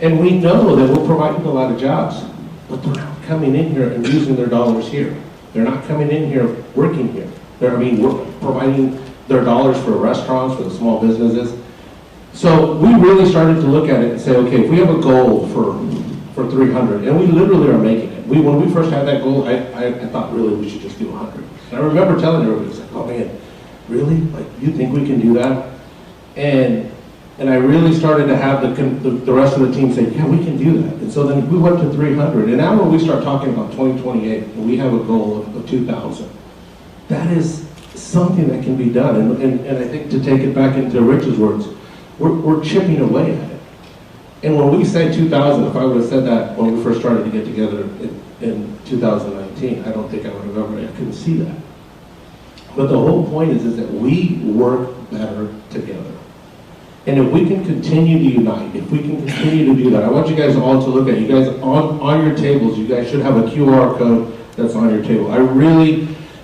[SPEAKER 1] And we know that we're providing a lot of jobs, but they're not coming in here and using their dollars here. They're not coming in here working here. We're providing their dollars for restaurants, for the small businesses. So we really started to look at it and say, okay, if we have a goal for 300, and we literally are making it. When we first had that goal, I thought really we should just do 100. And I remember telling everybody, like, oh man, really? Like, you think we can do that? And I really started to have the rest of the team say, yeah, we can do that. And so then we went to 300. And now when we start talking about 2028, and we have a goal of 2,000, that is something that can be done. And I think to take it back into Rich's words, we're chipping away at it. And when we say 2,000, if I would have said that when we first started to get together in 2019, I don't think I couldn't see that. But the whole point is that we work better together. And if we can continue to unite, if we can continue to do that, I want you guys all to look at, you guys on your tables, you guys should have a QR code that's on your table.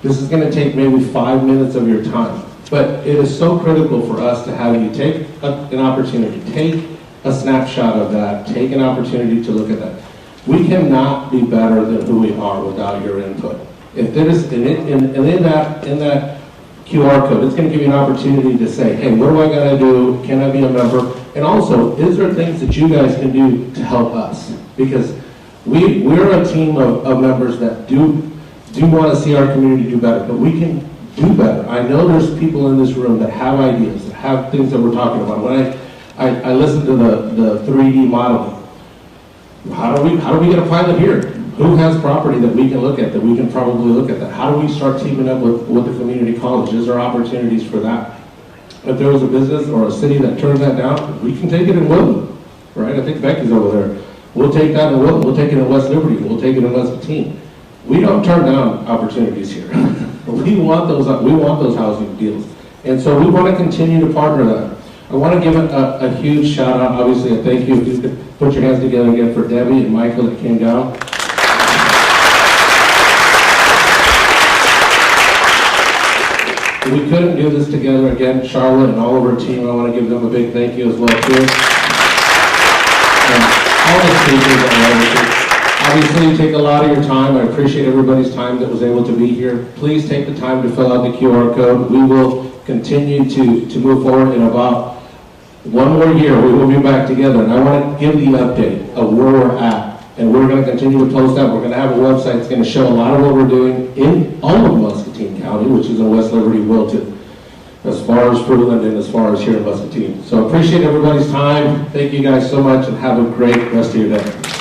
[SPEAKER 1] This is going to take maybe 5 minutes of your time, but it is so critical for us to have you take an opportunity, take a snapshot of that, take an opportunity to look at that. We cannot be better than who we are without your input. If there is, in that QR code, it's going to give you an opportunity to say, hey, what do I got to do? Can I be a member? And also, is there things that you guys can do to help us? Because we're a team of members that do want to see our community do better, but we can do better. I know there's people in this room that have ideas, that have things that we're talking about. When I listened to the 3D modeling, how do we get a pilot here? Who has property that we can look at, that we can probably look at that? How do we start teaming up with the community colleges? Is there opportunities for that? If there was a business or a city that turns that down, we can take it in Woodland, right? I think Becky's over there. We'll take that in Woodland. We'll take it in West Liberty. We'll take it in Muscatine. We don't turn down opportunities here. We want those housing deals. And so we want to continue to partner that. I want to give a huge shout out, obviously a thank you. If you could put your hands together again for Debbie and Michael that came down. We couldn't do this together again. Charlotte and all of our team, I want to give them a big thank you as well too. And all the speakers that are over. Obviously, you take a lot of your time. I appreciate everybody's time that was able to be here. Please take the time to fill out the QR code. We will continue to move forward in about 1 more year. We will be back together. And I want to give the update of where we're at. And we're going to continue to post that. We're going to have a website that's going to show a lot of what we're doing in all of Muscatine County, which is in West Liberty, Wilton, as far as Fruitland and as far as here in Muscatine. So I appreciate everybody's time. Thank you guys so much and have a great rest of your day.